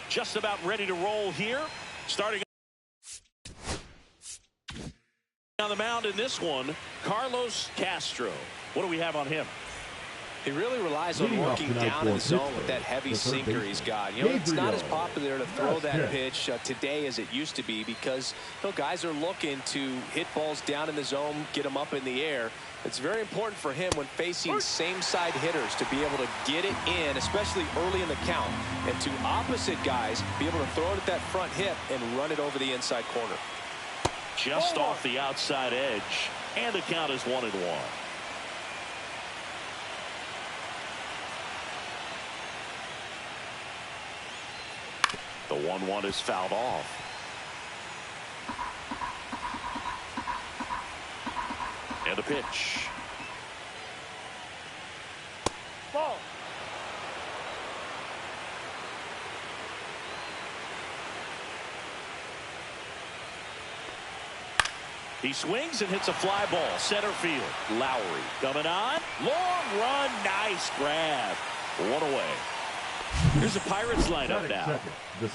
just about ready to roll here. Starting on the mound in this one, Carlos Castro. What do we have on him? He really relies on working down in the zone with that heavy sinker he's got. You know, it's not as popular to throw that pitch today as it used to be because, you know, guys are looking to hit balls down in the zone, get them up in the air. It's very important for him when facing same-side hitters to be able to get it in, especially early in the count, and to opposite guys be able to throw it at that front hip and run it over the inside corner. Just off the outside edge, and the count is 1-1. The 1-1 is fouled off. And the pitch. Ball. He swings and hits a fly ball. Center field. Lowry coming on. Long run. Nice grab. One away. Here's the Pirates lineup now.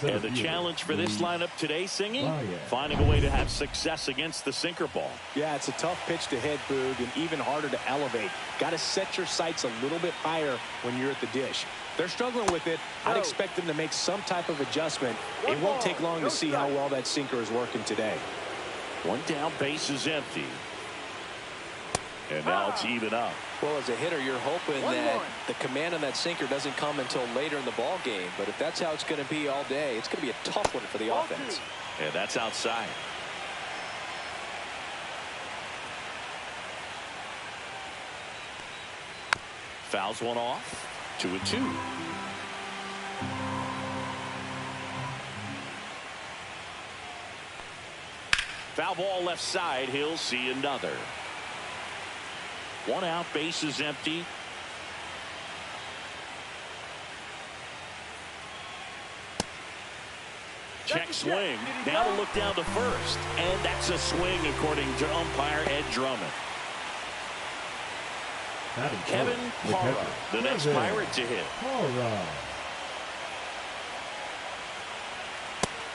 And the challenge for this lineup today, Singing, finding a way to have success against the sinker ball. Yeah, it's a tough pitch to hit, Boog, and even harder to elevate. Got to set your sights a little bit higher when you're at the dish. They're struggling with it. I'd expect them to make some type of adjustment. It won't take long to see how well that sinker is working today. One down, base is empty. And now it's even up. Well, as a hitter, you're hoping that the command on that sinker doesn't come until later in the ball game. But if that's how it's going to be all day, it's going to be a tough one for the offense. And that's outside. Fouls one off. 2-2. Foul ball left side. He'll see another. One out, base is empty. Check swing. Now to look down to first. And that's a swing according to umpire Ed Drummond. Kevin Parra, the next Pirate to hit.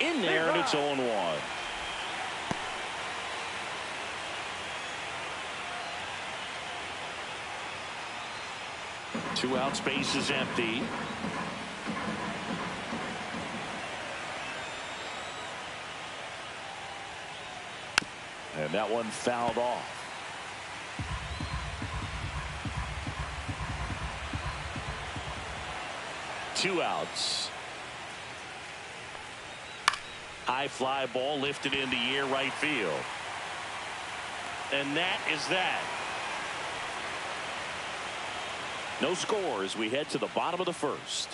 In there, and it's 0-1. Two outs, base is empty. And that one fouled off. Two outs. High fly ball lifted in the air, right field. And that is that. No score as we head to the bottom of the first.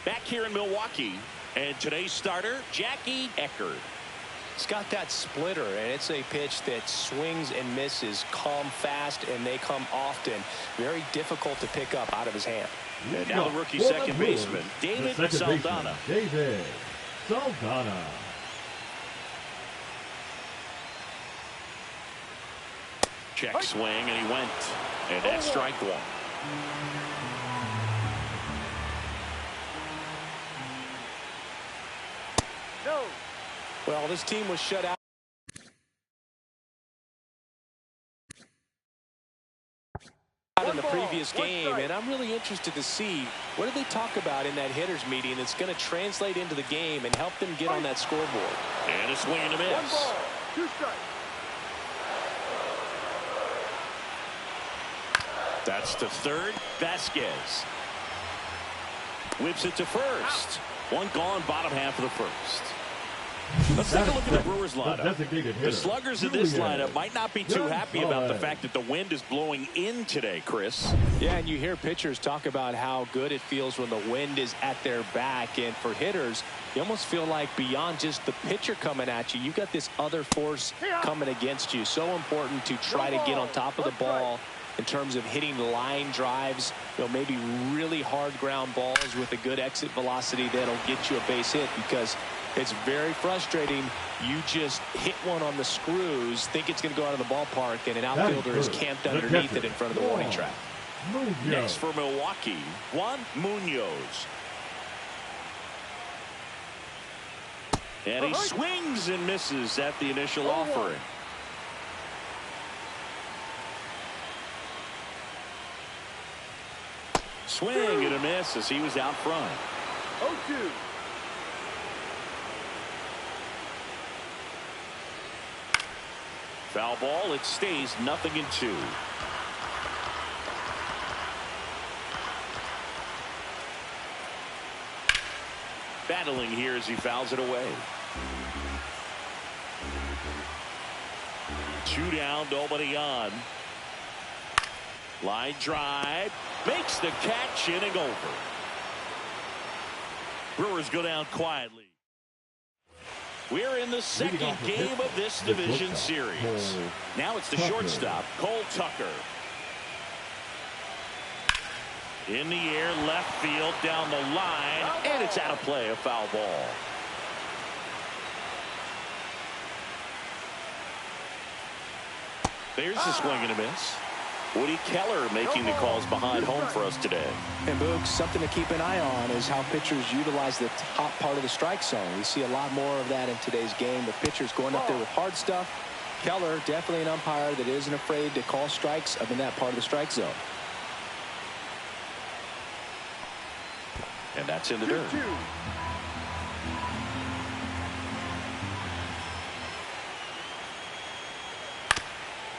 Back here in Milwaukee, and today's starter, Jackie Eckert. It's got that splitter, and it's a pitch that swings and misses, come fast, and they come often. Very difficult to pick up out of his hand. And now the rookie second baseman, David Saldana. David Saldana. Check swing, and he went. And that's strike one. No. Well, this team was shut out in the previous game, and I'm really interested to see what did they talk about in that hitters meeting that's going to translate into the game and help them get on that scoreboard. And a swing and a miss. 1 ball, 2 strikes. That's to third. Vasquez whips it to first. One gone, bottom half of the first. Let's take a look at the Brewers lineup. The sluggers in this lineup might not be too happy about the fact that the wind is blowing in today, Chris. Yeah, and you hear pitchers talk about how good it feels when the wind is at their back. And for hitters, you almost feel like beyond just the pitcher coming at you, you've got this other force coming against you. So important to try to get on top of the ball in terms of hitting line drives, you know, maybe really hard ground balls with a good exit velocity that'll get you a base hit, because It's very frustrating. You just hit one on the screws, think it's going to go out of the ballpark, and an outfielder is camped underneath it in front of the warning track. Next for Milwaukee, Juan Munoz. And he swings and misses at the initial offering. Swing and a miss as he was out front. 0-2. Foul ball. It stays 0-2. Battling here as he fouls it away. 2 down, nobody on. Line drive. Makes the catch, inning over. Brewers go down quietly. We're in the second game of this division series. Now it's the shortstop, Cole Tucker. In the air, left field, down the line, and it's out of play, a foul ball. There's a swing and a miss. Woody Keller making the calls behind home for us today. And Boog, something to keep an eye on is how pitchers utilize the top part of the strike zone. We see a lot more of that in today's game. The pitchers going up there with hard stuff. Keller, definitely an umpire that isn't afraid to call strikes up in that part of the strike zone. And that's in the dirt.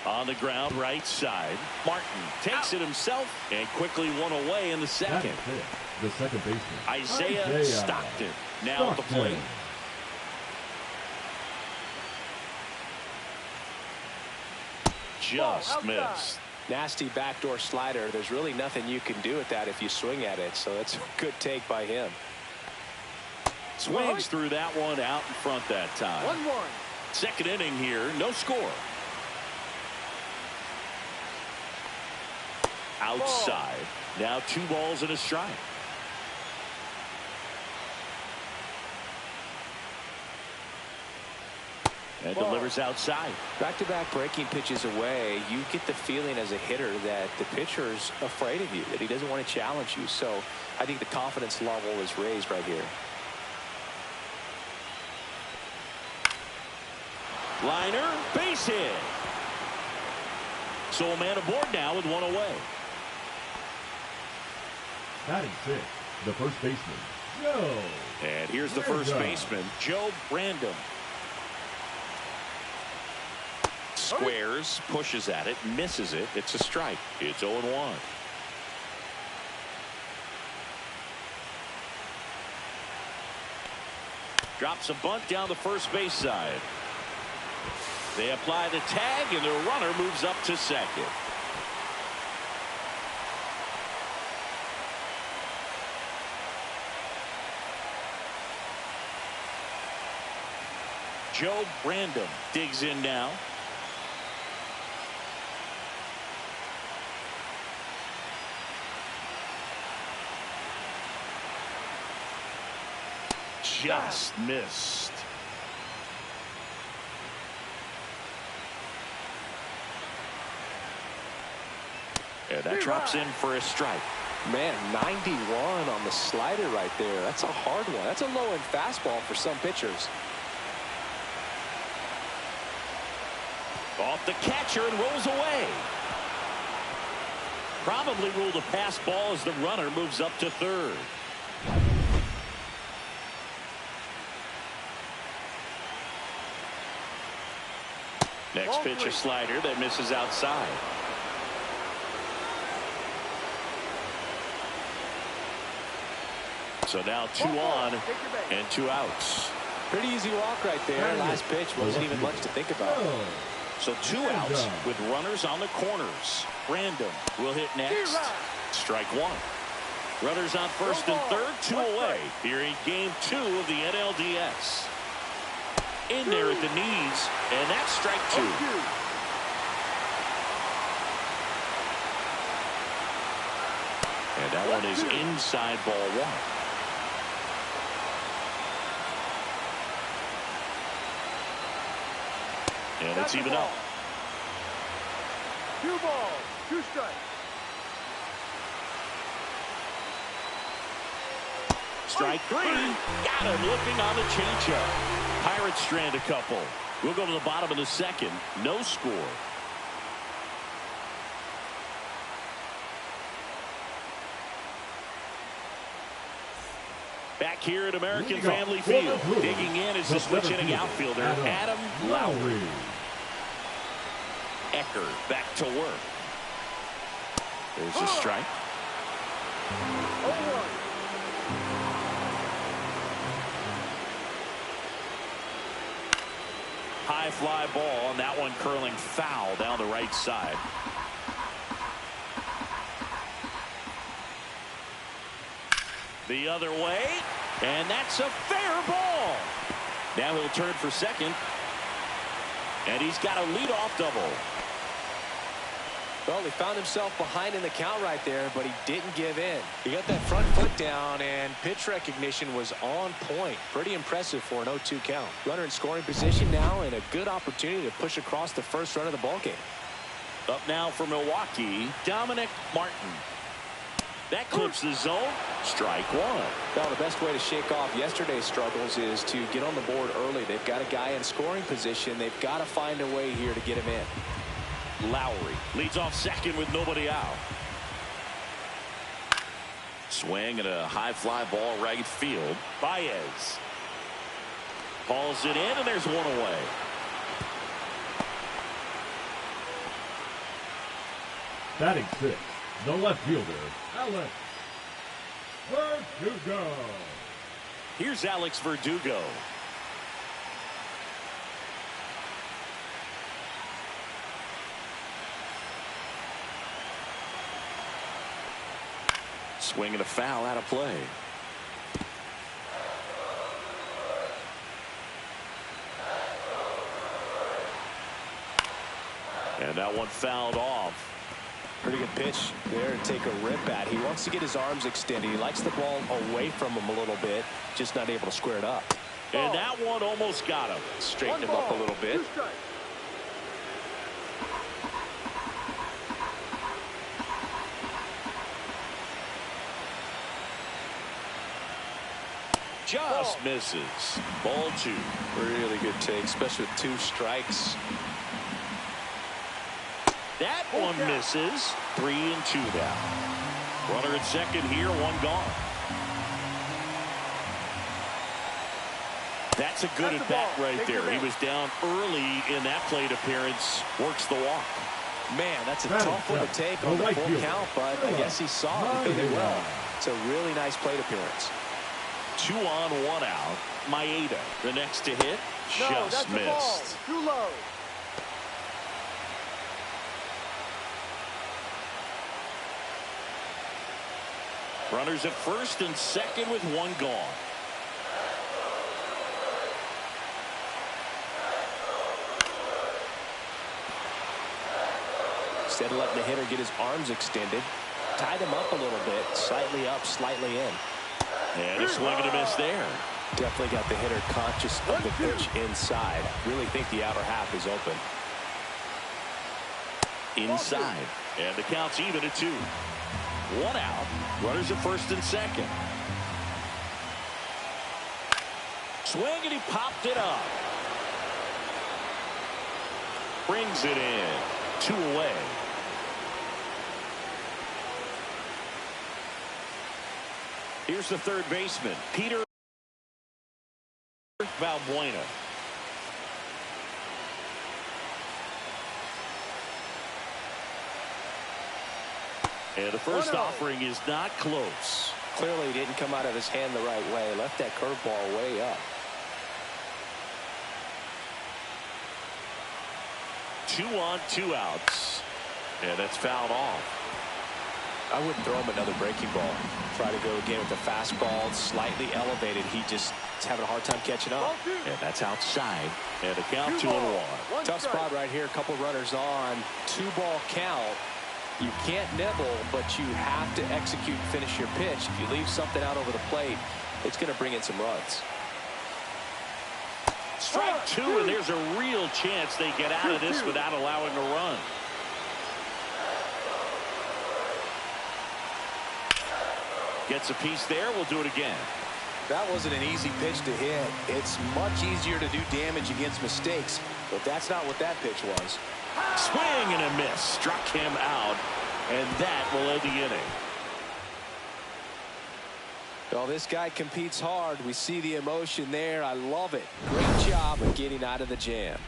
On the ground, right side. Martin takes it himself and quickly one away in the second. The second baseman, Isaiah Stockton now at the plate. Just missed. Nasty backdoor slider. There's really nothing you can do with that if you swing at it. So that's a good take by him. Swings through that one out in front that time. 1-1. Second inning here, no score. Outside. Now 2 balls and a strike. And delivers outside. Back-to-back breaking pitches away. You get the feeling as a hitter that the pitcher's afraid of you, that he doesn't want to challenge you. So I think the confidence level is raised right here. Liner, base hit. So a man aboard now with 1 away. Batting 6, the first baseman, Joe. And here's the first baseman, Joe Brandon. Squares, pushes at it, misses it. It's a strike. It's 0-1. Drops a bunt down the first base side. They apply the tag, and the runner moves up to second. Joe Brandon digs in now. Just missed. And that drops in for a strike. Man, 91 on the slider right there. That's a hard one. That's a low-end fastball for some pitchers. Off the catcher and rolls away. Probably ruled a pass ball as the runner moves up to third. Next pitch, a slider that misses outside. So now 2 on and 2 outs. Pretty easy walk right there. Last pitch wasn't even much to think about. So 2 outs with runners on the corners. Brandon will hit next. Strike 1. Runners on first and third, 2 away here in game 2 of the NLDS. In there at the knees, and that's strike 2. And that one is inside ball 1. And it's even up. 2 balls, 2 strikes. Strike 3. Got him looking on the changeup. Pirates strand a couple. We'll go to the bottom of the second. No score. Back here at American Family Field. Digging in is the switch hitting outfielder, Adam Lowry. Ecker back to work. There's a strike. 0-1. High fly ball, and that one curling foul down the right side. The other way, and that's a fair ball. Now he'll turn for second, and he's got a leadoff double. Well, he found himself behind in the count right there, but he didn't give in. He got that front foot down, and pitch recognition was on point. Pretty impressive for an 0-2 count. Runner in scoring position now, and a good opportunity to push across the first run of the ballgame. Up now for Milwaukee, Dominic Martin. That clips the zone. Strike 1. Well, the best way to shake off yesterday's struggles is to get on the board early. They've got a guy in scoring position. They've got to find a way here to get him in. Lowry leads off second with nobody out. Swing and a high fly ball right field. Baez hauls it in, and there's one away. Batting 6, the left fielder, Alex Verdugo. Here's Alex Verdugo. Swing and a foul out of play. And that one fouled off. Pretty good pitch there to take a rip at. He wants to get his arms extended. He likes the ball away from him a little bit, just not able to square it up. And that one almost got him. Straighten him up a little bit. 2 strikes. Just misses. Ball 2. Really good take, especially with 2 strikes. That one misses. 3-2 now. Runner at second here, 1 gone. That's a good at bat right there. He was down early in that plate appearance. Works the walk. Man, that's a tough one to take on the full count, but I guess he saw it and did well. It's a really nice plate appearance. 2 on, 1 out. Maeda, the next to hit, just missed. Too low. Runners at first and second with 1 gone. Instead of letting the hitter get his arms extended, tied him up a little bit, slightly up, slightly in. And a swing and a miss there. Definitely got the hitter conscious of the pitch inside. Really think the outer half is open. Inside. And the count's even at 2. 1 out. Runners at first and second. Swing, and he popped it up. Brings it in. 2 away. Here's the third baseman, Peter Valbuena. And the first offering is not close. Clearly he didn't come out of his hand the right way. Left that curveball way up. 2 on, 2 outs. And that's fouled off. I wouldn't throw him another breaking ball. Try to go again with the fastball, slightly elevated. He just is having a hard time catching up. And that's outside. And the count 2-1. Tough spot right here. A couple runners on. 2-ball count. You can't nibble, but you have to execute and finish your pitch. If you leave something out over the plate, it's going to bring in some runs. Strike two, and there's a real chance they get out of this without allowing a run. Gets a piece there. We'll do it again. That wasn't an easy pitch to hit. It's much easier to do damage against mistakes, but that's not what that pitch was. Swing and a miss. Struck him out, and that will end the inning. Well, this guy competes hard. We see the emotion there. I love it. Great job of getting out of the jam.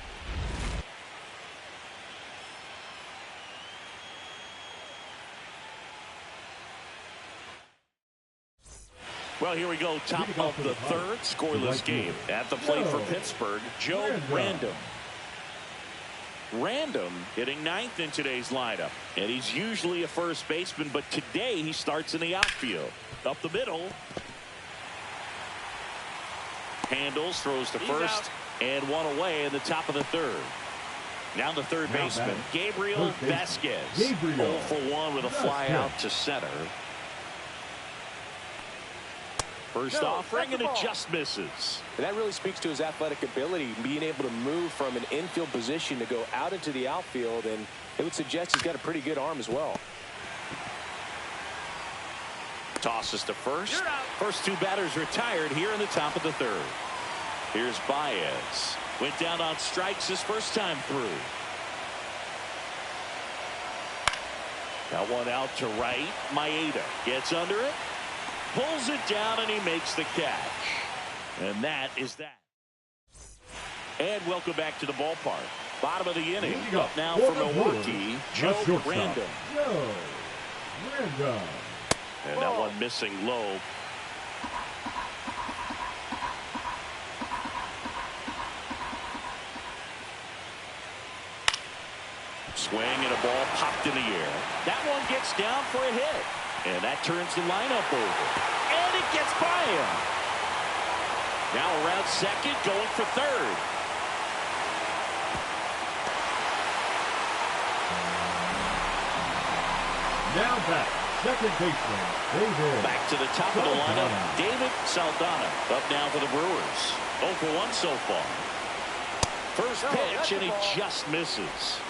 Well, here we go. Top of the third. Scoreless game. At the plate for Pittsburgh, Joe Random. Random hitting ninth in today's lineup. And he's usually a first baseman, but today he starts in the outfield. Up the middle. Handles, throws to first, and one away in the top of the third. Now the third baseman, Gabriel Vasquez. 0 for 1 with a fly out to center. First offering, and it just misses. And that really speaks to his athletic ability, being able to move from an infield position to go out into the outfield, and it would suggest he's got a pretty good arm as well. Tosses to first. First two batters retired here in the top of the third. Here's Baez. Went down on strikes his first time through. That one out to right. Maeda gets under it. Pulls it down, and he makes the catch. And that is that. And welcome back to the ballpark. Bottom of the inning. Up now for Milwaukee, Joe Random. And that one missing low. Swing and a ball popped in the air. That one gets down for a hit. And that turns the lineup over. And it gets by him. Now around second, going for third. Now back, second baseman, David. Back to the top of the lineup, David Saldana. Up now for the Brewers. 0 for 1 so far. First pitch, and he just misses.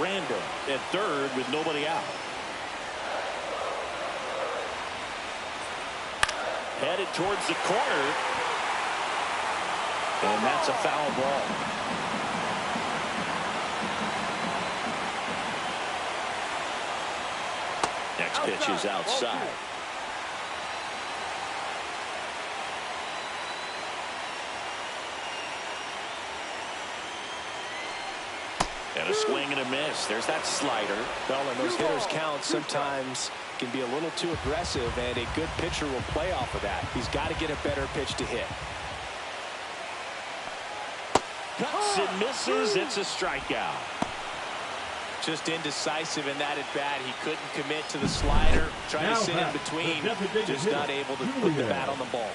Random at third with nobody out. Headed towards the corner. And that's a foul ball. Next pitch is outside. And a swing and a miss. There's that slider. Well, and those hitters count sometimes can be a little too aggressive, and a good pitcher will play off of that. He's got to get a better pitch to hit. Cuts and misses. It's a strikeout. Just indecisive in that at bat. He couldn't commit to the slider. Trying to sit in between. Just not able to put the bat on the ball.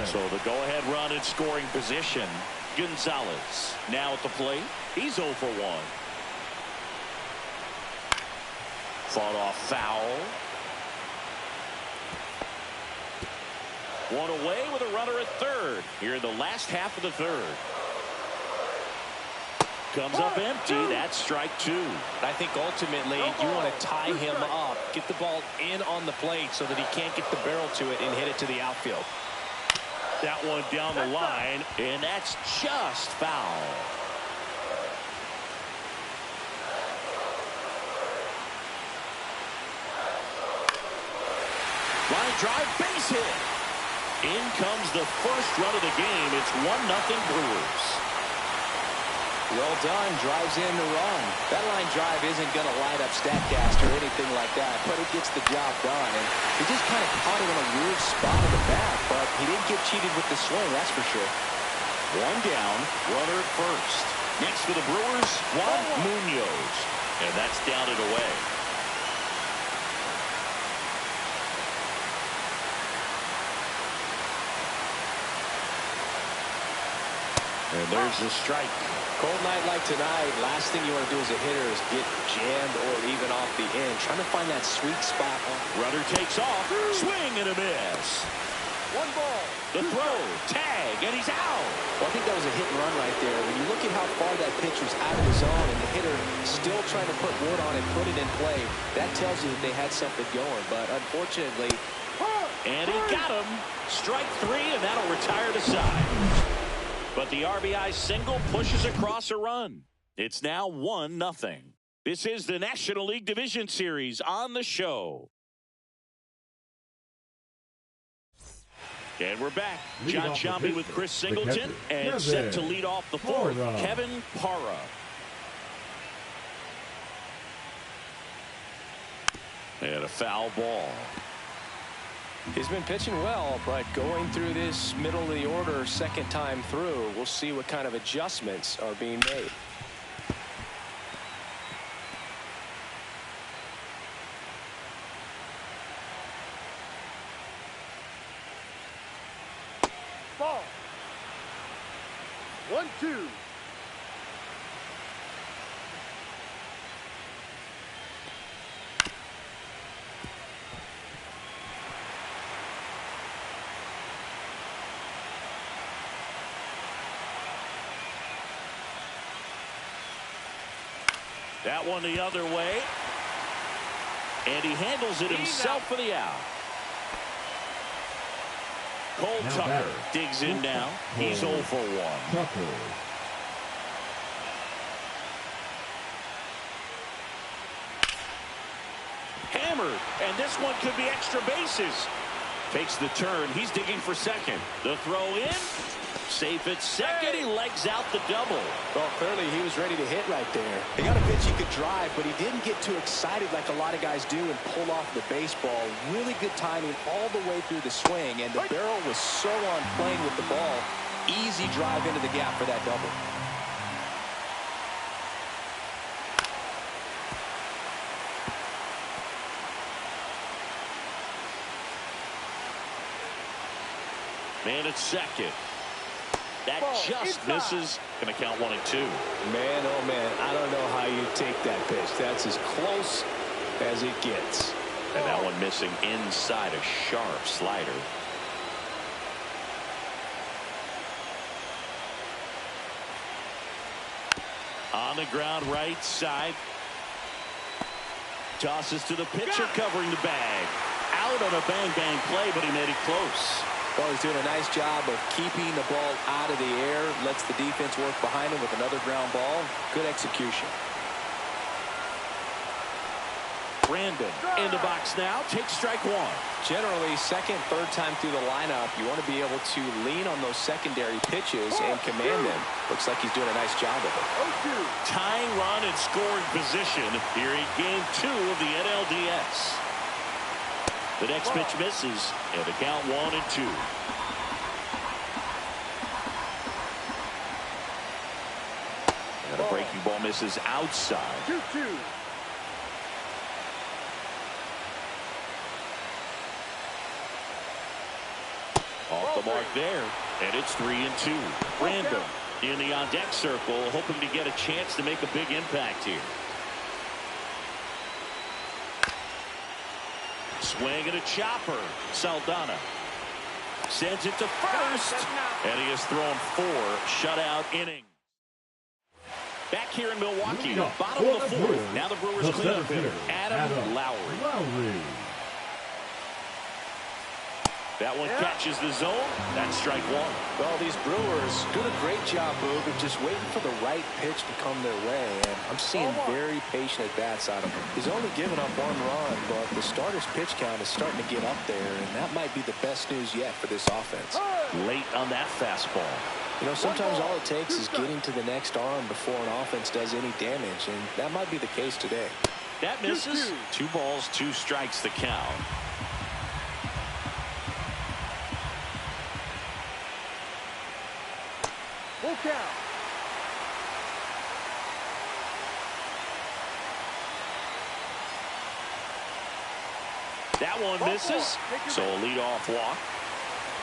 So the go-ahead run in scoring position. Gonzalez now at the plate. He's 0 for 1. Fought off foul. One away with a runner at third. Here in the last half of the third. Comes up empty. That's strike two. I think ultimately you want to tie him up, get the ball in on the plate so that he can't get the barrel to it and hit it to the outfield. That one down the line, and that's just foul. Line drive, base hit. In comes the first run of the game. It's 1-0 Brewers. Well done, drives in the run. That line drive isn't going to light up StatCast or anything like that, but it gets the job done. And he just kind of caught it in a weird spot of the bat, but he didn't get cheated with the swing, that's for sure. One down, runner at first. Next for the Brewers, Juan Munoz. And that's down and away. And there's the strike. Cold night like tonight, last thing you want to do as a hitter is get jammed or even off the end. Trying to find that sweet spot. Runner takes off. Swing and a miss. 1 ball. The throw, tag, and he's out. Well, I think that was a hit and run right there. When you look at how far that pitch was out of the zone and the hitter still trying to put wood on it, put it in play, that tells you that they had something going. But unfortunately, and he got him. Strike 3, and that'll retire the side. But the RBI single pushes across a run. It's now 1-0. This is the National League Division Series on the show. And we're back. John Sciambi with Chris Singleton, and set to lead off the fourth, Kevin Parra. And a foul ball. He's been pitching well, but going through this middle of the order second time through, we'll see what kind of adjustments are being made. Ball. 1-2. That one the other way. And he handles it himself for the out. Cole Tucker digs in now. He's 0 for 1. Hammered, and this one could be extra bases. Takes the turn. He's digging for second. The throw in. Safe at second. He legs out the double. Well, clearly he was ready to hit right there. He got a pitch he could drive, but he didn't get too excited like a lot of guys do and pull off the baseball. Really good timing all the way through the swing, and the barrel was so on plane with the ball. Easy drive into the gap for that double. Man at second. That just misses. Going to count 1 and 2. Man, oh man, I don't know how you take that pitch. That's as close as it gets. And that one missing inside a sharp slider. On the ground, right side. Tosses to the pitcher, covering the bag. Out on a bang-bang play, but he made it close. Well, he's doing a nice job of keeping the ball out of the air. Lets the defense work behind him with another ground ball. Good execution. Brandon in the box now. Takes strike 1. Generally, second, third time through the lineup, you want to be able to lean on those secondary pitches and command them. Looks like he's doing a nice job of it. Tying run and scoring position here in Game 2 of the NLDS. The next pitch misses, and the count 1 and 2. And a breaking ball misses outside. 2-2. Off the mark there, and it's 3 and 2. Brandon in the on-deck circle, hoping to get a chance to make a big impact here. Swing and a chopper. Saldana sends it to first, and he has thrown 4 shutout innings. Back here in Milwaukee, bottom of the 4th. Now the Brewers cleanup hitter, Adam Lowry. That one catches the zone. That's strike 1. Well, these Brewers doing a great job, Boog, of just waiting for the right pitch to come their way. And I'm seeing very patient at-bats out of him. He's only given up 1 run, but the starter's pitch count is starting to get up there, and that might be the best news yet for this offense. Late on that fastball. You know, sometimes all it takes is getting to the next arm before an offense does any damage, and that might be the case today. That misses. 2 balls, 2 strikes the count. Full count. That one misses. So a leadoff walk.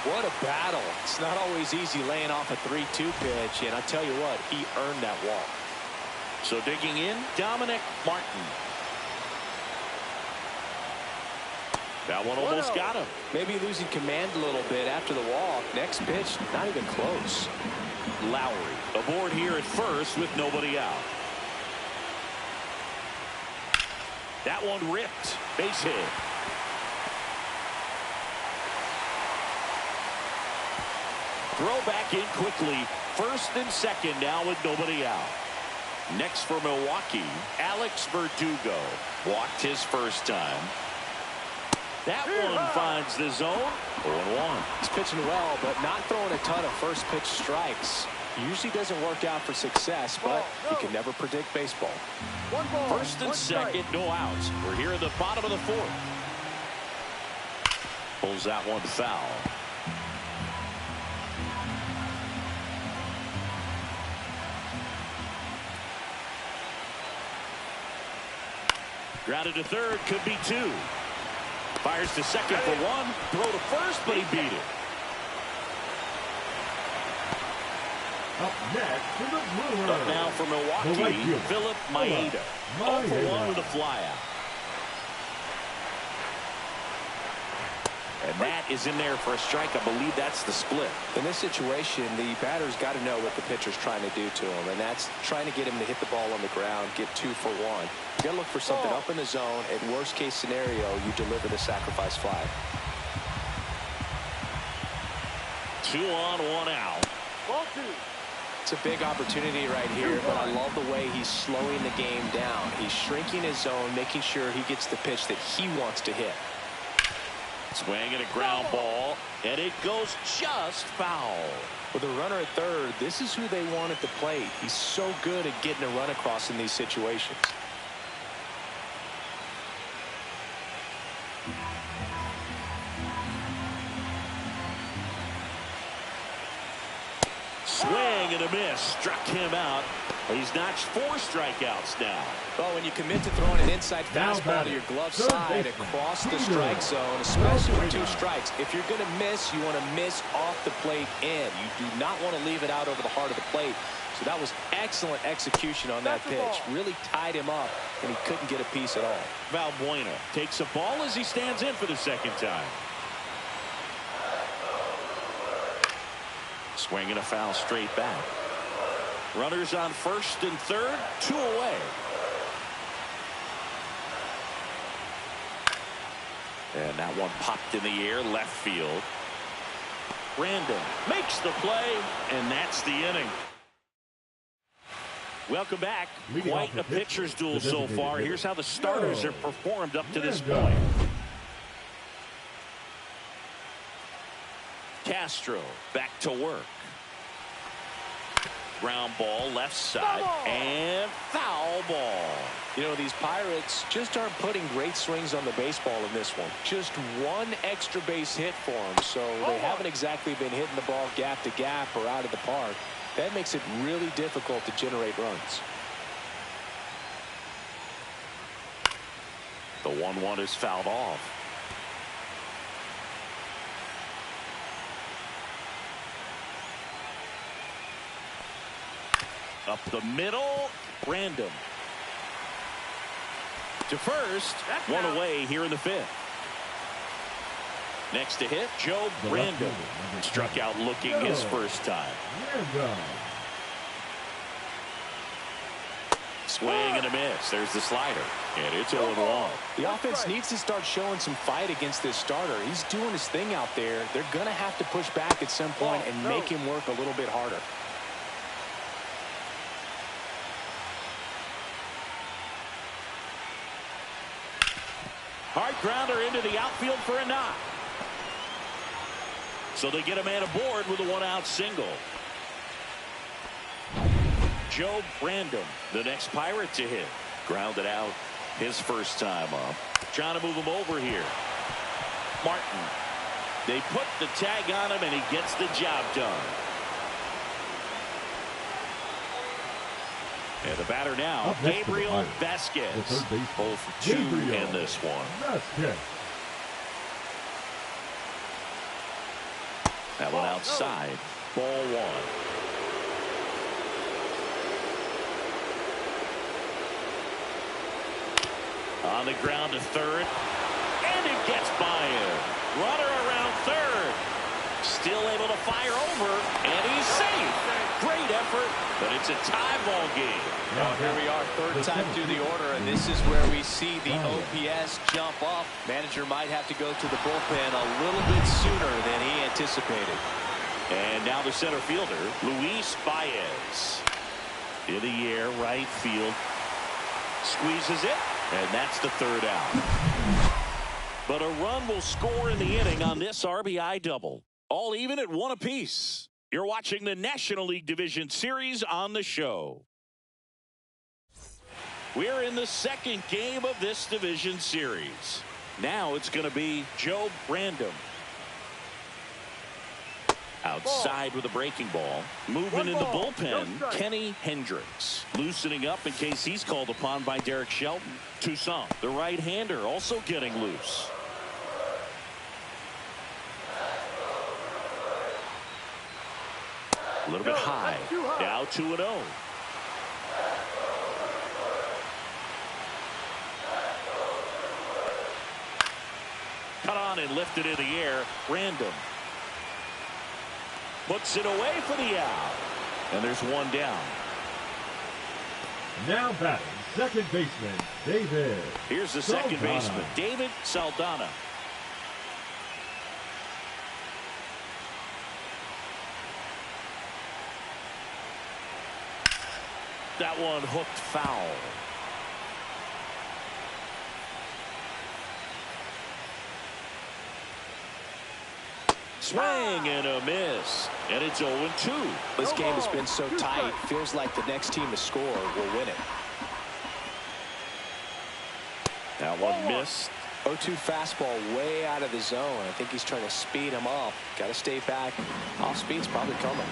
What a battle. It's not always easy laying off a 3-2 pitch, and I tell you what, he earned that walk. So digging in, Dominic Martin. That one almost got him. Maybe losing command a little bit after the walk. Next pitch, not even close. Lowry aboard here at first with nobody out. That one ripped. Base hit. Throw back in quickly. First and second now with nobody out. Next for Milwaukee, Alex Verdugo. Walked his first time. That one finds the zone. 0-1. He's pitching well, but not throwing a ton of first pitch strikes. Usually doesn't work out for success, but you can never predict baseball. First and second, no outs. We're here in the bottom of the fourth. Pulls that one foul. Grounded to third, could be two. Fires to second for one. Throw to first, but he beat it. Up next for the Brewers. Up now for Milwaukee, Philip Maeda. 0 for 1 with a flyout. And that is in there for a strike. I believe that's the split. In this situation, the batter's got to know what the pitcher's trying to do to him, and that's trying to get him to hit the ball on the ground, get 2 for 1. You got to look for something up in the zone. At worst case scenario, you deliver the sacrifice fly. 2 on, 1 out. Ball 2. It's a big opportunity right here, but I love the way he's slowing the game down. He's shrinking his zone, making sure he gets the pitch that he wants to hit. Swing and a ground ball, and it goes just foul. With a runner at third, this is who they want at the plate. He's so good at getting a run across in these situations. Swing and a miss. Struck him out. He's notched 4 strikeouts now. Well, when you commit to throwing an inside fastball to your glove side across the strike zone, especially with 2 strikes, if you're going to miss, you want to miss off the plate in. You do not want to leave it out over the heart of the plate. So that was excellent execution on that pitch. Really tied him up, and he couldn't get a piece at all. Valbuena takes a ball as he stands in for the second time. Swing and a foul straight back. Runners on first and third, 2 away. And that one popped in the air, left field. Brandon makes the play, and that's the inning. Welcome back. Quite a pitcher's duel so far. Here's how the starters have performed up to this point. Castro back to work. Ground ball left side and foul ball. You know, these Pirates just aren't putting great swings on the baseball in this one. Just 1 extra base hit for them, so they haven't exactly been hitting the ball gap to gap or out of the park. That makes it really difficult to generate runs. The 1-1 is fouled off. Up the middle, Random. To first, 1 away here in the 5th. Next to hit, Joe Random. Struck out looking his first time. Swing and a miss. There's the slider. And it's 0-1. The offense needs to start showing some fight against this starter. He's doing his thing out there. They're going to have to push back at some point and make him work a little bit harder. Hard grounder into the outfield for a knock. So they get a man aboard with a 1-out single. Joe Random, the next Pirate to hit. Grounded out his first time up. Trying to move him over here. Martin. They put the tag on him, and he gets the job done. And the batter now, Gabriel Vasquez. 0 for 2 in this one. That one outside. Ball 1. On the ground to third. And it gets by him. Runner around third. Still able to fire over. And he's safe. Great effort. But it's a tie ball game. Well, here we are, third time through the order, and this is where we see the OPS jump up. Manager might have to go to the bullpen a little bit sooner than he anticipated. And now the center fielder, Luis Baez. In the air, right field. Squeezes it, and that's the third out. But a run will score in the inning on this RBI double. All even at 1 apiece. You're watching the National League Division Series on the show. We're in the second game of this division series. Now it's going to be Joe Brandom. Outside with a breaking ball. Moving in the bullpen, Kenny Hendricks. Loosening up in case he's called upon by Derek Shelton. Toussaint, the right-hander, also getting loose. A little bit high. Now 2-0. Cut on and lifted in the air. Random. Puts it away for the out. And there's one down. Now batting, second baseman, David. Here's the second baseman, David Saldana. That one hooked foul. Swing and a miss. And it's 0-2. This game has been so tight. Feels like the next team to score will win it. That one missed. 0-2 fastball way out of the zone. I think he's trying to speed him up. Got to stay back. Off speed's probably coming.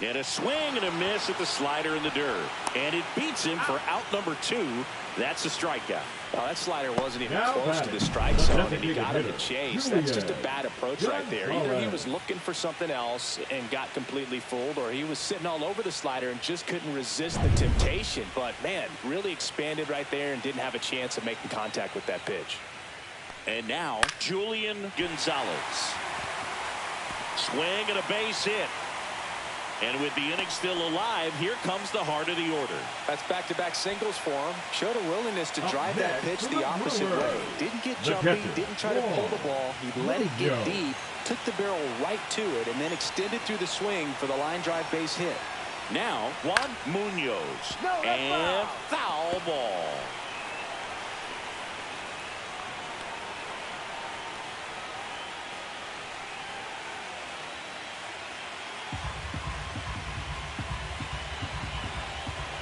And a swing and a miss at the slider in the dirt. And it beats him for out number 2. That's a strikeout. Well, that slider wasn't even close to the strike zone, and he got him to chase. That's just a bad approach right there. Either he was looking for something else and got completely fooled, or he was sitting all over the slider and just couldn't resist the temptation. But, man, really expanded right there and didn't have a chance of making contact with that pitch. And now, Julian Gonzalez. Swing and a base hit. And with the inning still alive, here comes the heart of the order. That's back-to-back singles for him. Showed a willingness to drive that pitch the opposite way. Didn't get jumpy, didn't try to pull the ball. He let it get deep, took the barrel right to it, and then extended through the swing for the line drive base hit. Now, Juan Munoz. And foul ball.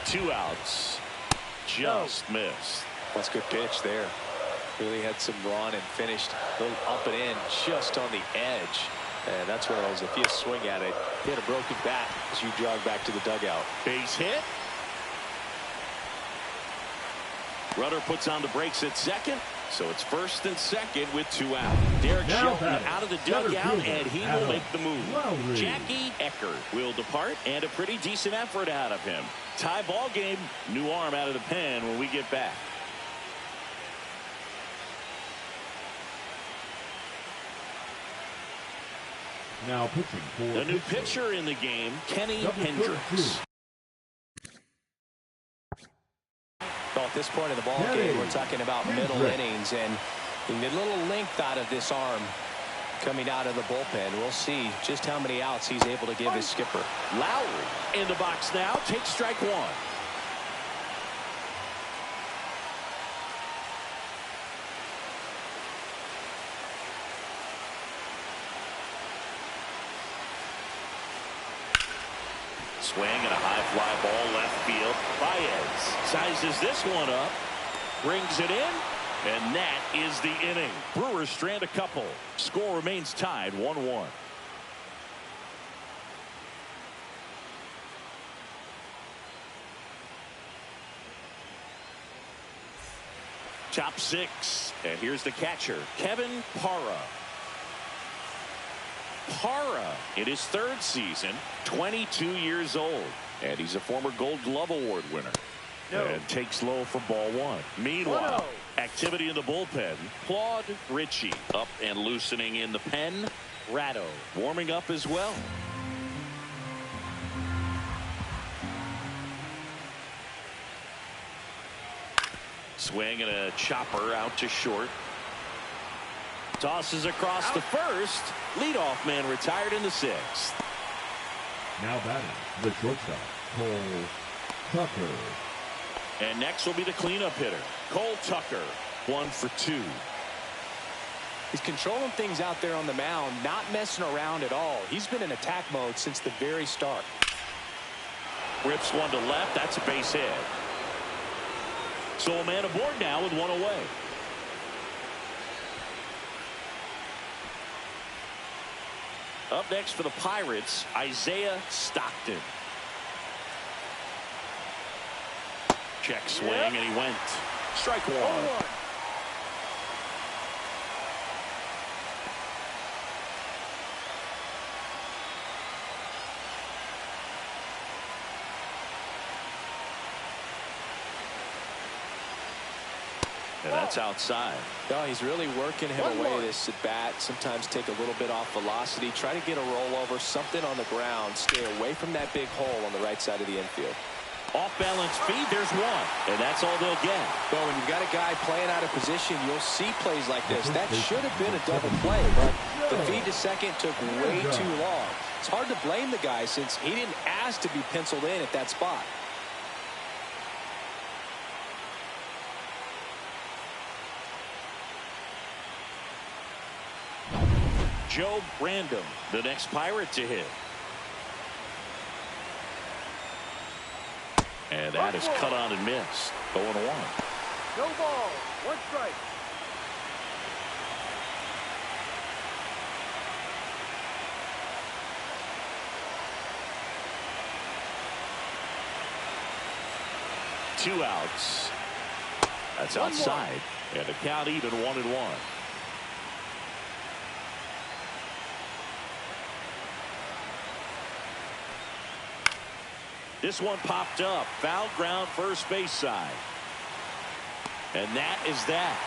Two outs. Just missed. That's a good pitch there. Really had some run and finished a little up and in just on the edge. And that's one of those, if you swing at it, hit a broken bat as you jog back to the dugout. Base hit. Runner puts on the brakes at second. So it's first and second with 2 out. Derek Shelton out of the dugout, and he will make the move. Jackie Eckert will depart, and a pretty decent effort out of him. Tie ball game, new arm out of the pen when we get back. Now pitching for the new pitcher in the game, Kenny Hendricks. Well, at this point in the ball game, we're talking about middle innings, and a little length out of this arm coming out of the bullpen. We'll see just how many outs he's able to give his skipper. Lowry in the box now, takes strike 1. Swing and a high fly ball left field. Baez sizes this one up, brings it in, and that is the inning. Brewers strand a couple. Score remains tied 1-1. Top 6, and here's the catcher, Kevin Parra. Parra in his 3rd season, 22 years old, and he's a former Gold Glove Award winner. No. And takes low for ball one. Meanwhile, activity in the bullpen. Claude Ritchie up and loosening in the pen. Ratto warming up as well. Swing and a chopper out to short. Tosses across to first. Leadoff man retired in the sixth. Now batting, the shortstop, Cole Tucker. And next will be the cleanup hitter, Cole Tucker. 1 for 2. He's controlling things out there on the mound, not messing around at all. He's been in attack mode since the very start. Rips one to left. That's a base hit. So a man aboard now with one away. Up next for the Pirates, Isaiah Stockton. Check swing, and he went. Strike one. And that's outside. No, he's really working him away this at bat. Sometimes take a little bit off velocity. Try to get a rollover, something on the ground. Stay away from that big hole on the right side of the infield. Off balance feed, there's one. And that's all they'll get. Well, when you've got a guy playing out of position, you'll see plays like this. That should have been a double play, but the feed to second took way too long. It's hard to blame the guy since he didn't ask to be penciled in at that spot. Joe Brandon, the next Pirate to hit. And that is cut on and missed. 0-1. No ball. 1 strike. Two outs. That's outside. And the count even 1-1. This one popped up. Foul ground first base side. And that is that.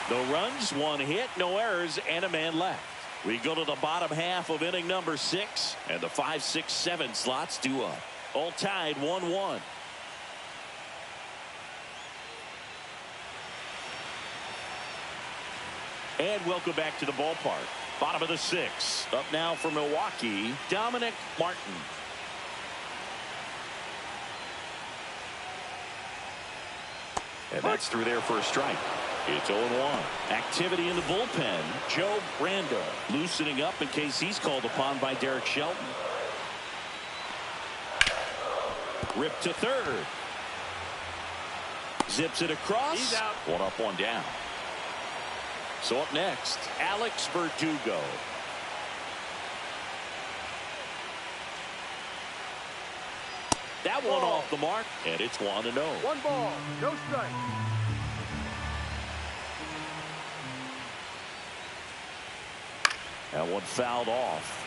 No runs, 1 hit, no errors, and a man left. We go to the bottom half of inning number 6. And the 5, 6, 7 slots due up. All tied 1-1. And welcome back to the ballpark. Bottom of the 6th. Up now for Milwaukee, Dominic Martin. And that's through there for a strike. It's 0-1. Activity in the bullpen. Joe Brando loosening up in case he's called upon by Derek Shelton. Ripped to third. Zips it across. He's out. 1 up, 1 down. So up next, Alex Verdugo. That one off the mark, and it's 1-0. 1 ball, no strike. That one fouled off.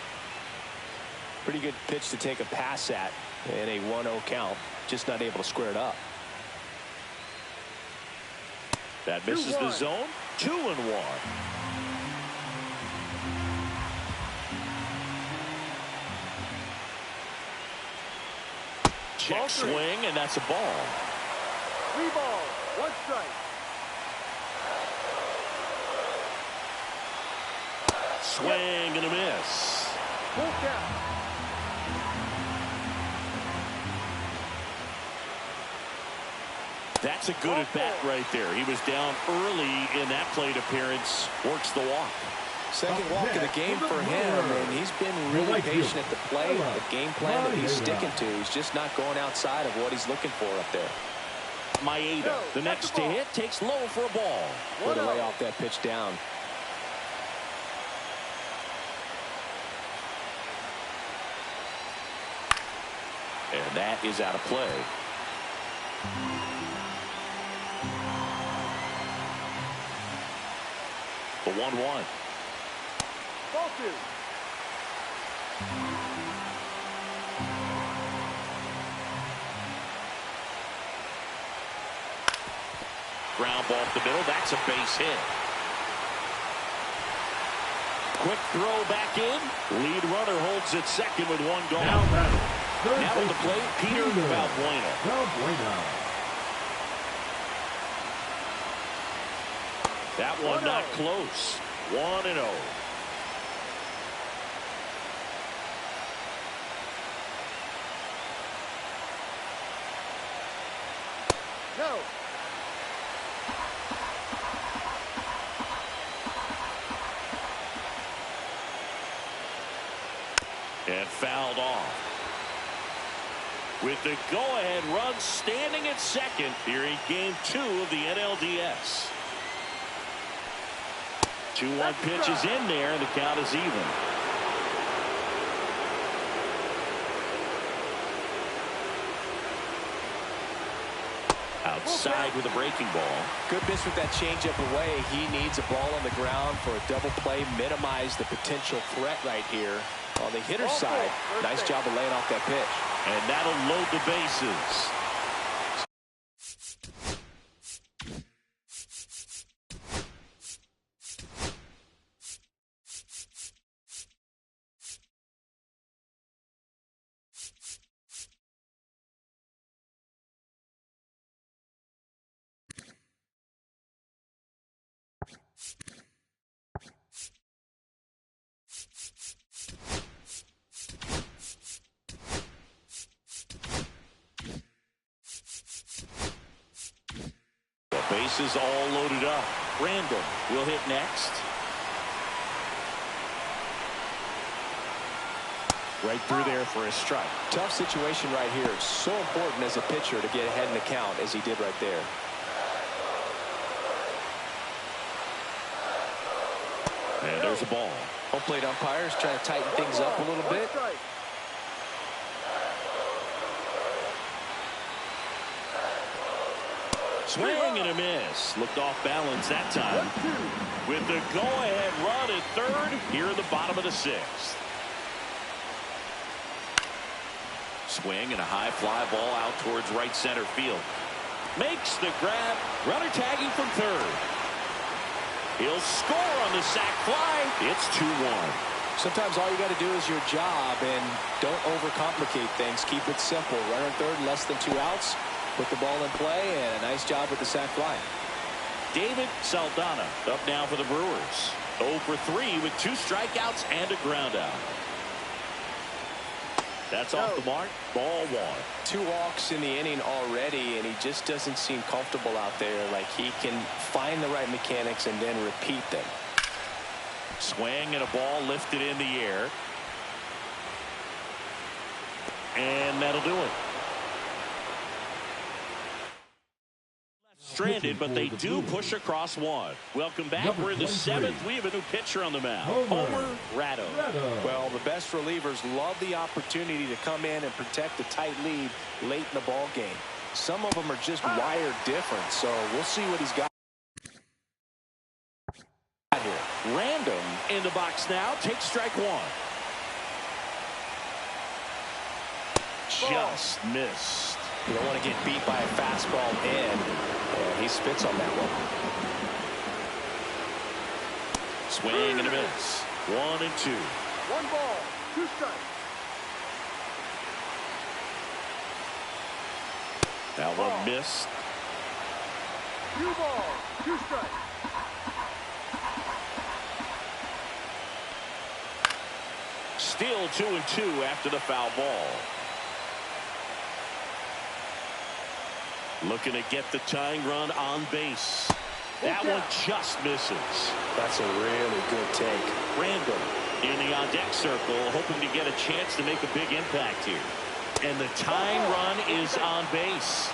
Pretty good pitch to take a pass at in a 1-0 count. Just not able to square it up. That misses the zone. 2-1. Check swing, and that's a ball. 3 balls, 1 strike. Swing and a miss. Full count. That's a good at bat right there. He was down early in that plate appearance. Works the walk. Second walk of the game for him, and he's been really patient at the plate. The game plan that he's sticking to, he's just not going outside of what he's looking for up there. Maeda, the next to hit, takes low for a ball. Way to lay off that pitch down. And that is out of play. The 1-1. Ball 2. ground ball up the middle. That's a base hit. Quick throw back in. Lead runner holds it second with one gone. Now at the plate, Peter Valbuena. That one not close. 1-0. No. And fouled off. With the go-ahead run standing at second here in Game 2 of the NLDS. 2-1 pitch is in there, and the count is even. Outside with a breaking ball. Good miss with that changeup away. He needs a ball on the ground for a double play. Minimize the potential threat right here. On the hitter's side, nice job of laying off that pitch. And that'll load the bases. Bases all loaded up. Random will hit next. Right through there for a strike. Tough situation right here. It's so important as a pitcher to get ahead in the count as he did right there. And there's a ball. Home plate umpires trying to tighten things up a little bit. Swing and a miss. Looked off balance that time. With the go-ahead run at third here in the bottom of the sixth. Swing and a high fly ball out towards right center field. Makes the grab. Runner tagging from third. He'll score on the sac fly. It's 2-1. Sometimes all you got to do is your job and don't overcomplicate things. Keep it simple. Runner third, less than 2 outs. Put the ball in play, and a nice job with the sac fly. David Saldana up now for the Brewers. 0 for 3 with 2 strikeouts and a ground out. That's off the mark. Ball 1. 2 walks in the inning already, and he just doesn't seem comfortable out there. Like he can find the right mechanics and then repeat them. Swing and a ball lifted in the air. And that'll do it. Stranded, but they do push across one. Welcome back. We're in the 7th. We have a new pitcher on the mound. Homer Ratto. Well, the best relievers love the opportunity to come in and protect a tight lead late in the ball game. Some of them are just wired different, so we'll see what he's got here. Random in the box now. Takes strike 1. Just missed. You don't want to get beat by a fastball in. And he spits on that one. Swing and a miss. 1 and 2. 1 ball, 2 strikes. That one missed. 2 balls, 2 strikes. Still 2 and 2 after the foul ball. Looking to get the tying run on base. That one just misses. That's a really good take. Random in the on-deck circle, hoping to get a chance to make a big impact here. And the tying run is on base.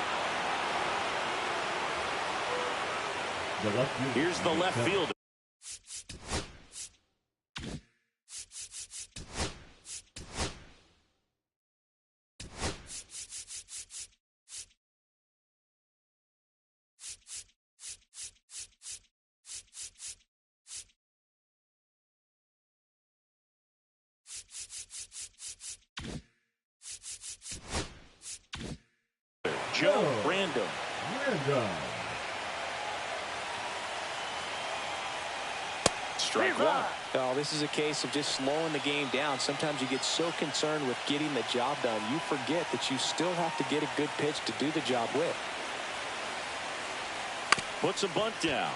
Here's the left fielder. Joe Random. strike one. Oh, this is a case of just slowing the game down. Sometimes you get so concerned with getting the job done, you forget that you still have to get a good pitch to do the job with. Puts a bunt down.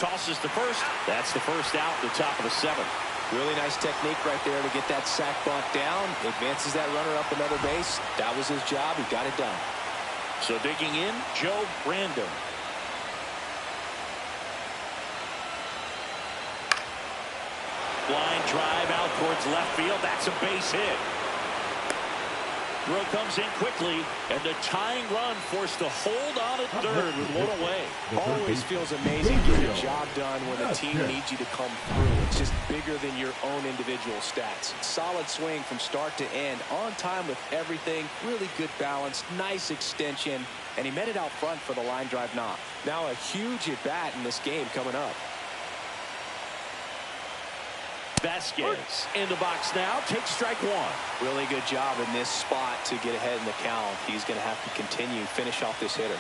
Tosses to first. That's the first out at the top of the seventh. Really nice technique right there to get that sac bunt down. Advances that runner up another base. That was his job. He got it done. So digging in, Joe Brandon. Line drive out towards left field. That's a base hit. Throw comes in quickly, and the tying run forced to hold on at third with one away. Always feels amazing getting a job done when the team needs you to come through. It's just bigger than your own individual stats. Solid swing from start to end, on time with everything, really good balance, nice extension, and he met it out front for the line drive knock. Now a huge at-bat in this game coming up. Vasquez in the box now, takes strike one. Really good job in this spot to get ahead in the count. He's going to have to continue, finish off this hitter.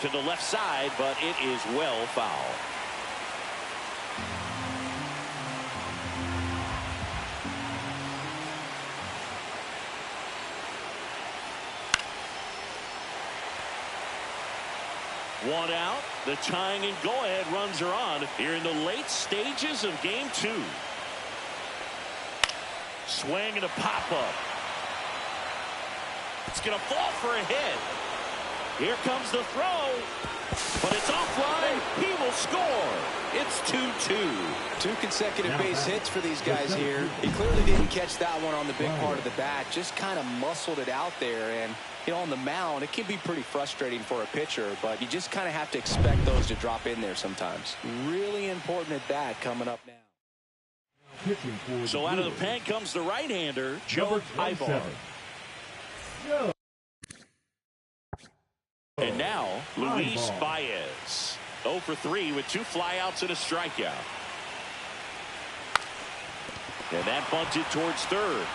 To the left side, but it is well foul. One out. The tying and go-ahead runs are on here in the late stages of game two. Swing and a pop-up. It's going to fall for a hit. Here comes the throw. But it's offline. He will score. It's 2-2. Two consecutive base hits for these guys here. He clearly didn't catch that one on the big part of the bat. Just kind of muscled it out there. And, you know, on the mound, it can be pretty frustrating for a pitcher. But you just kind of have to expect those to drop in there sometimes. Really important at bat coming up now. So out of the pen comes the right-hander, Joe Ibar. And now, Luis Baez. 0 for 3 with 2 flyouts and a strikeout. And that bunted towards third.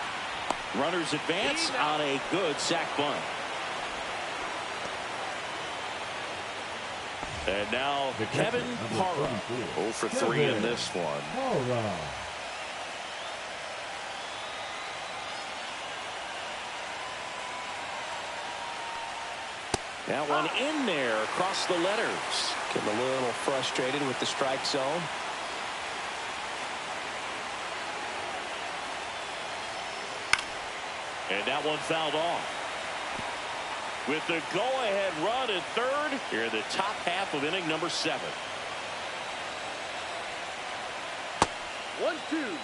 Runners advance on a good sac bunt. And now Kevin Parra. 0 for 3 in this one. That one in there across the letters. Getting a little frustrated with the strike zone. And that one fouled off. With the go-ahead run at third, here in the top half of inning number 7. 1-2.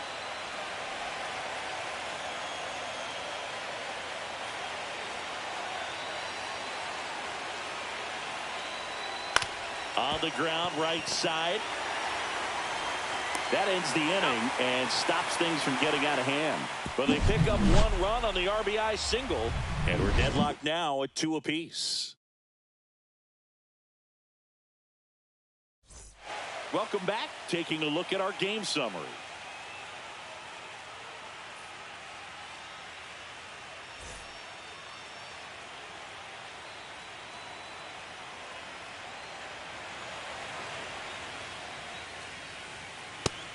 On the ground, right side. That ends the inning and stops things from getting out of hand. But they pick up 1 run on the RBI single, and we're deadlocked now at 2 apiece. Welcome back. Taking a look at our game summary.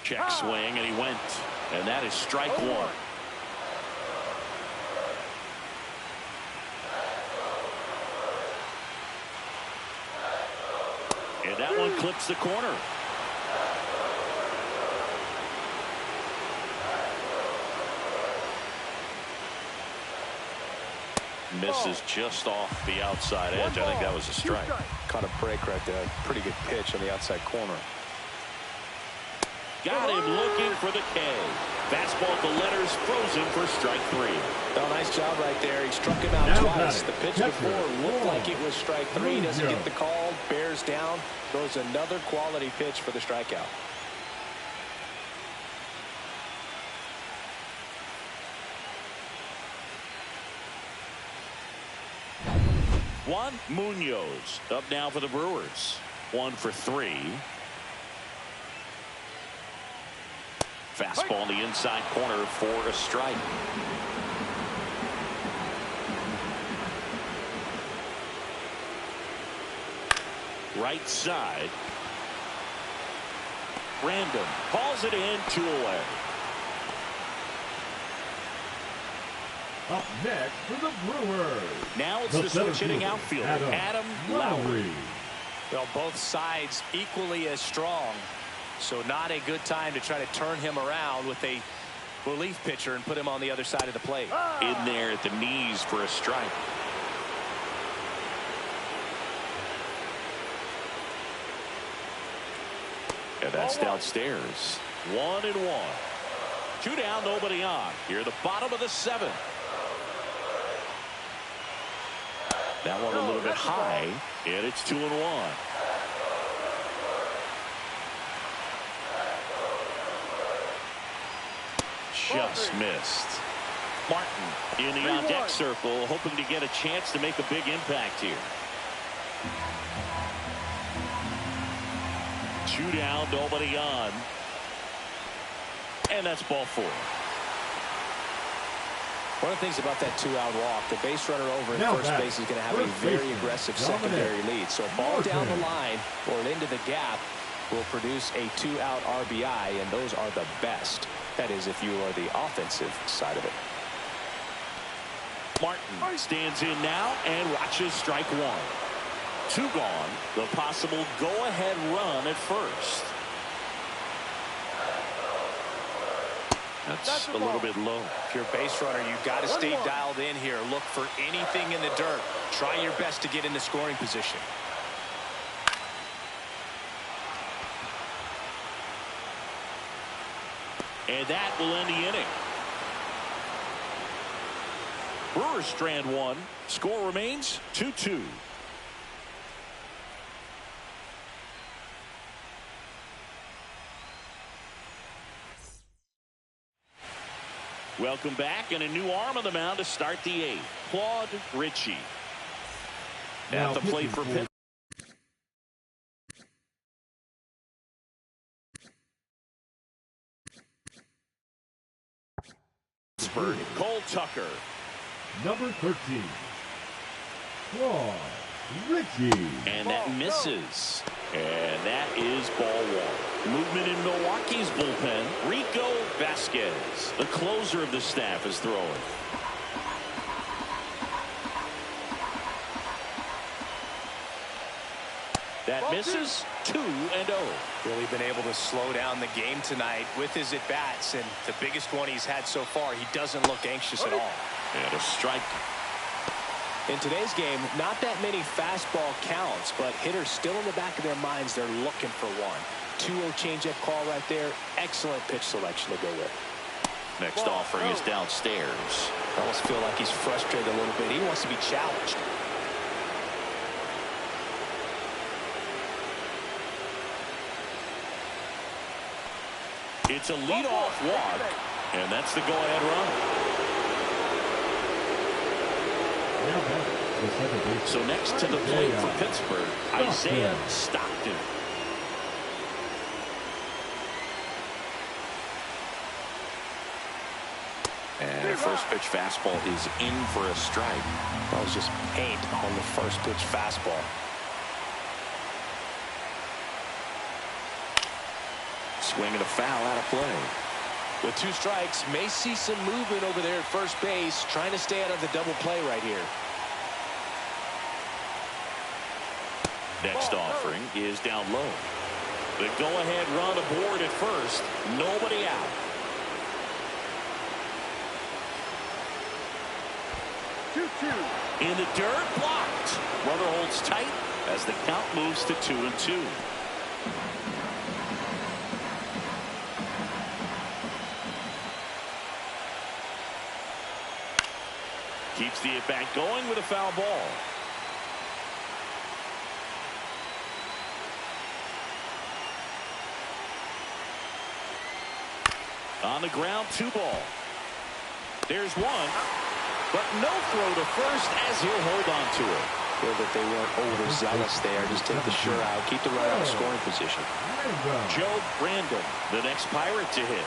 Check swing, and he went. And that is strike 1. And that one clips the corner. Misses just off the outside edge. I think that was a strike. Caught a break right there. Pretty good pitch on the outside corner. Got him looking for the K. Fastball at the letters, frozen for strike 3. Oh, nice job right there. He struck him out twice. The pitch before looked like it was strike 3. Doesn't get the call. Bears down. Throws another quality pitch for the strikeout. Juan Munoz up now for the Brewers. 1 for 3. Fastball in the inside corner for a strike. Right side. Random calls it in, 2 away. Up next for the Brewers. Now it's the switch hitting outfielder, Adam Lowry. Well, both sides equally as strong, so not a good time to try to turn him around with a relief pitcher and put him on the other side of the plate. In there at the knees for a strike. And that's downstairs. 1-1. 2 down, nobody on. Here, the bottom of the 7th. That one a little bit high, and it's 2-1. Just missed. Martin in the on-deck circle, hoping to get a chance to make a big impact here. 2 down, nobody on. And that's ball 4. One of the things about that 2-out walk, the base runner over at first base is going to have a very aggressive secondary lead. So a ball down the line or into the gap will produce a 2-out RBI, and those are the best. That is, if you are the offensive side of it. Martin stands in now and watches strike 1. 2 gone. The possible go-ahead run at first. That's a little bit low. If you're a base runner, you've got to stay dialed in here. Look for anything in the dirt. Try your best to get in the scoring position. And that will end the inning. Brewers strand 1. Score remains 2-2. Welcome back, and a new arm on the mound to start the 8th. Claude Ritchie. At the plate for Pittsburgh. Cole Tucker. Number 13. Claude Ritchie. And that misses. And that is ball 1. Movement in Milwaukee's bullpen. Rico Vasquez, the closer of the staff, is throwing. That misses. 2-0. Really been able to slow down the game tonight with his at-bats, and the biggest one he's had so far, he doesn't look anxious at all. And a strike. In today's game, not that many fastball counts, but hitters still in the back of their minds, they're looking for one. 2-0 changeup call right there. Excellent pitch selection to go with. Next offering is downstairs. I almost feel like he's frustrated a little bit. He wants to be challenged. It's a leadoff walk, and that's the go-ahead run. So next to the plate for Pittsburgh, Isaiah Stockton. And the first pitch fastball is in for a strike. That was just paint on the first pitch fastball. Swing and a foul out of play. With 2 strikes, may see some movement over there at first base, trying to stay out of the double play right here. Next offering is down low. The go-ahead run aboard at first. Nobody out. In the dirt, blocked. Runner holds tight as the count moves to 2-2. Keeps the at-bat going with a foul ball. On the ground, 2 ball. There's 1, but no throw to first as he'll hold on to it. Feel that they weren't overzealous there. Just take the sure out, keep the runner in scoring position. Joe Brandon, the next Pirate to hit.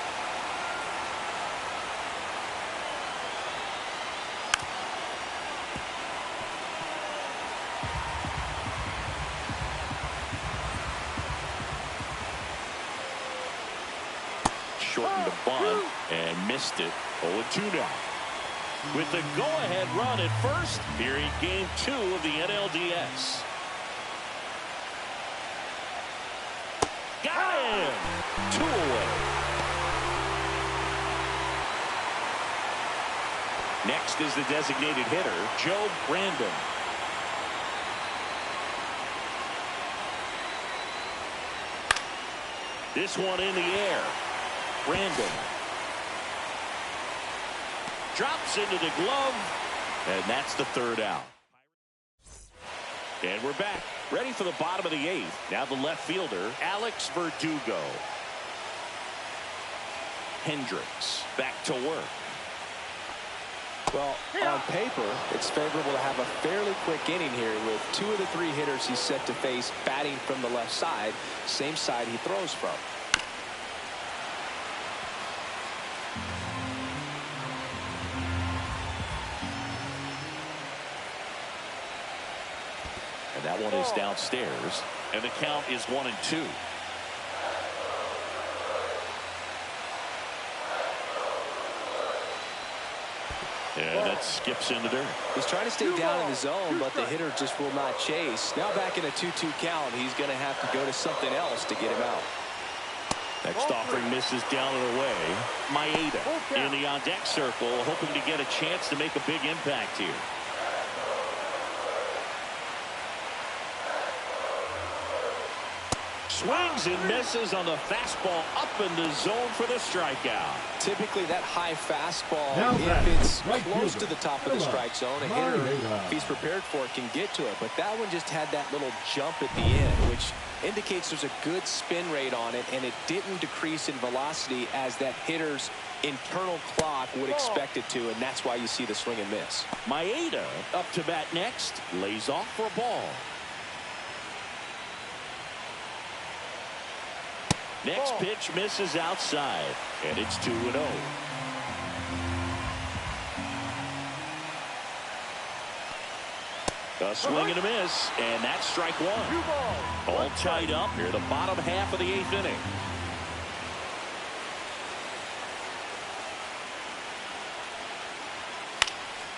shortened a bunt and missed it. 0-2 now. With the go-ahead run at first, here in Game 2 of the NLDS. Got him! 2 away. Next is the designated hitter, Joe Brandon. This one in the air. Brandon. Drops into the glove, and that's the 3rd out. And we're back, ready for the bottom of the 8th. Now the left fielder, Alex Verdugo. Hendricks back to work. Well, on paper, it's favorable to have a fairly quick inning here with 2 of the 3 hitters he's set to face batting from the left side, same side he throws from. And that one is downstairs, and the count is 1-2. And that skips into dirt. He's trying to stay down in the zone, but the hitter just will not chase. Now back in a 2-2 count, he's going to have to go to something else to get him out. Next offering misses down and away. Maeda in the on-deck circle, hoping to get a chance to make a big impact here. Swings and misses on the fastball up in the zone for the strikeout. Typically that high fastball, Now if it's right close fielder, to the top of the strike zone, a hitter, if he's prepared for it, can get to it. But that one just had that little jump at the end, which indicates there's a good spin rate on it, and it didn't decrease in velocity as that hitter's internal clock would expect it to, and that's why you see the swing and miss. Maeda up to bat next, lays off for a ball. Next pitch misses outside, and it's 2-0. A swing and a miss, and that's strike 1. All tied up here, the bottom half of the 8th inning.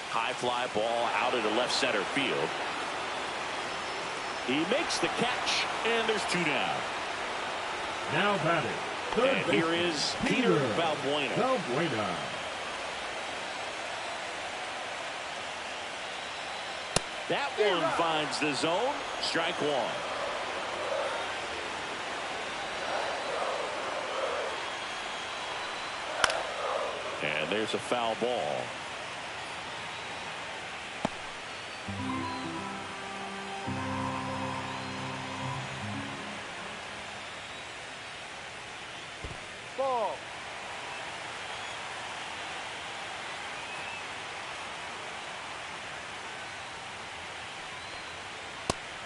High fly ball out into left center field. He makes the catch, and there's 2 down. Now batting. And here is Peter Valbuena. That one finds the zone. Strike 1. And there's a foul ball. Ball.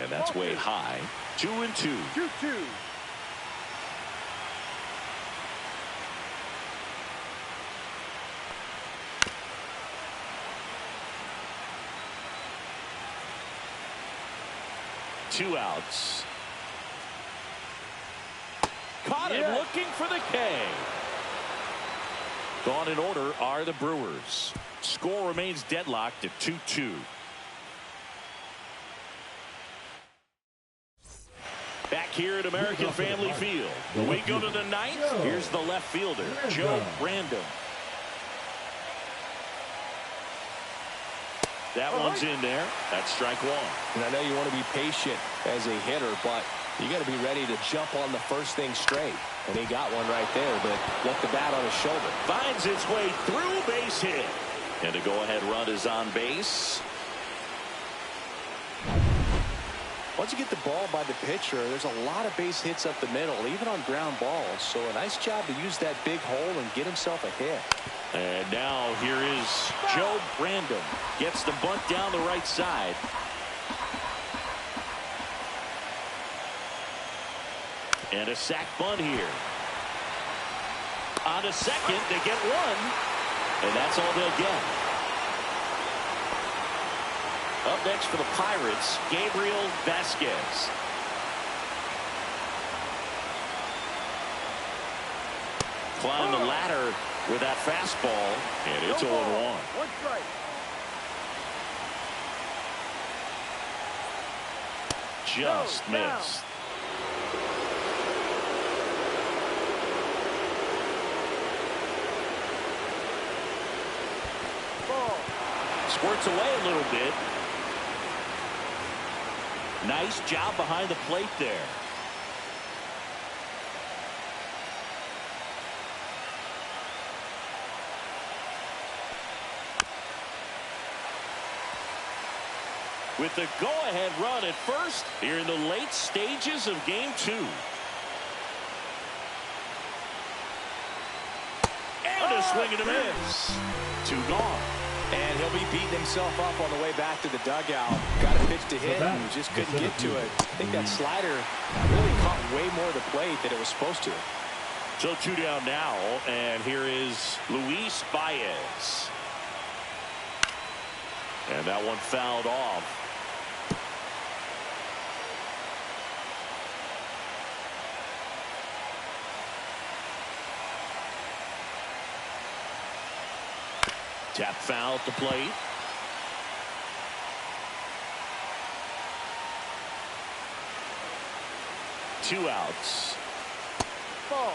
And that's way high. 2-2. 2-2. Two outs. Caught him looking for the K. Gone in order are the Brewers. Score remains deadlocked at 2-2. Back here at American Family Field. We go to the 9th. Here's the left fielder, Joe Brandon. That one's in there. That's strike 1. And I know you want to be patient as a hitter, but you got to be ready to jump on the first thing straight. And he got one right there, but left the bat on his shoulder. Finds its way through, base hit. And the go-ahead run is on base. Once you get the ball by the pitcher, there's a lot of base hits up the middle, even on ground balls. So a nice job to use that big hole and get himself a hit. And now here is Joe Brandon. Gets the bunt down the right side. And a sac bunt here. On to second, they get one. And that's all they'll get. Up next for the Pirates, Gabriel Vasquez. Climb the ladder with that fastball, and it's 0-1. One strike. Just missed. Ball. Squirts away a little bit. Nice job behind the plate there. With the go-ahead run at first here in the late stages of game 2. And a swing and a miss. 2 gone. And he'll be beating himself up on the way back to the dugout. Got a pitch to hit and just couldn't get to it. I think that slider really caught way more of the plate than it was supposed to. So 2 down now, and here is Luis Baez. And that one fouled off. Tap foul at the plate. Two outs. Ball.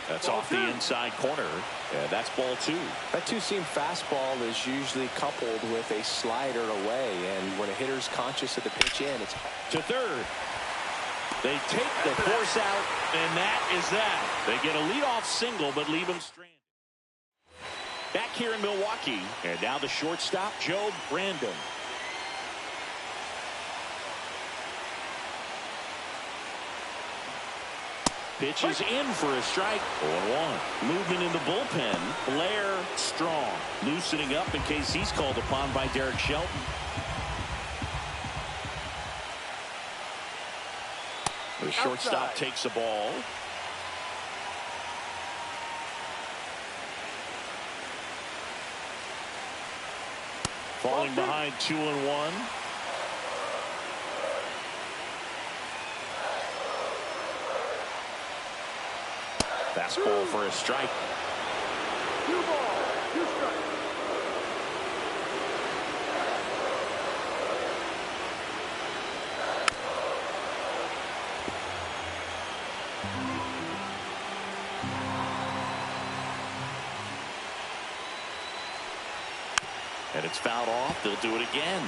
That's off the inside corner. And that's ball 2. That two-seam fastball is usually coupled with a slider away, and when a hitter's conscious of the pitch in, it's to third. They take the force out, and that is that. They get a leadoff single, but leave him stranded. Back here in Milwaukee, and now the shortstop, Joe Brandon. Pitch is in for a strike. 0-1. Movement in the bullpen. Blair Strong loosening up in case he's called upon by Derek Shelton. The shortstop takes the ball. Falling behind 2-1. Fastball for a strike. 2 balls, 2 strikes. And it's fouled off. They'll do it again.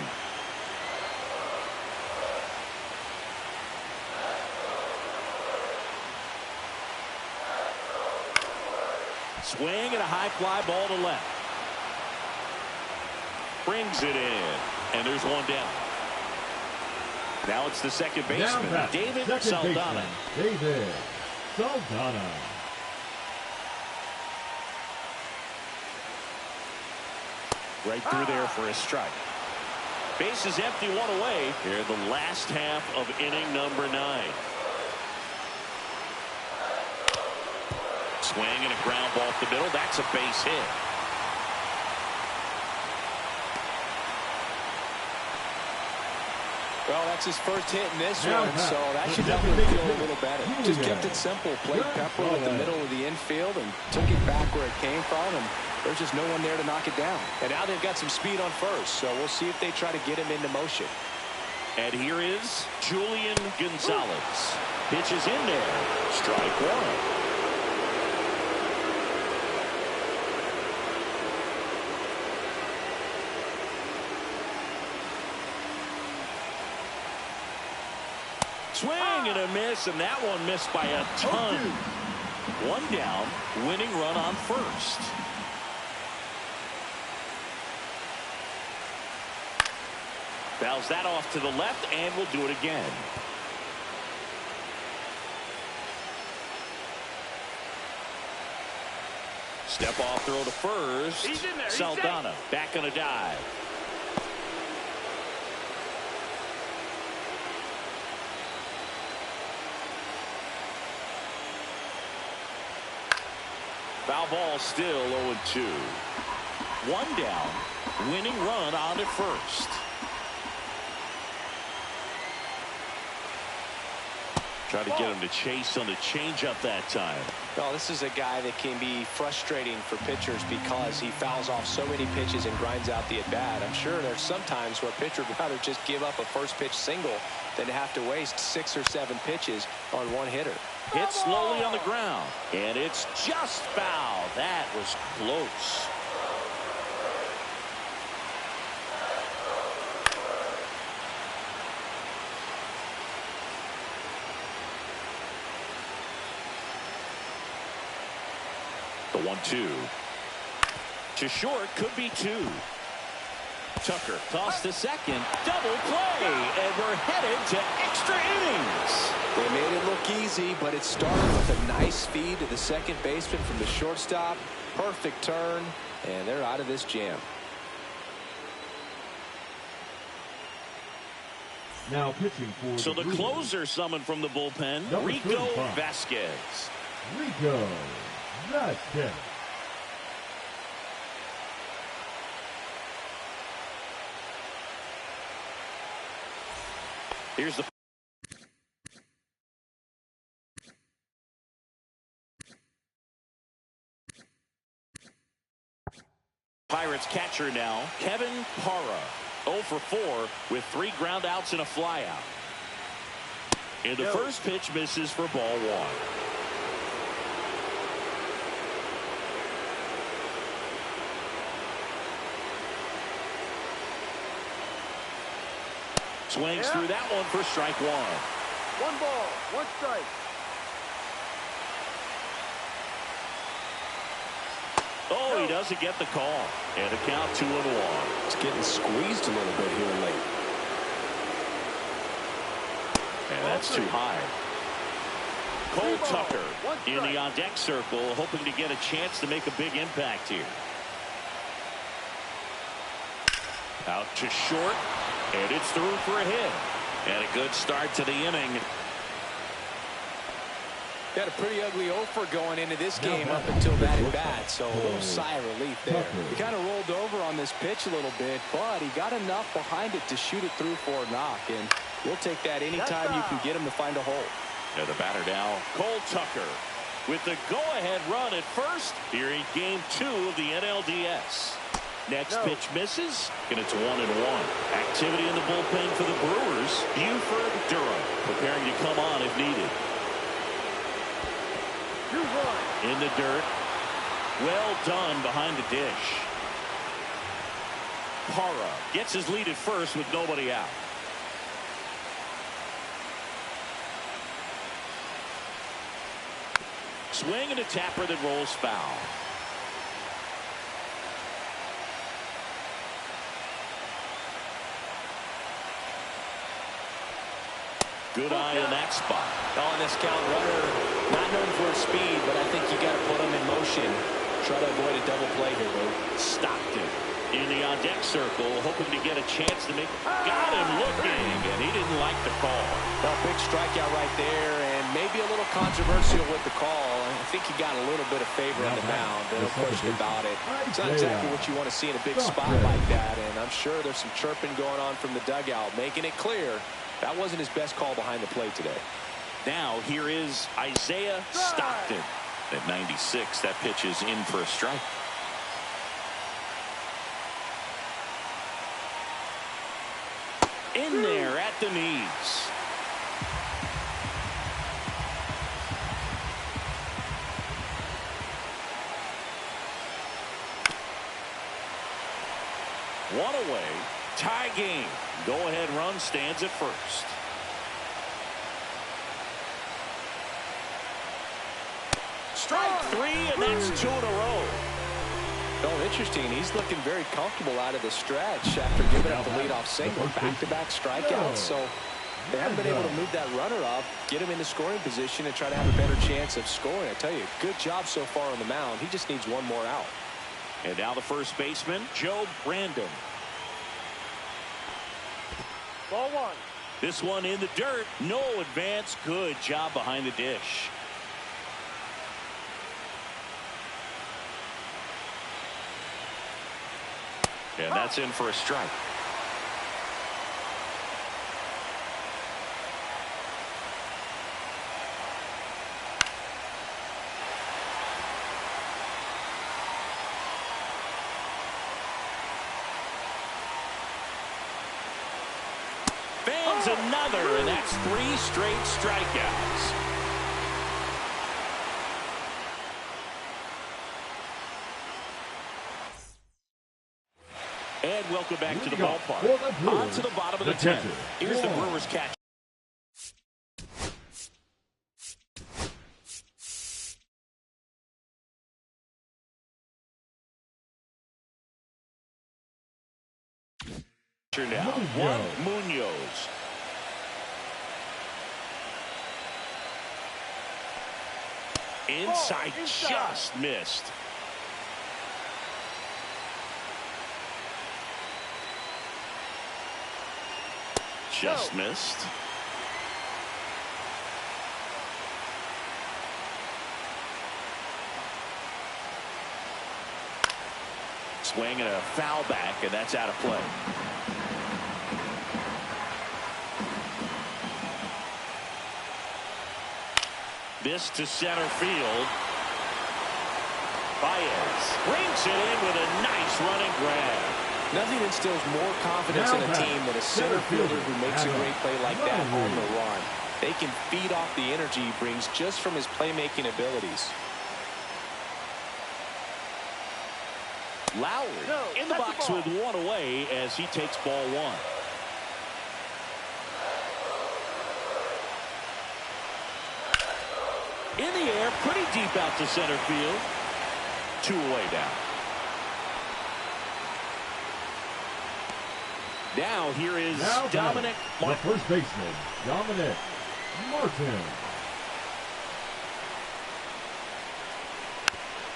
Swing and a high fly ball to left. Brings it in. And there's one down. Now it's the second baseman, David Saldana. David Saldana. Right through there for a strike. Base is empty, 1 away. Here in the last half of inning number 9. Swing and a ground ball up the middle. That's a base hit. Well, that's his first hit in this one, so that should definitely feel a little better. Just kept it simple. Played Pepper with the middle of the infield and took it back where it came from, and there's just no one there to knock it down. And now they've got some speed on first, so we'll see if they try to get him into motion. And here is Julian Gonzalez. Pitch is in there. Strike 1. Swing and a miss, and that one missed by a ton. 1 down, winning run on first. Fouls that off to the left, and we'll do it again. Step off throw to first. He's in there. Saldana back on a dive. Foul ball, still 0-2. 1 down. Winning run on at first. Try to get him to chase on the changeup that time. Well, this is a guy that can be frustrating for pitchers because he fouls off so many pitches and grinds out the at-bat. I'm sure there's some times where a pitcher would rather just give up a first pitch single than to have to waste 6 or 7 pitches on one hitter. Hit slowly on the ground, and it's just foul. That was close. The 1-2. To short, could be 2. Tucker tossed to second. Double play, and we're headed to extra innings. They made it look easy, but it started with a nice feed to the second baseman from the shortstop. Perfect turn, and they're out of this jam. Now pitching for so the closer summoned from the bullpen, Rico Vasquez. Rico Vasquez. Here's the Pirates catcher now, Kevin Parra. 0 for 4 with 3 ground outs and a flyout. And the first pitch misses for ball 1. Swings through that one for strike 1. 1 ball, 1 strike. Oh, he doesn't get the call. And a count 2-1. It's getting squeezed a little bit here late. And that's too high. Cole Tucker in the on-deck circle, hoping to get a chance to make a big impact here. Out to short, and it's through for a hit. And a good start to the inning. Got a pretty ugly offer going into this game up until that at bat, so a little sigh of relief there. He kind of rolled over on this pitch a little bit, but he got enough behind it to shoot it through for a knock, and we'll take that anytime you can get him to find a hole. And the batter now, Cole Tucker, with the go-ahead run at first here in Game 2 of the NLDS. Next pitch misses, and it's 1-1. Activity in the bullpen for the Brewers. Buford Durham preparing to come on if needed. In the dirt. Well done behind the dish. Parra gets his lead at first with nobody out. Swing and a tapper that rolls foul. Good eye in that spot. On this count, runner not known for his speed, but I think you got to put him in motion. Try to avoid a double play here, Lou. Stockton in the on-deck circle, hoping to get a chance to make. Got him looking, and he didn't like the call. Well, big strikeout right there, and maybe a little controversial with the call. I think he got a little bit of favor on the mound. No question about it. It's not exactly what you want to see in a big spot like that, and I'm sure there's some chirping going on from the dugout, making it clear that wasn't his best call behind the plate today. Now here is Isaiah Stockton. At 96, that pitch is in for a strike. In there at the knees. One away. Tie game. Go-ahead run stands at first. Strike 3, and that's 2 in a row. Oh, interesting. He's looking very comfortable out of the stretch after giving up the leadoff single. Back-to-back strikeouts, so they haven't been able to move that runner up, get him into scoring position, and try to have a better chance of scoring. I tell you, good job so far on the mound. He just needs one more out. And now the first baseman, Joe Brandon. Ball 1. This one in the dirt. No advance. Good job behind the dish. And that's in for a strike. Fans another, and that's 3 straight strikeouts. And welcome back to the ballpark. On to the bottom of the 10th. Here's the Brewers catch. Now, Juan Munoz. Inside, just missed. Just missed. Swing and a foul back, and that's out of play. This to center field. Baez brings it in with a nice running grab. Nothing instills more confidence in a team than a center fielder who makes a great play like that on the run. They can feed off the energy he brings just from his playmaking abilities. Lowry in the box with 1 away as he takes ball 1. In the air, pretty deep out to center field. 2 away now. Now here is Dominic Martin. The first baseman, Dominic Martin.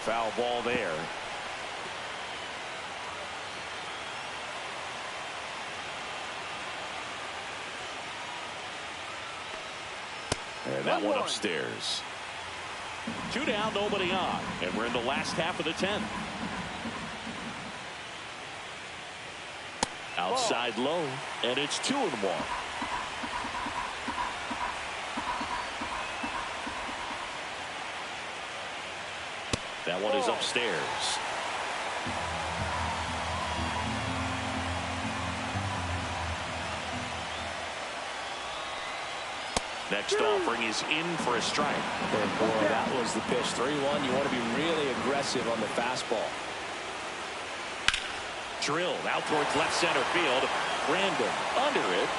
Foul ball there. And that one upstairs. 2 down, nobody on. And we're in the last half of the 10th. Outside low, and it's 2-1. That one is upstairs. Next offering is in for a strike. And boy, that was the pitch. 3-1. You want to be really aggressive on the fastball. Drilled out towards left center field. Random under it.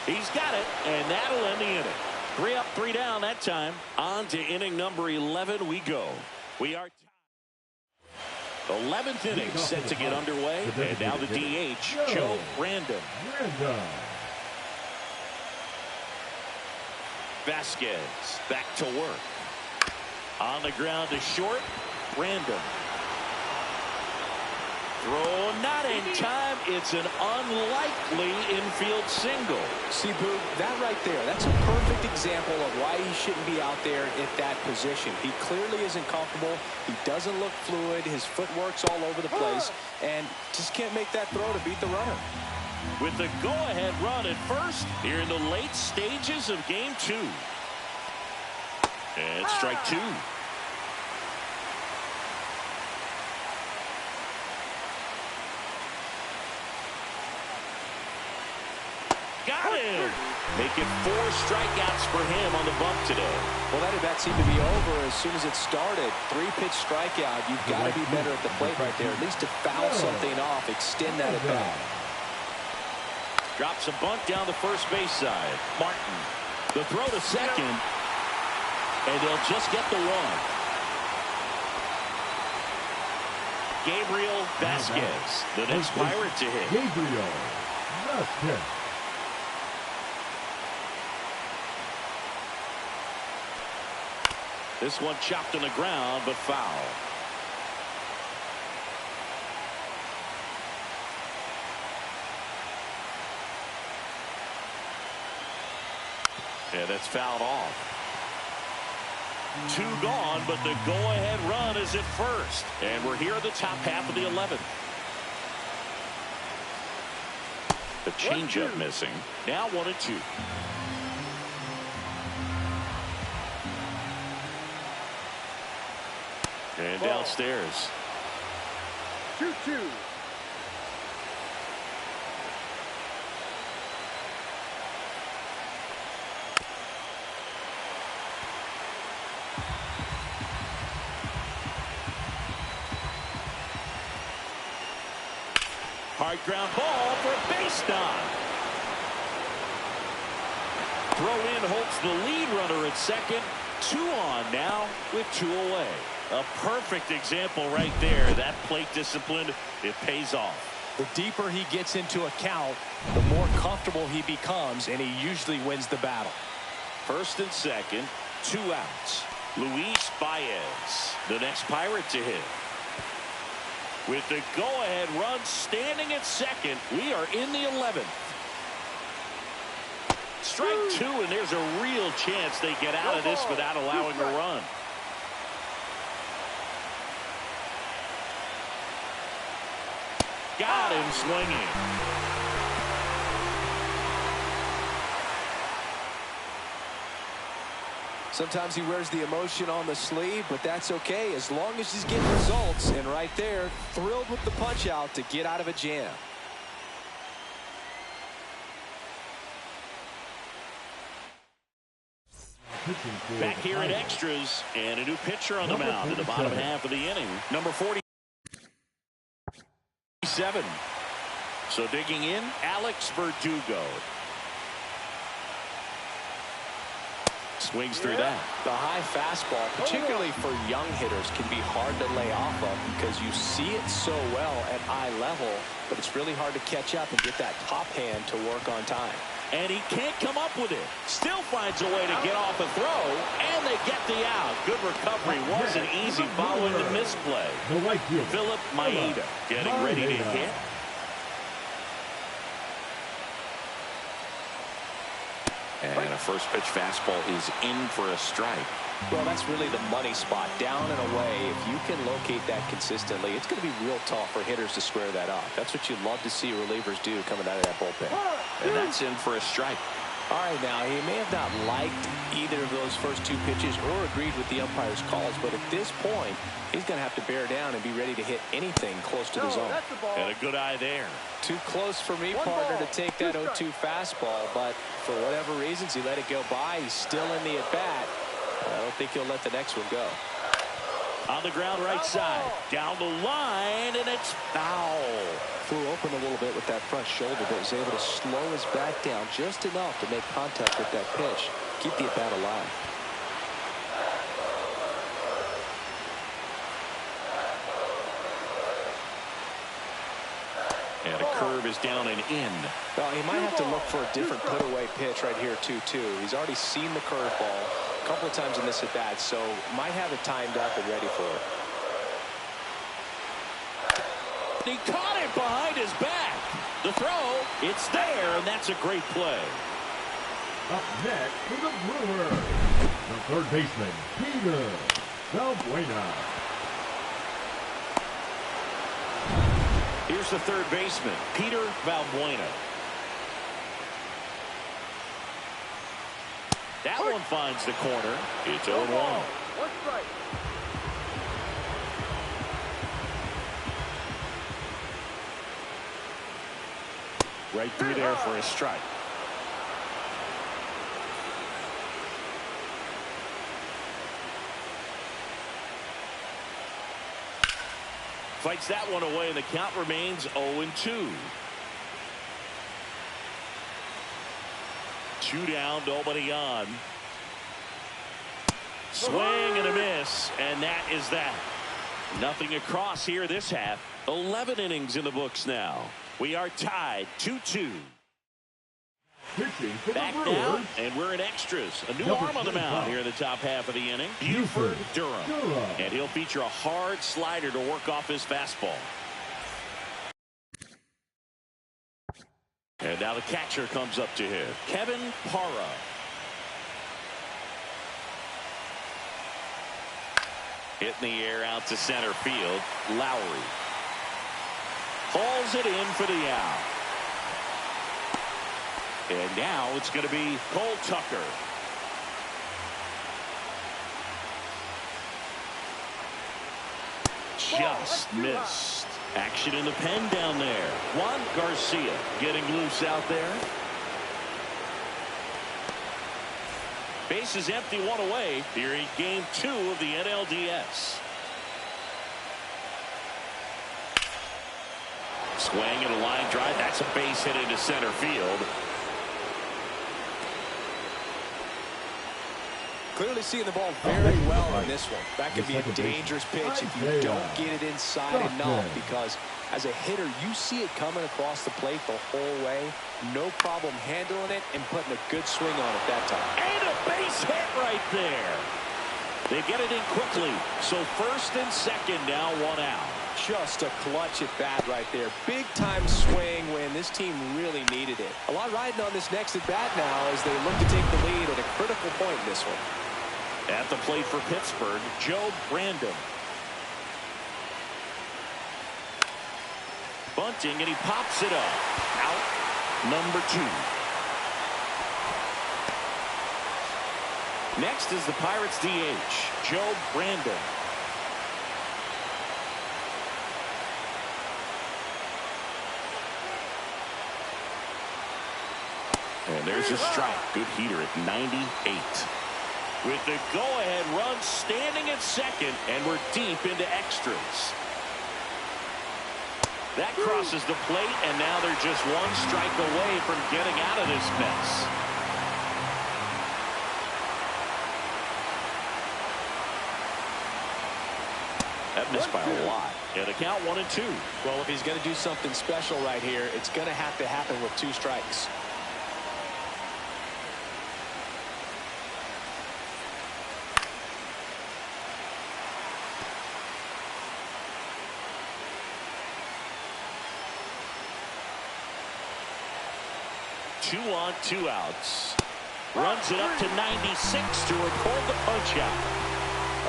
He's got it, and that'll end the inning. 3 up, 3 down that time. On to inning number 11 we go. We are 11th inning set to get underway. And now the DH, Joe Random. Vasquez back to work. On the ground to short. Random. Throw not in time. It's an unlikely infield single. See, Boog, that right there, that's a perfect example of why he shouldn't be out there at that position. He clearly isn't comfortable. He doesn't look fluid. His footwork's all over the place, and just can't make that throw to beat the runner. With the go-ahead run at first, here in the late stages of game 2. And strike 2. Got him! Making 4 strikeouts for him on the bump today. Well, that at-bat seemed to be over as soon as it started. 3-pitch strikeout. You've got to be better at the plate right there. At least to foul something off, extend that at-bat. Drops a bunt down the first base side. Martin. The throw to second. And they'll just get the run. Gabriel Vasquez, the next Pirate to hit. Gabriel Vasquez. This one chopped on the ground, but foul. Yeah, that's fouled off. Two gone, but the go-ahead run is at first. And we're here at the top half of the 11th. The changeup missing. Now 1-2. And downstairs. 2-2. Hard ground ball for a base knock. Throw in holds the lead runner at second. 2 on now with 2 away. A perfect example right there. That plate discipline, it pays off. The deeper he gets into a count, the more comfortable he becomes, and he usually wins the battle. First and second, 2 outs. Luis Baez, the next Pirate to hit. With the go-ahead run standing at second, we are in the 11th. Strike 2, and there's a real chance they get out of this without allowing a run. Got him swinging. Sometimes he wears the emotion on the sleeve, but that's okay as long as he's getting results. And right there, thrilled with the punch out to get out of a jam. Back here in extras, and a new pitcher on the mound in the bottom half of the inning. Number 47. So digging in, Alex Verdugo. Swings through that. The high fastball, particularly for young hitters, can be hard to lay off of because you see it so well at eye level, but it's really hard to catch up and get that top hand to work on time. And he can't come up with it. Still finds a way to get off a throw, and they get the out. Good recovery. Wasn't easy following the misplay. Philip Maeda getting ready to hit. And a first pitch fastball is in for a strike. Well, that's really the money spot. Down and away, if you can locate that consistently, it's going to be real tough for hitters to square that up. That's what you love to see relievers do coming out of that bullpen. And that's in for a strike. All right, now, he may have not liked either of those first 2 pitches or agreed with the umpire's calls, but at this point, he's going to have to bear down and be ready to hit anything close to the zone. And a good eye there. Too close for me, partner, to take that 0-2 fastball, but for whatever reasons, he let it go by. He's still in the at-bat. I don't think he'll let the next one go. On the ground right side. Down the line, and it's foul. Flew open a little bit with that front shoulder, but was able to slow his back down just enough to make contact with that pitch. Keep the at-bat alive. And a curve is down and in. Well, he might have to look for a different put-away pitch right here, 2-2. He's already seen the curveball a couple of times in this at-bat, so might have it timed up and ready for it. He caught it behind his back. The throw, it's there, and that's a great play. Up next for the Brewers, the third baseman, Peter Valbuena. Here's the third baseman, Peter Valbuena. That one finds the corner. It's 0-1. 1 strike. Right through there for a strike. Fights that one away, and the count remains 0-2. 2 down, nobody on. Swing and a miss, and that is that. Nothing across here this half. 11 innings in the books now. We are tied 2-2. Back now, and we're in extras. A new arm on the mound here in the top half of the inning. Buford Durham. And he'll feature a hard slider to work off his fastball. And now the catcher comes up to him, Kevin Parra. Hit in the air out to center field. Lowry hauls it in for the out. And now it's going to be Cole Tucker. Just missed. Action in the pen down there. Juan Garcia getting loose out there. Base is empty, one away here in game 2 of the NLDS. Swing and a line drive. That's a base hit into center field. Clearly seeing the ball very well in this one. That could be a dangerous pitch if you don't get it inside enough, because as a hitter, you see it coming across the plate the whole way. No problem handling it and putting a good swing on it that time. And a base hit right there. They get it in quickly. So first and second now, one out. Just a clutch at bat right there. Big time swing when this team really needed it. A lot riding on this next at bat now as they look to take the lead at a critical point in this one. At the plate for Pittsburgh, Joe Brandon. Bunting, and he pops it up. Out number 2. Next is the Pirates DH, Joe Brandon. And there's a strike. Good heater at 98. With the go-ahead run standing at second, and we're deep into extras. That crosses the plate, and now they're just one strike away from getting out of this mess. That missed by a lot. And a count 1-2. Well, if he's going to do something special right here, it's going to have to happen with 2 strikes. Two on, 2 outs. Runs it up to 96 to record the punch out.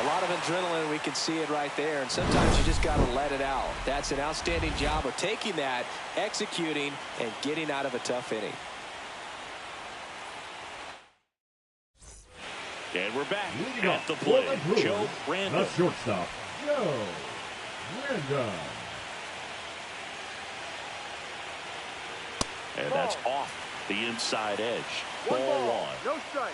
A lot of adrenaline, we can see it right there, and sometimes you just got to let it out. That's an outstanding job of taking that, executing, and getting out of a tough inning. And we're back at the plate. Joe Brandon. The shortstop, Joe Brandon. And that's off the inside edge. Ball 1. No strike.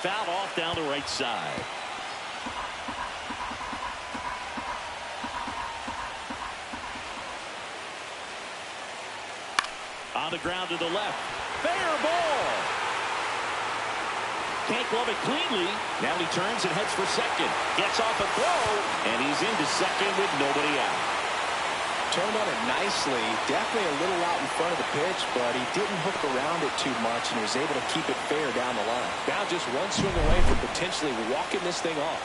Fouled off down the right side. On the ground to the left. Fair ball. Can't glove it cleanly. Now he turns and heads for second. Gets off a throw, and he's into second with nobody out. Turned on it nicely. Definitely a little out in front of the pitch, but he didn't hook around it too much, and he was able to keep it fair down the line. Now just one swing away from potentially walking this thing off.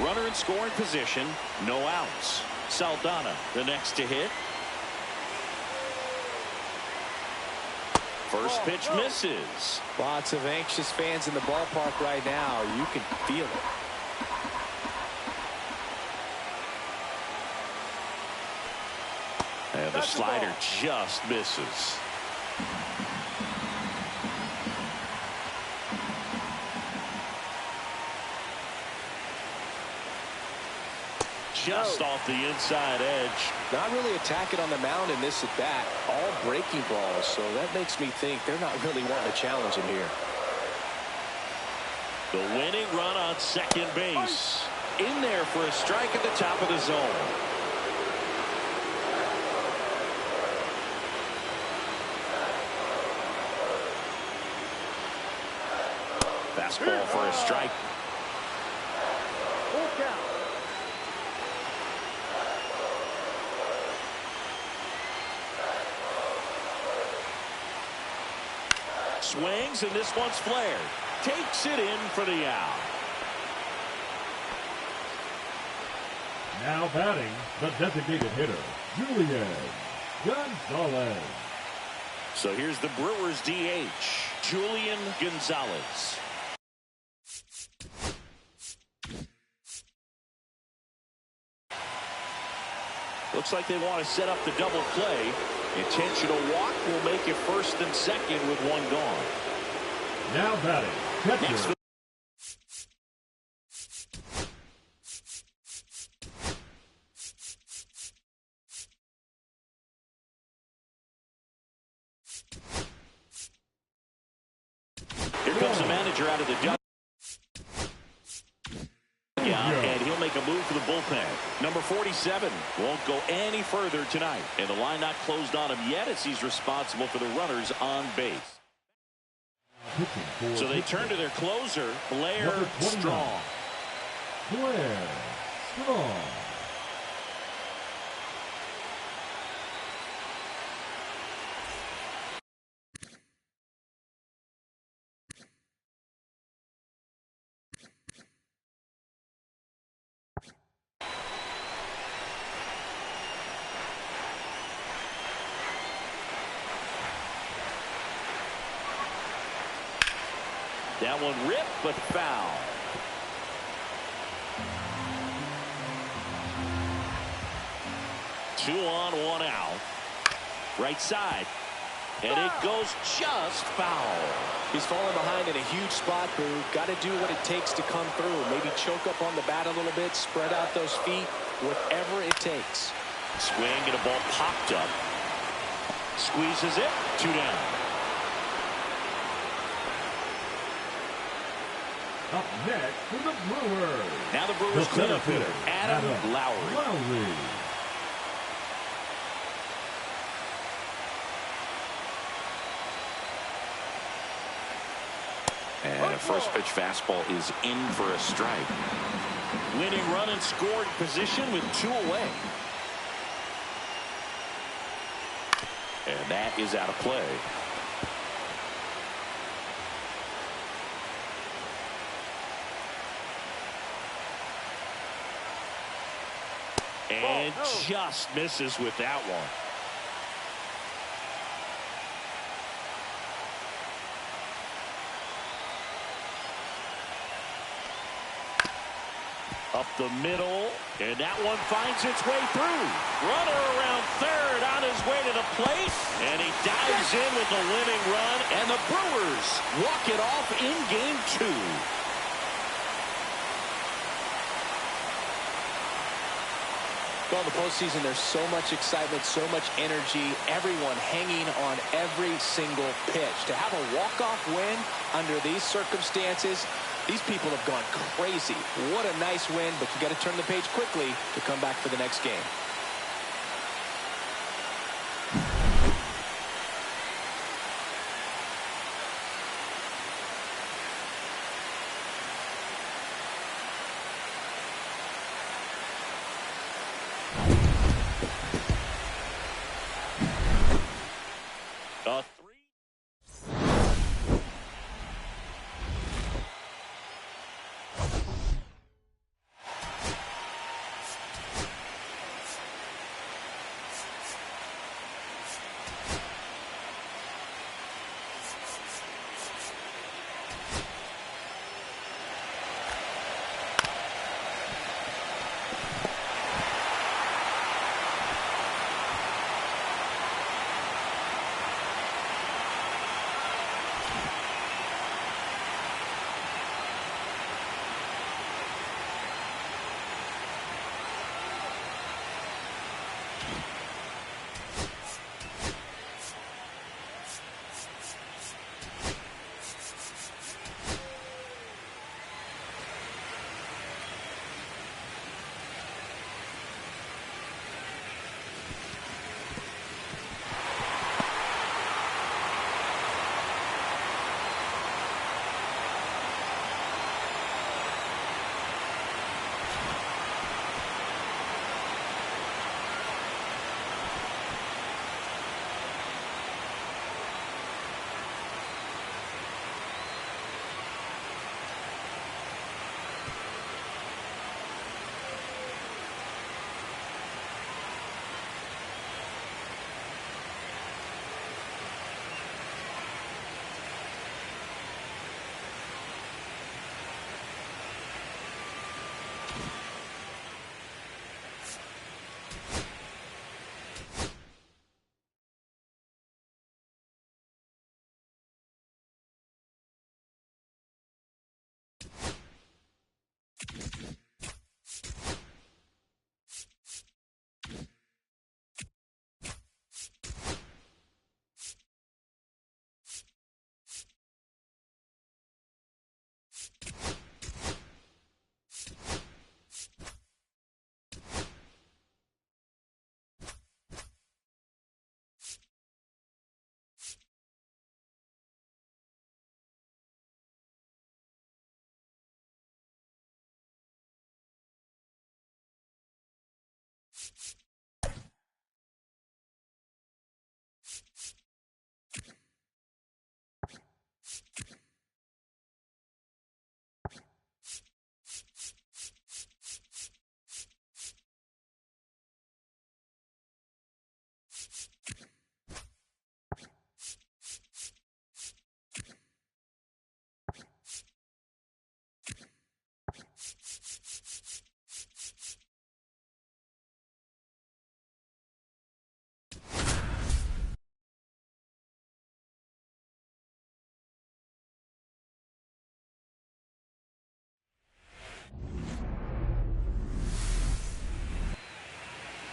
Runner in scoring position. No outs. Saldana the next to hit. First pitch misses. Lots of anxious fans in the ballpark right now. You can feel it. And the slider just misses. Just off the inside edge. Not really attacking on the mound in this at bat. All breaking balls, so that makes me think they're not really wanting to challenge him here. The winning run on second base. In there for a strike at the top of the zone. Fastball for a strike. Full count. Swings, and this one's flared. Takes it in for the out. Now batting, the designated hitter, Julian Gonzalez. So here's the Brewers DH, Julian Gonzalez. Looks like they want to set up the double play. Intentional walk will make it first and second with one gone. Now batting, catcher. Here comes the manager out of the dugout. And he'll make a move for the bullpen. Number 47 won't go any further tonight. And the line not closed on him yet as he's responsible for the runners on base. So they turn to their closer, Blair Strong. Blair Strong. That one ripped, but foul. Two on, one out. Right side. And it goes just foul. He's falling behind in a huge spot, Boo. Got to do what it takes to come through. Maybe choke up on the bat a little bit, spread out those feet, whatever it takes. Swing and a ball popped up. Squeezes it. Two down. Up next for the Brewers. Now the Brewers cleanup hitter, Adam Lowry. And a first pitch fastball is in for a strike. Winning run in scoring position with two away. And that is out of play. And just misses with that one. Up the middle, and that one finds its way through. Runner around third on his way to the plate, and he dives in with the winning run, and the Brewers walk it off in game two. Well, in the postseason, there's so much excitement, so much energy, everyone hanging on every single pitch. To have a walk-off win under these circumstances, these people have gone crazy. What a nice win, but you got to turn the page quickly to come back for the next game.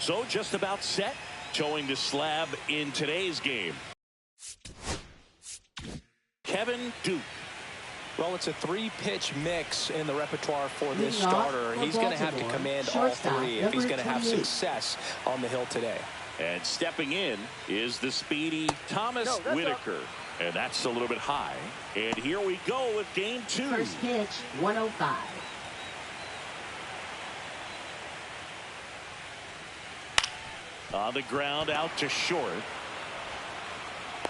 So just about set, towing the slab in today's game. Kevin Duke. Well, it's a three-pitch mix in the repertoire for this starter. He's going to have to command all three if he's going to have success on the hill today. And stepping in is the speedy Thomas Whitaker. And that's a little bit high. And here we go with game 2. First pitch, 105. On the ground, out to short.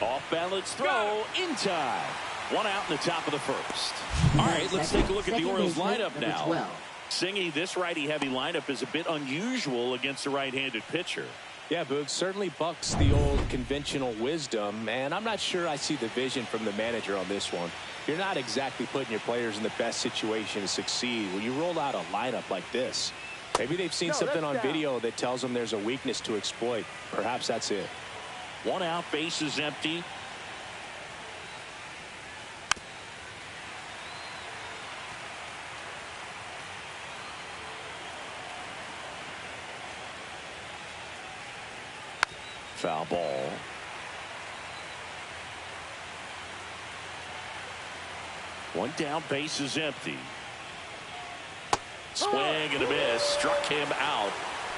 Off balance throw in time. One out in the top of the first. All right, let's take a look at the Orioles lineup now. Singy, this righty-heavy lineup is a bit unusual against a right-handed pitcher. Yeah, Boog, certainly bucks the old conventional wisdom, and I'm not sure I see the vision from the manager on this one. You're not exactly putting your players in the best situation to succeed when you roll out a lineup like this. Maybe they've seen something on video that tells them there's a weakness to exploit. Perhaps that's it. One out, bases empty. Foul ball. One down, bases empty. Swing and a miss. Struck him out.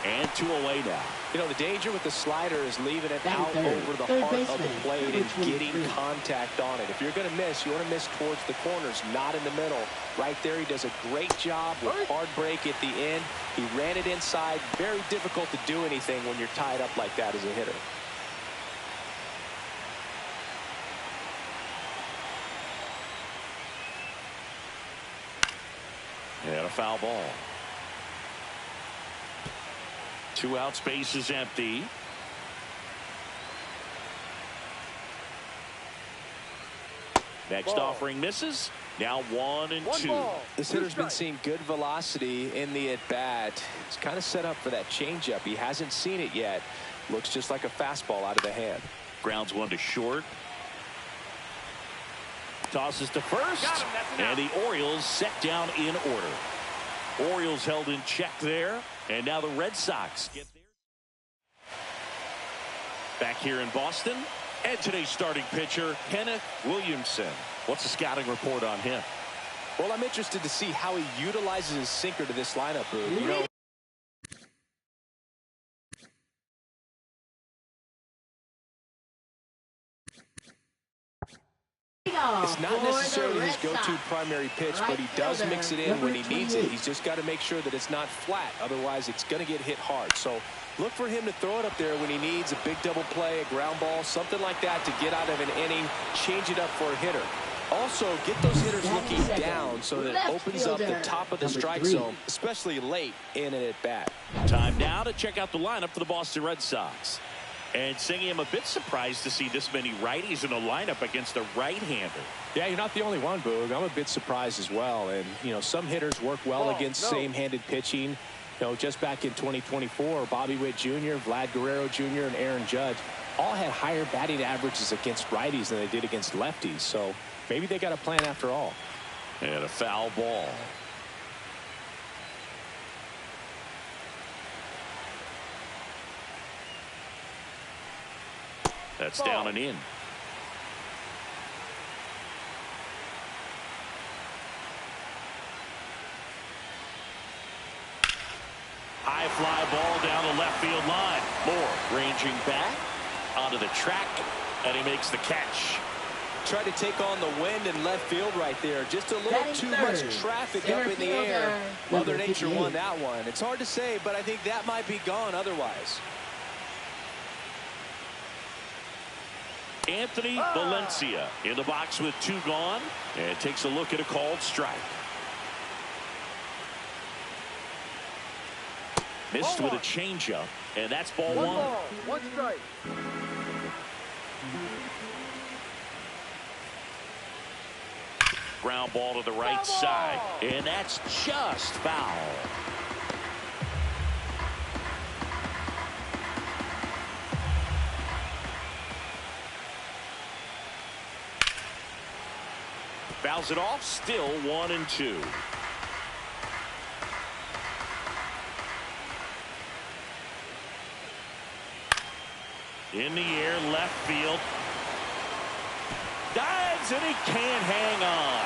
And 2 away now. You know, the danger with the slider is leaving it out over the heart of the plate and getting contact on it. If you're going to miss, you want to miss towards the corners, not in the middle. Right there, he does a great job with hard break at the end. He ran it inside. Very difficult to do anything when you're tied up like that as a hitter. And a foul ball. 2 outs, bases empty. Next offering misses. Now 1 and 2. This hitter's been seeing good velocity in the at-bat. It's kind of set up for that changeup. He hasn't seen it yet. Looks just like a fastball out of the hand. Grounds one to short. Tosses to first. And the Orioles set down in order. Orioles held in check there. And now the Red Sox get there. Back here in Boston. And today's starting pitcher, Kenneth Williamson. What's the scouting report on him? Well, I'm interested to see how he utilizes his sinker to this lineup, Boog. You know, it's not necessarily his go-to primary pitch, but he does mix it in when he needs it. He's just got to make sure that it's not flat. Otherwise, it's going to get hit hard. So look for him to throw it up there when he needs a big double play, a ground ball, something like that to get out of an inning, change it up for a hitter. Also, get those hitters looking down so that it opens up the top of the strike zone, especially late in an at-bat. Time now to check out the lineup for the Boston Red Sox. And Singy, I'm a bit surprised to see this many righties in a lineup against a right-hander. Yeah, you're not the only one, Boog. I'm a bit surprised as well. And, you know, some hitters work well against same-handed pitching. You know, just back in 2024, Bobby Witt Jr., Vlad Guerrero Jr., and Aaron Judge all had higher batting averages against righties than they did against lefties. So maybe they got a plan after all. And a foul ball. That's down and in. High fly ball down the left field line. Moore ranging back onto the track, and he makes the catch. Tried to take on the wind in left field right there. Just a little Batting too third, much traffic center up in the fielder, air. number Mother Nature 58. won that one. It's hard to say, but I think that might be gone otherwise. Anthony Valencia in the box with 2 gone, and takes a look at a called strike. Missed with a changeup, and that's ball 1. Ball, 1 strike. Ground ball to the right side, and that's just foul. Fouls it off, still 1-2. In the air, left field. Dives, and he can't hang on.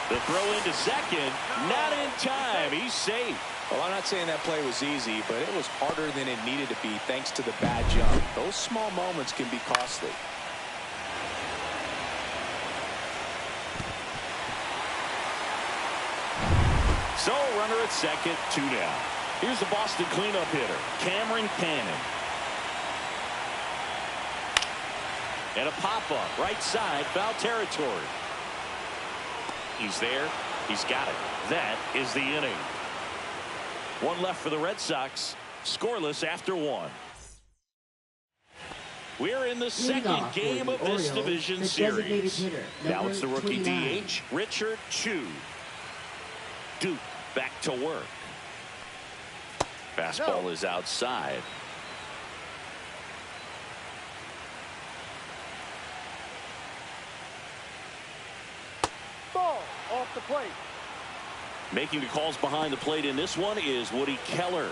The throw into second, not in time. He's safe. Well, I'm not saying that play was easy, but it was harder than it needed to be thanks to the bad jump. Those small moments can be costly. So, runner at second, 2 down. Here's the Boston cleanup hitter, Cameron Cannon. And a pop-up, right side, foul territory. He's there. He's got it. That is the inning. 1 left for the Red Sox. Scoreless after 1. We're in the second game of this division series. Now it's the rookie 29. DH, Richard Chu. Duke back to work. Fastball is outside. Ball off the plate. Making the calls behind the plate in this one is Woody Keller.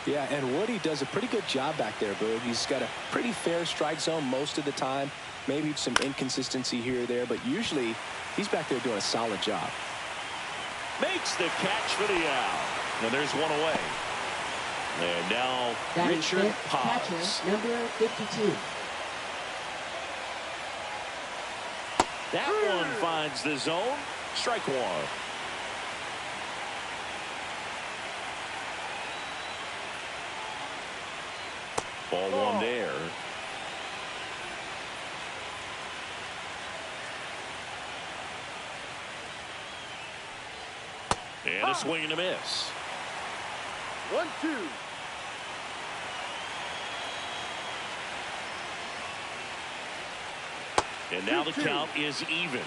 Yeah, and Woody does a pretty good job back there, Boog. He's got a pretty fair strike zone most of the time. Maybe some inconsistency here or there, but usually he's back there doing a solid job. Makes the catch for the out. And there's 1 away. And now Richard Potts. Catcher, number 52. That one finds the zone. Strike 1. Ball 1 there. And a swing and a miss. 1-2. And now the count is even.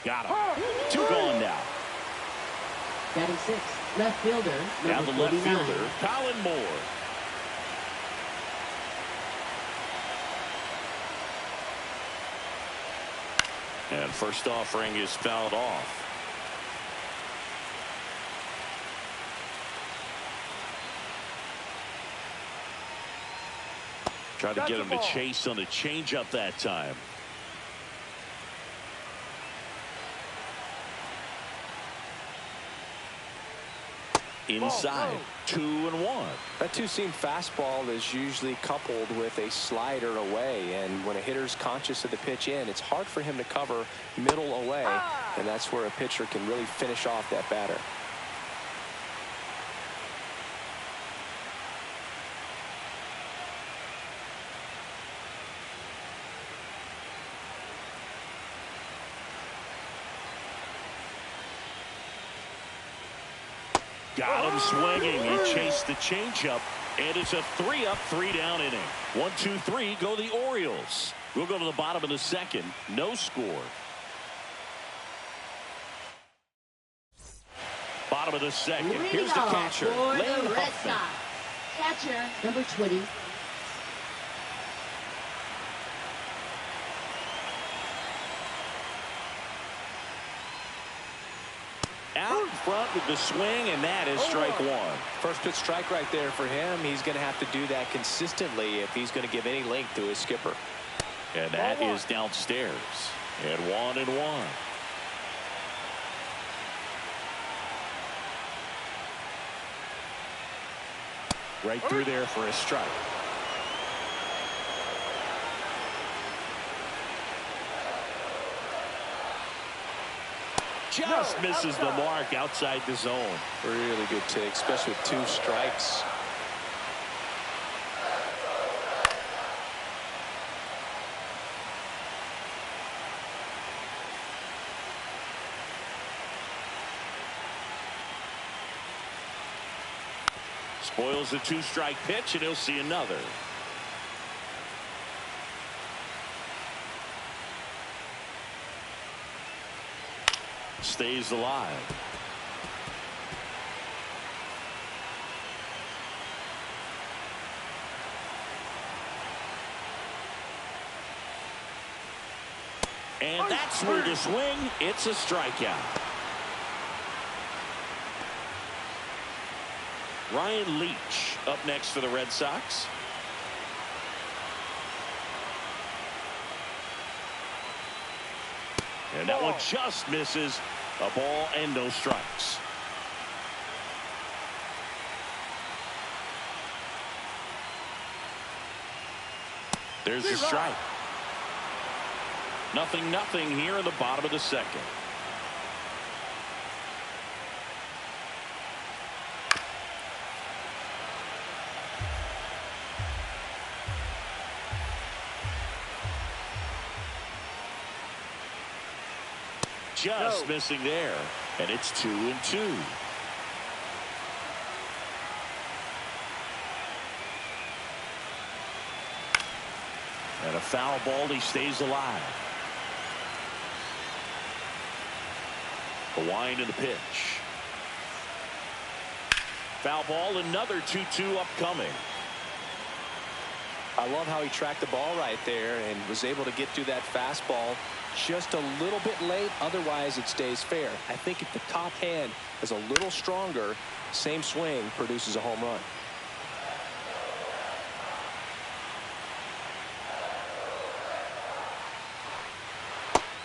Got him. 2 gone now. Batting 6, left fielder, Now the number left 49. fielder, Colin Moore. And first offering is fouled off. Tried to get him to chase on the changeup that time. Inside, 2-1. That two-seam fastball is usually coupled with a slider away, and when a hitter's conscious of the pitch in, it's hard for him to cover middle away, and that's where a pitcher can really finish off that batter. Got him swinging. He chased the changeup, and it's a 3-up, 3-down inning. 1-2-3 go the Orioles. We'll go to the bottom of the second. No score. Bottom of the second. Here's the catcher, Lane Huffman. Catcher, number 20. Out in front with the swing, and that is strike 1. First pitch strike right there for him. He's going to have to do that consistently if he's going to give any length to his skipper. And that is downstairs. And 1-1. Right through there for a strike. Just misses the mark outside the zone. Really good take, especially with 2 strikes. Spoils the 2-strike pitch, and he'll see another. Stays alive. And that's where to swing. It's a strikeout. Ryan Leach up next for the Red Sox. And that one just misses. A ball and no strikes. There's a strike. 0-0 here in the bottom of the second. Just missing there, and it's 2-2. And a foul ball. He stays alive. The wind and the pitch. Foul ball. Another 2-2 upcoming. I love how he tracked the ball right there and was able to get through that fastball just a little bit late. Otherwise, it stays fair. I think if the top hand is a little stronger, same swing produces a home run.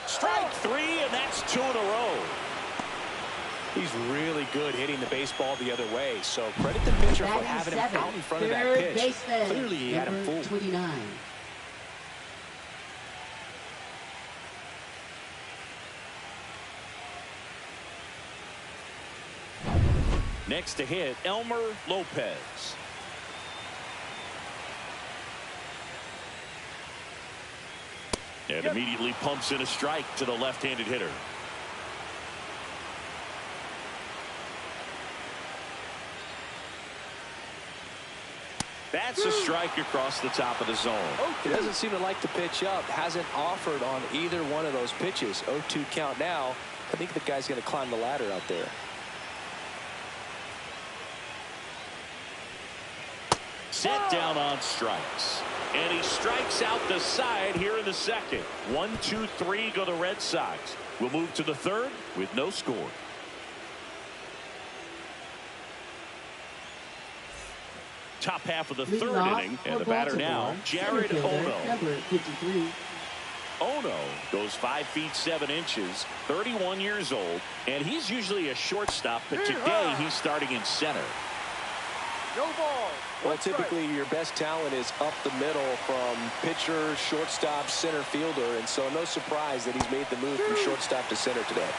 Strike 3, and that's 2 in a row. He's really good hitting the baseball the other way, so credit the pitcher for having him out in front of that pitch. Baseman, Clearly, he had him fooled. 29. Next to hit, Elmer Lopez. And immediately pumps in a strike to the left-handed hitter. That's a strike across the top of the zone. He doesn't seem to like to pitch up. Hasn't offered on either one of those pitches. 0-2 count now. I think the guy's going to climb the ladder out there. Set down on strikes. And he strikes out the side here in the second. 1-2-3 go the Red Sox. We'll move to the third with no score. Top half of the third inning, and the batter now, Jared Ono. Number 53. Ono goes 5 feet 7 inches, 31 years old, and he's usually a shortstop, but today he's starting in center. No ball. Well, typically your best talent is up the middle from pitcher, shortstop, center fielder, and so no surprise that he's made the move from shortstop to center today.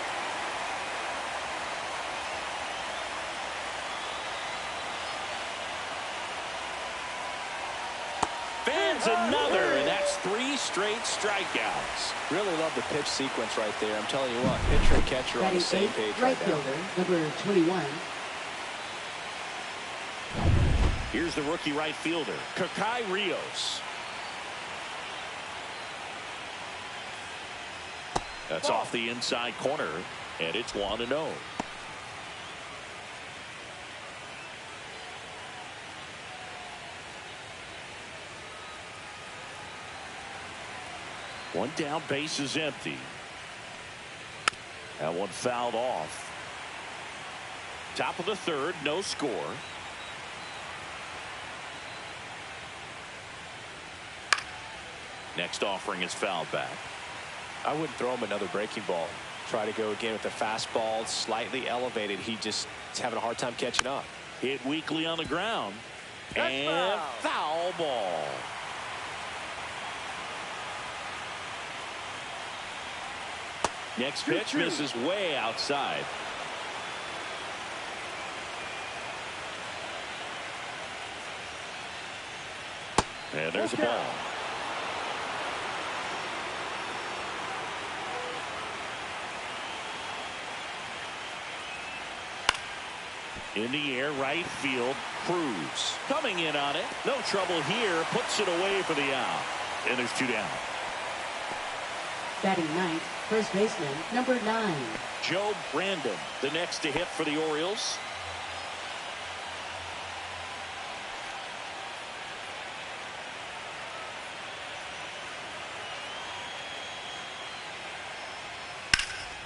Fans another, and that's 3 straight strikeouts. Really love the pitch sequence right there. I'm telling you what, pitcher and catcher on the same page right now. Number 21. Here's the rookie right fielder, Kakai Rios. That's off the inside corner, and it's 1-0. One down, base is empty. That one fouled off. Top of the third, no score. Next offering is fouled back. I wouldn't throw him another breaking ball. Try to go again with the fastball, slightly elevated. He just is having a hard time catching up. Hit weakly on the ground. And foul ball. Next pitch misses way outside. And there's a ball. In the air, right field, Cruz. Coming in on it. No trouble here. Puts it away for the out. And there's 2 down. Batting ninth, first baseman, number 9. Joe Brandon, the next to hit for the Orioles.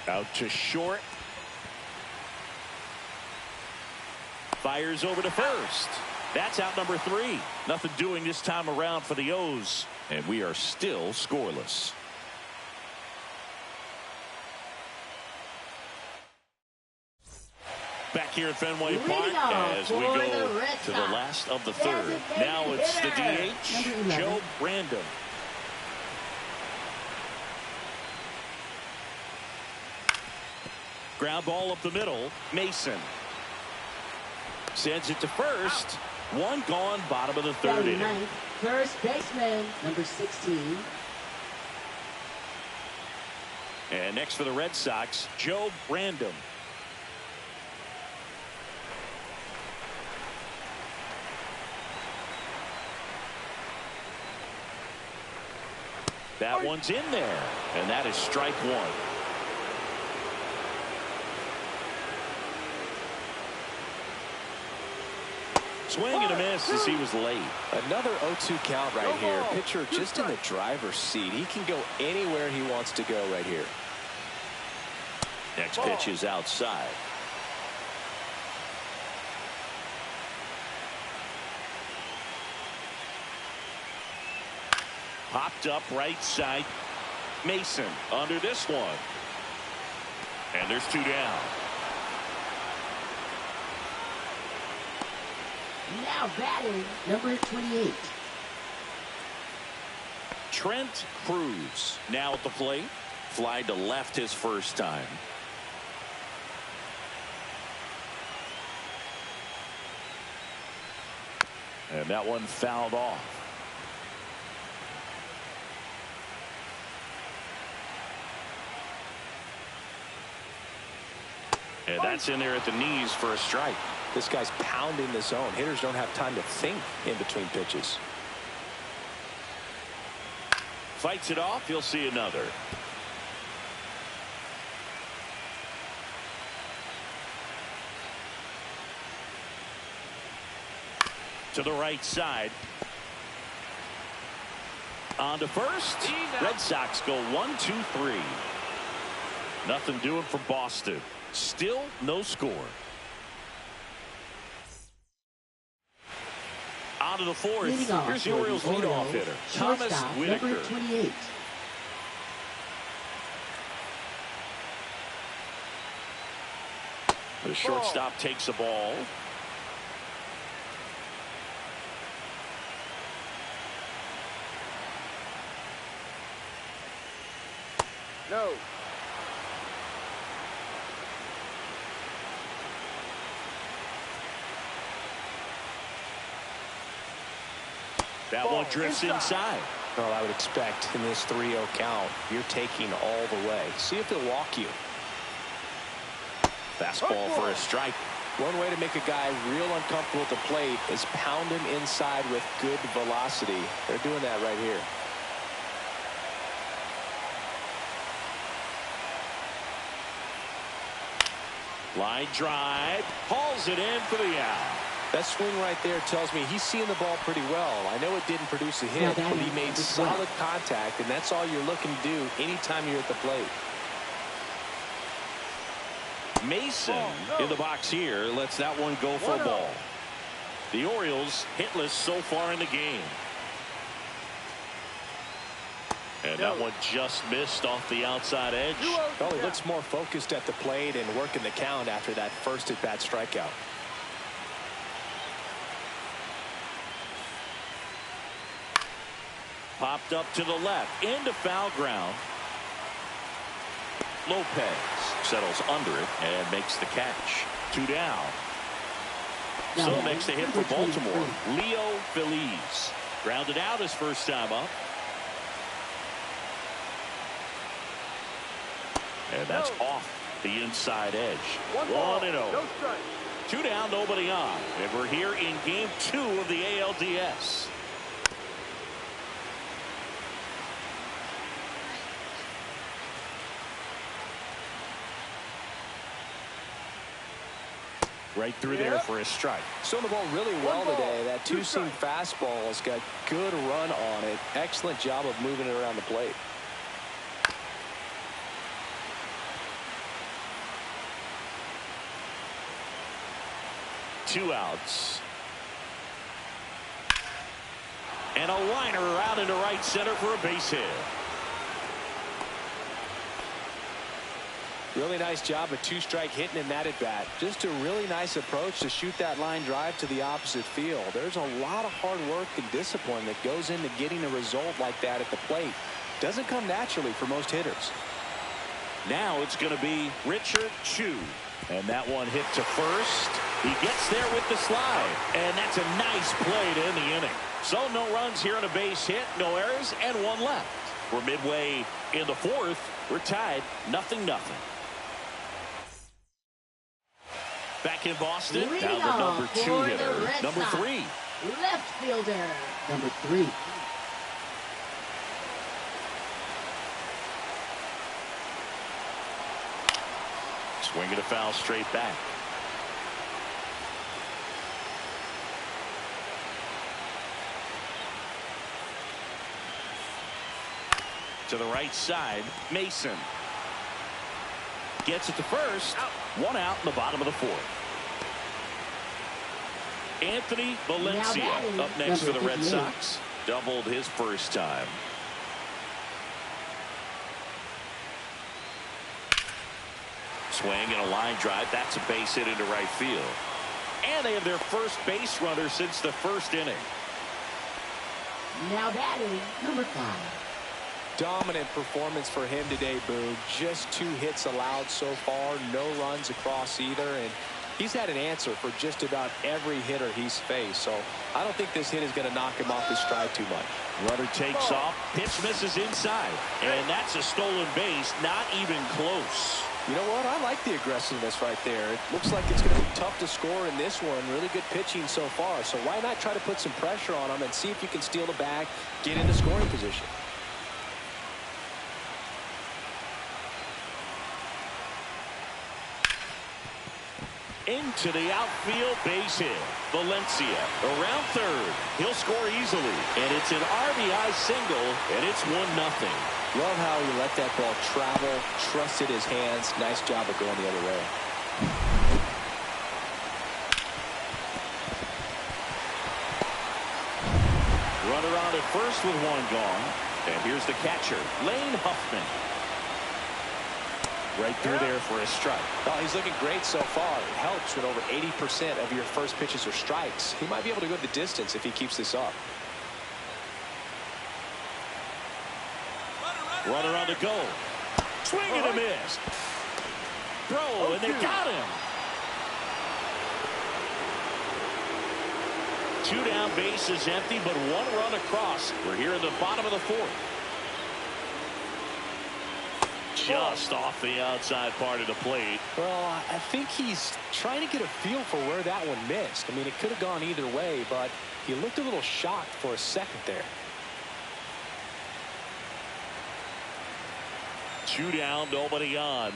Out to short. Fires over to first. That's out number 3. Nothing doing this time around for the O's. And we are still scoreless. Back here at Fenway Park as we go to the last of the 3rd. Now it's the DH, Joe Brandon. Ground ball up the middle, Mason. Sends it to first. 1 gone, bottom of the 3rd inning. Ninth, first baseman, number 16. And next for the Red Sox, Joe Brandon. That one's in there, and that is strike 1. Swing and a miss as he was late. Another 0-2 count right here. Pitcher just in the driver's seat. He can go anywhere he wants to go right here. Next pitch is outside. Popped up right side. Mason under this one. And there's 2 down. Now batting, number 28. Trent Cruz now at the plate. Fly to left his first time. And that one fouled off. And that's in there at the knees for a strike. This guy's pounding the zone. Hitters don't have time to think in between pitches. Fights it off. You'll see another. To the right side. On to first. Red Sox go 1-2-3. Nothing doing for Boston. Still no score. On to the 4th. Here's the Orioles leadoff hitter, Thomas Whitaker. Number 28. The shortstop takes the ball. No. That one drifts inside. Well, I would expect in this 3-0 count, you're taking all the way. See if they'll walk you. Fastball for a strike. One way to make a guy real uncomfortable at the plate is pound him inside with good velocity. They're doing that right here. Line drive. Hauls it in for the out. That swing right there tells me he's seeing the ball pretty well. I know it didn't produce a hit, but he made solid contact, and that's all you're looking to do anytime you're at the plate. Mason in the box here lets that one go for a ball. The Orioles hitless so far in the game. And that one just missed off the outside edge. Well, he looks more focused at the plate and working the count after that first at-bat strikeout. Popped up to the left into foul ground. Lopez settles under it and makes the catch. 2 down. So makes the hit for Baltimore. Leo Feliz grounded out his first time up. And that's off the inside edge. 1-0. No strike. 2 down, nobody on. And we're here in game 2 of the ALDS. Right through there for a strike. Throwing the ball really well today. That two-seam fastball has got good run on it. Excellent job of moving it around the plate. Two outs. And a liner out into right center for a base hit. Really nice job of two-strike hitting in that at-bat. Just a really nice approach to shoot that line drive to the opposite field. There's a lot of hard work and discipline that goes into getting a result like that at the plate. Doesn't come naturally for most hitters. Now it's going to be Richard Chu. And that one hit to first. He gets there with the slide. And that's a nice play to end the inning. So no runs here on a base hit, no errors, and one left. We're midway in the fourth. We're tied 0-0. Back in Boston, now the number 2 hitter, number 3. Left fielder, number 3. Swing and a foul straight back. To the right side, Mason. Gets it to first. One out in the bottom of the fourth. Anthony Valencia up next for the Red Sox. Doubled his first time. Swing and a line drive. That's a base hit into right field. And they have their first base runner since the first inning. Now batting, number 5. Dominant performance for him today, Boog. Just 2 hits allowed so far. No runs across either. And he's had an answer for just about every hitter he's faced. So I don't think this hit is going to knock him off his stride too much. Runner takes off. Pitch misses inside. And that's a stolen base. Not even close. You know what? I like the aggressiveness right there. It looks like it's going to be tough to score in this one. Really good pitching so far. So why not try to put some pressure on him and see if you can steal the bag, get into scoring position. Into the outfield, base hit. Valencia around third. He'll score easily. And it's an RBI single, and it's 1-0. Love how he let that ball travel, trusted his hands. Nice job of going the other way. Runner on at first with one gone. And here's the catcher, Lane Huffman. Right through there for a strike. Oh, he's looking great so far. It helps when over 80% of your first pitches are strikes. He might be able to go the distance if he keeps this up. Runner on the go. Swing and a miss. Throw, and they got him. 2 down, base is empty, but 1 run across. We're here in the bottom of the fourth. Just off the outside part of the plate. Well, I think he's trying to get a feel for where that one missed. I mean, it could have gone either way, but he looked a little shocked for a second there. 2 down, nobody on.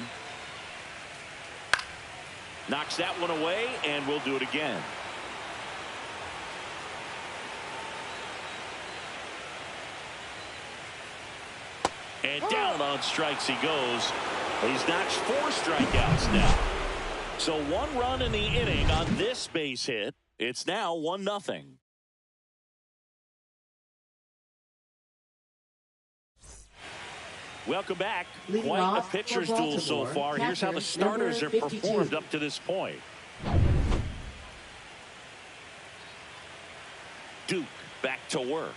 Knocks that one away, and we'll do it again. And down on strikes he goes. He's notched 4 strikeouts now. So 1 run in the inning on this base hit. It's now 1-0. Welcome back. Leading Quite a off for pitcher's duel so Baltimore, far. Here's how the catcher, starters number have 52. performed up to this point. Duke back to work.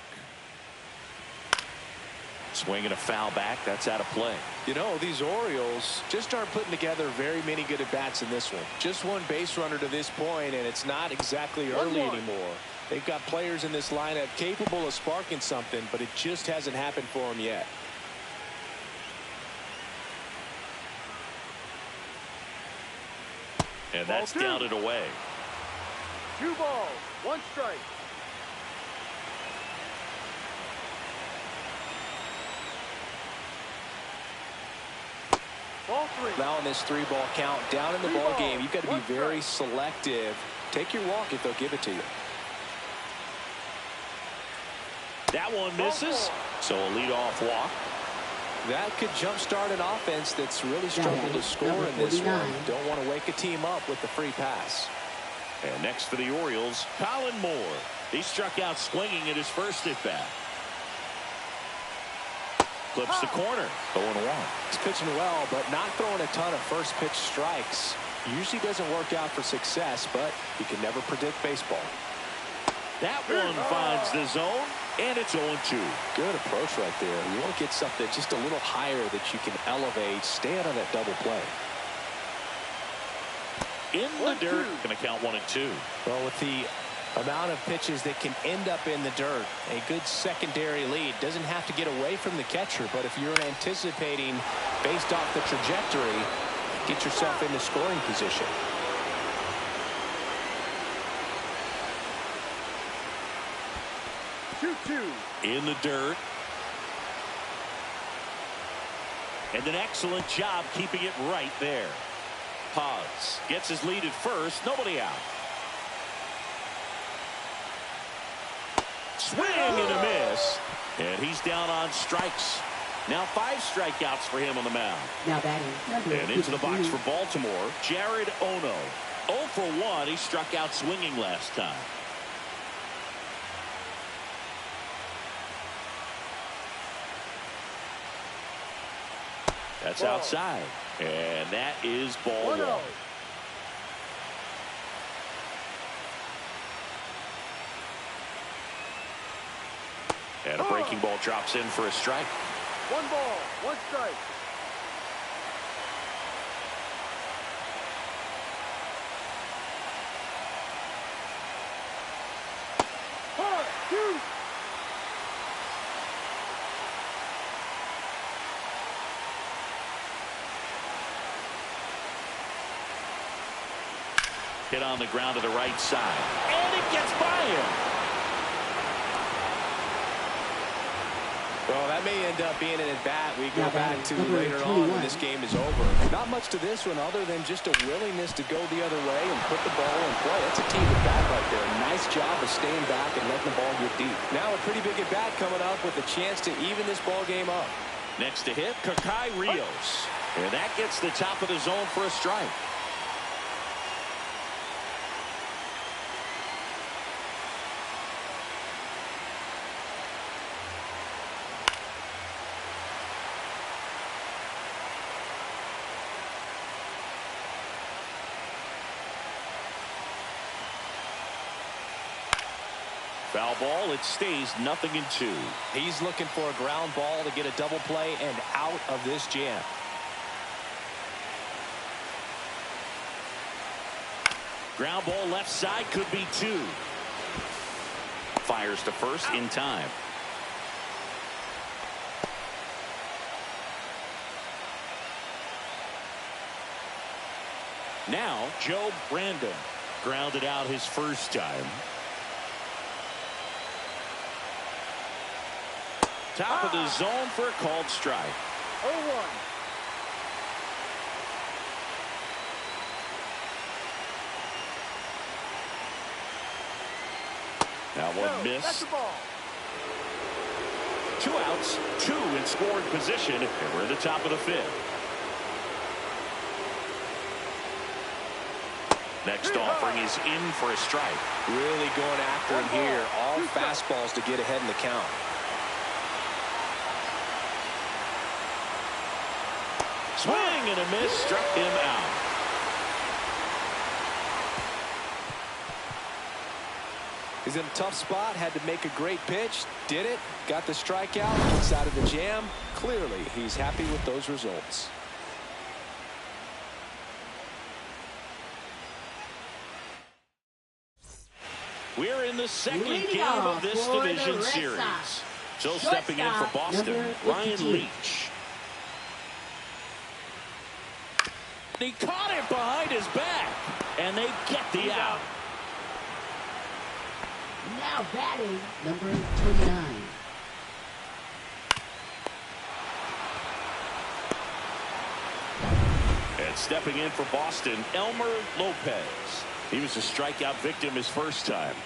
Swing and a foul back. That's out of play. You know, these Orioles just aren't putting together very many good at-bats in this one. Just one base runner to this point, and it's not exactly early anymore. They've got players in this lineup capable of sparking something, but it just hasn't happened for them yet. And that's downed away. 2 balls, 1 strike. Ball 3. Now in this 3-ball count, down in the ball game, you've got to be very selective. Take your walk if they'll give it to you. That one misses. So a leadoff walk. That could jumpstart an offense that's really struggled to score in this one. Don't want to wake a team up with the free pass. And next for the Orioles, Colin Moore. He struck out swinging at his first at-bat. Clips the corner. 0-1. He's pitching well, but not throwing a ton of first pitch strikes. Usually doesn't work out for success, but you can never predict baseball. That one finds the zone, and it's 0-2. Good approach right there. You want to get something just a little higher that you can elevate. Stay out of that double play. In the dirt. Going to count 1 and 2. Well, with the amount of pitches that can end up in the dirt, a good secondary lead. Doesn't have to get away from the catcher, but if you're anticipating based off the trajectory, get yourself into scoring position. In the dirt. And an excellent job keeping it right there. Paz gets his lead at first. Nobody out. Swing and a miss. And he's down on strikes. Now 5 strikeouts for him on the mound. Now batting. And into the box for Baltimore, Jared Ono. 0 for 1. He struck out swinging last time. That's outside. And that is ball 1. And a breaking ball drops in for a strike. 1 ball, 1 strike. Hit on the ground to the right side. And it gets by him. Well, that may end up being an at-bat we go back to later on when this game is over. Not much to this one other than just a willingness to go the other way and put the ball in play. That's a team at-bat right there. Nice job of staying back and letting the ball get deep. Now a pretty big at-bat coming up with a chance to even this ball game up. Next to hit, Kakai Rios. And that gets the top of the zone for a strike. Foul ball. It stays 0-2. He's looking for a ground ball to get a double play and out of this jam. Ground ball left side, could be 2. Fires to first in time. Now Joe Brandon grounded out his first time. Top of the zone for a called strike. 0-1. That one missed. That's the ball. 2 outs, 2 in scoring position, and we're at the top of the 5th. Next offering is in for a strike. Really going after him here. All fastballs to get ahead in the count. Swing and a miss, struck him out. He's in a tough spot, had to make a great pitch, did it, got the strikeout, gets out of the jam. Clearly, he's happy with those results. We're in the second game of this division series. So stepping in for Boston, Ryan Leach. He caught it behind his back, and they get the out. Now batting, number 29. And stepping in for Boston, Elmer Lopez. He was a strikeout victim his first time.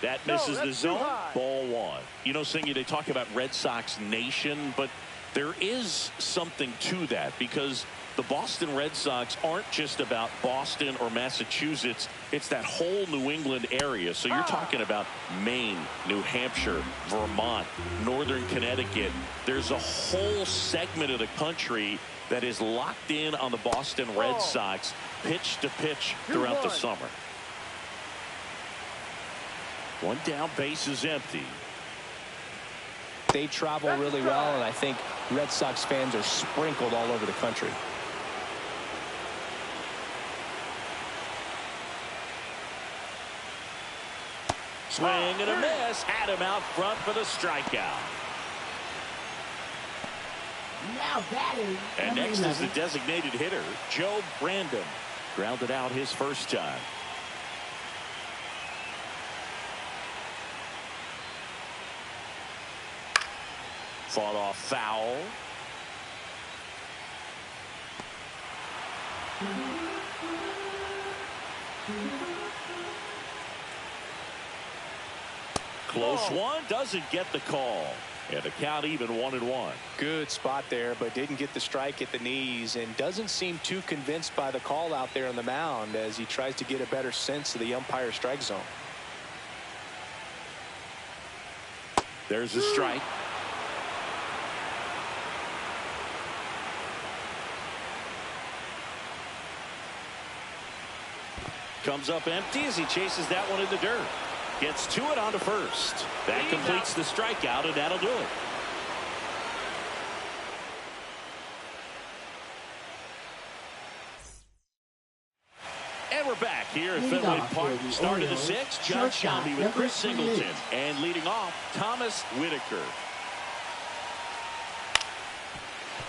That misses the zone. Ball one. You know, Singy, they talk about Red Sox Nation, but there is something to that because the Boston Red Sox aren't just about Boston or Massachusetts. It's that whole New England area. So you're talking about Maine, New Hampshire, Vermont, Northern Connecticut. There's a whole segment of the country that is locked in on the Boston Red Sox pitch to pitch throughout the summer. One down, base is empty. They travel really well, and I think Red Sox fans are sprinkled all over the country. Swing and a miss. Had him out front for the strikeout. Now batting. And next is the designated hitter, Joe Brandon. Grounded out his first time. Fought off foul. Close one, doesn't get the call. And the count even 1-1. Good spot there, but didn't get the strike at the knees and doesn't seem too convinced by the call out there on the mound as he tries to get a better sense of the umpire strike zone. There's a strike. Comes up empty as he chases that one in the dirt. Gets to it onto first. That completes the strikeout, and that'll do it. And we're back here at Fenway Park. Start of the sixth. John Shelby with Chris Singleton. And leading off, Thomas Whitaker.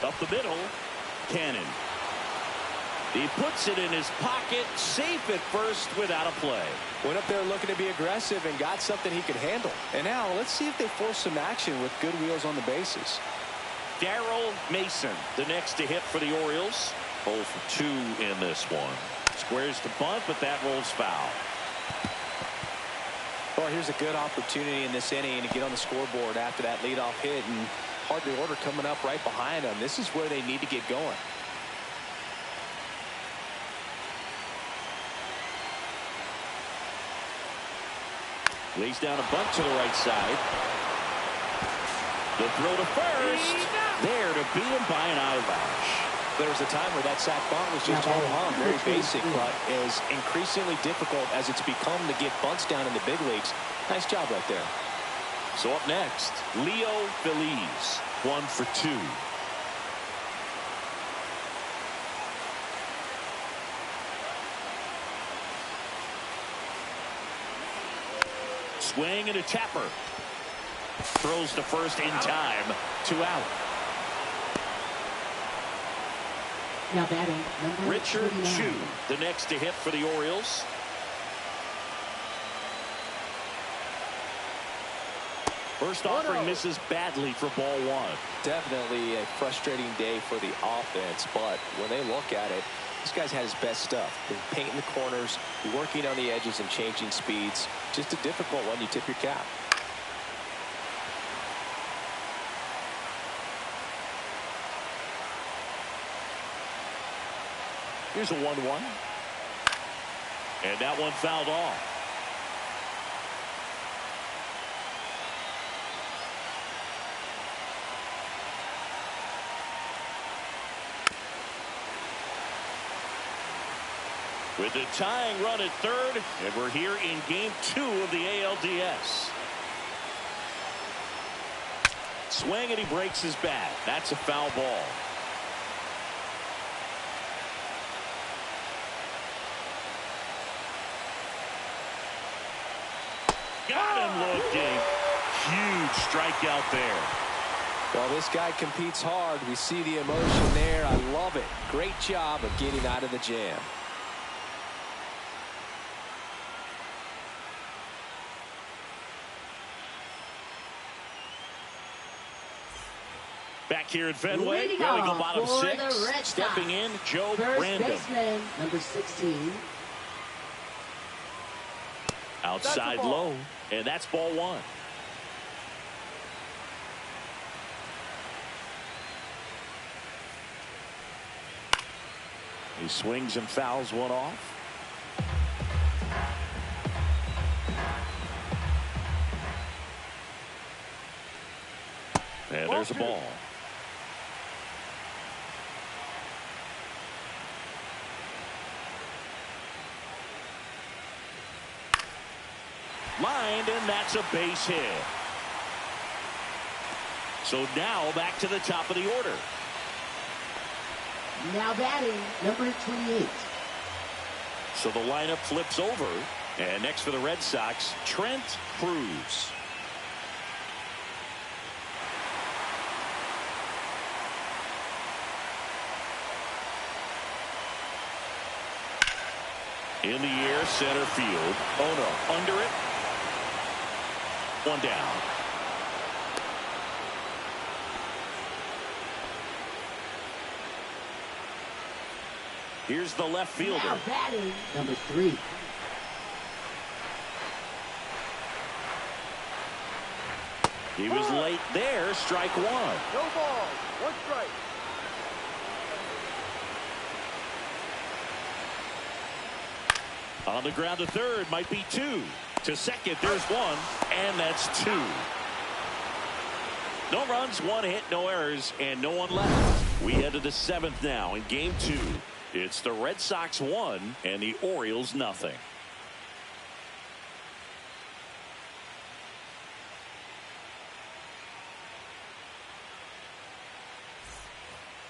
Up the middle, Cannon. He puts it in his pocket, safe at first without a play. Went up there looking to be aggressive and got something he could handle. And now let's see if they force some action with good wheels on the bases. Darrell Mason, the next to hit for the Orioles. 0 for 2 in this one. Squares to bunt, but that rolls foul. Well, here's a good opportunity in this inning to get on the scoreboard after that leadoff hit, and hardly order coming up right behind them. This is where they need to get going. Lays down a bunt to the right side. The throw to first. There to beat him by an eyelash. There was a time where that sack bunt was just home, very basic, but is increasingly difficult as it's become to get bunts down in the big leagues. Nice job right there. So up next, Leo Feliz, 1 for 2. Swing and a tapper. Throws to first in time. 2 out. Now batting, number Richard 39. Chu, the next to hit for the Orioles. First offering misses badly for ball 1. Definitely a frustrating day for the offense, but when they look at it, this guy's had his best stuff. Been painting the corners, working on the edges and changing speeds. Just a difficult one. You tip your cap. Here's a 1-1. And that one fouled off. with a tying run at third, and we're here in game 2 of the ALDS. Swing, and he breaks his bat. That's a foul ball. Got him looking. Huge strikeout there. Well, this guy competes hard. We see the emotion there. I love it. Great job of getting out of the jam. Back here at Fenway, Leading going off bottom for 6. the Red Sox. Stepping in, Joe First Brandon. baseman, number 16. Outside low, and that's ball 1. He swings and fouls one off. And there's a ball. Lined, and that's a base hit. So now back to the top of the order. Now batting, number 28. So the lineup flips over. And next for the Red Sox, Trent Cruz. In the air, center field. Oh no, under it. One down. Here's the left fielder. Now batting, number 3. He was late there. Strike 1. No balls. 1 strike. On the ground to third, might be 2. To second, there's 1, and that's 2. No runs, 1 hit, no errors, and no one left. We head to the 7th now in game 2. It's the Red Sox 1 and the Orioles nothing.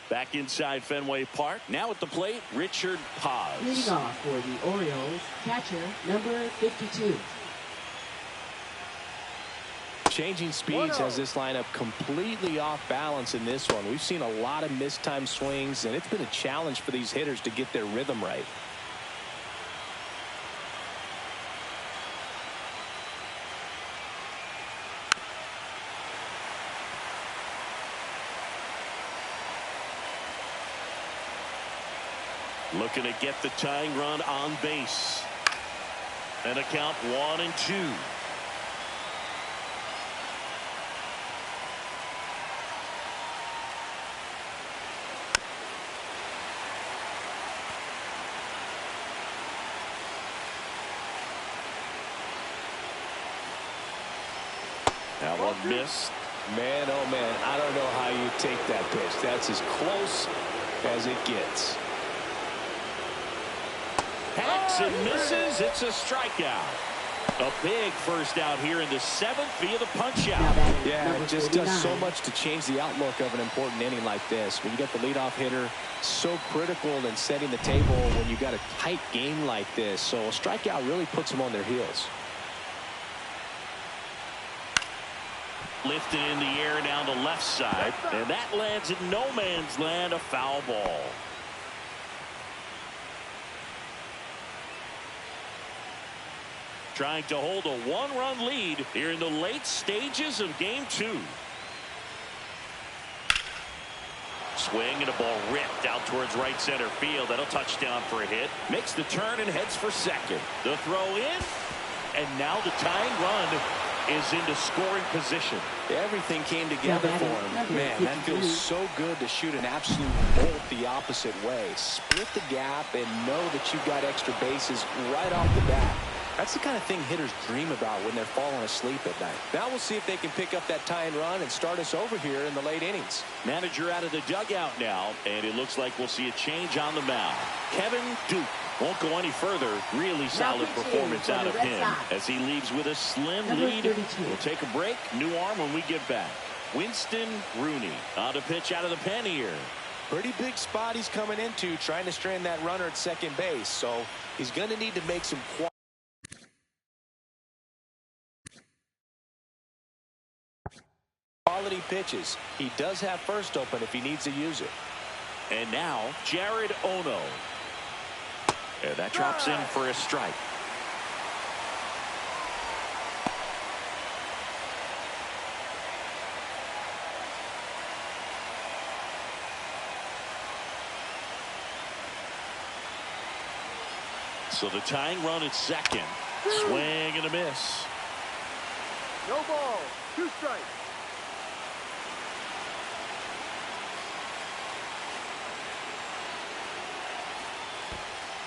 Back inside Fenway Park. Now at the plate, Richard Paz. Leading off for the Orioles, catcher, number 52. Changing speeds has this lineup completely off balance in this one. We've seen a lot of mistimed swings, and it's been a challenge for these hitters to get their rhythm right. Looking to get the tying run on base. And a count 1-2. That one missed. Man, oh man, I don't know how you take that pitch. That's as close as it gets. Hacks and misses. It's a strikeout. A big first out here in the 7th via the punch out. Yeah, it just does so much to change the outlook of an important inning like this. When you get the leadoff hitter, so critical in setting the table when you got a tight game like this. So a strikeout really puts them on their heels. Lifted in the air down the left side, and that lands in no man's land, a foul ball. Trying to hold a 1-run lead here in the late stages of game 2. Swing, and a ball ripped out towards right center field. That'll touch down for a hit. Makes the turn and heads for second. The throw in, and now the tying run is into scoring position. Everything came together for him. Man, that feels so good to shoot an absolute bolt the opposite way. Split the gap and know that you've got extra bases right off the bat. That's the kind of thing hitters dream about when they're falling asleep at night. Now we'll see if they can pick up that tying run and start us over here in the late innings. Manager out of the dugout now, and it looks like we'll see a change on the mound. Kevin Duke Won't go any further. Really solid performance out of him as he leaves with a slim lead. We'll take a break. New arm when we get back. Winston Rooney on to pitch out of the pen here. Pretty big spot he's coming into, trying to strand that runner at second base. So he's going to need to make some quality pitches. He does have first open if he needs to use it. And now Jared Ono. And that drops in for a strike. So the tying run at second. Swing and a miss. No ball. 2 strikes.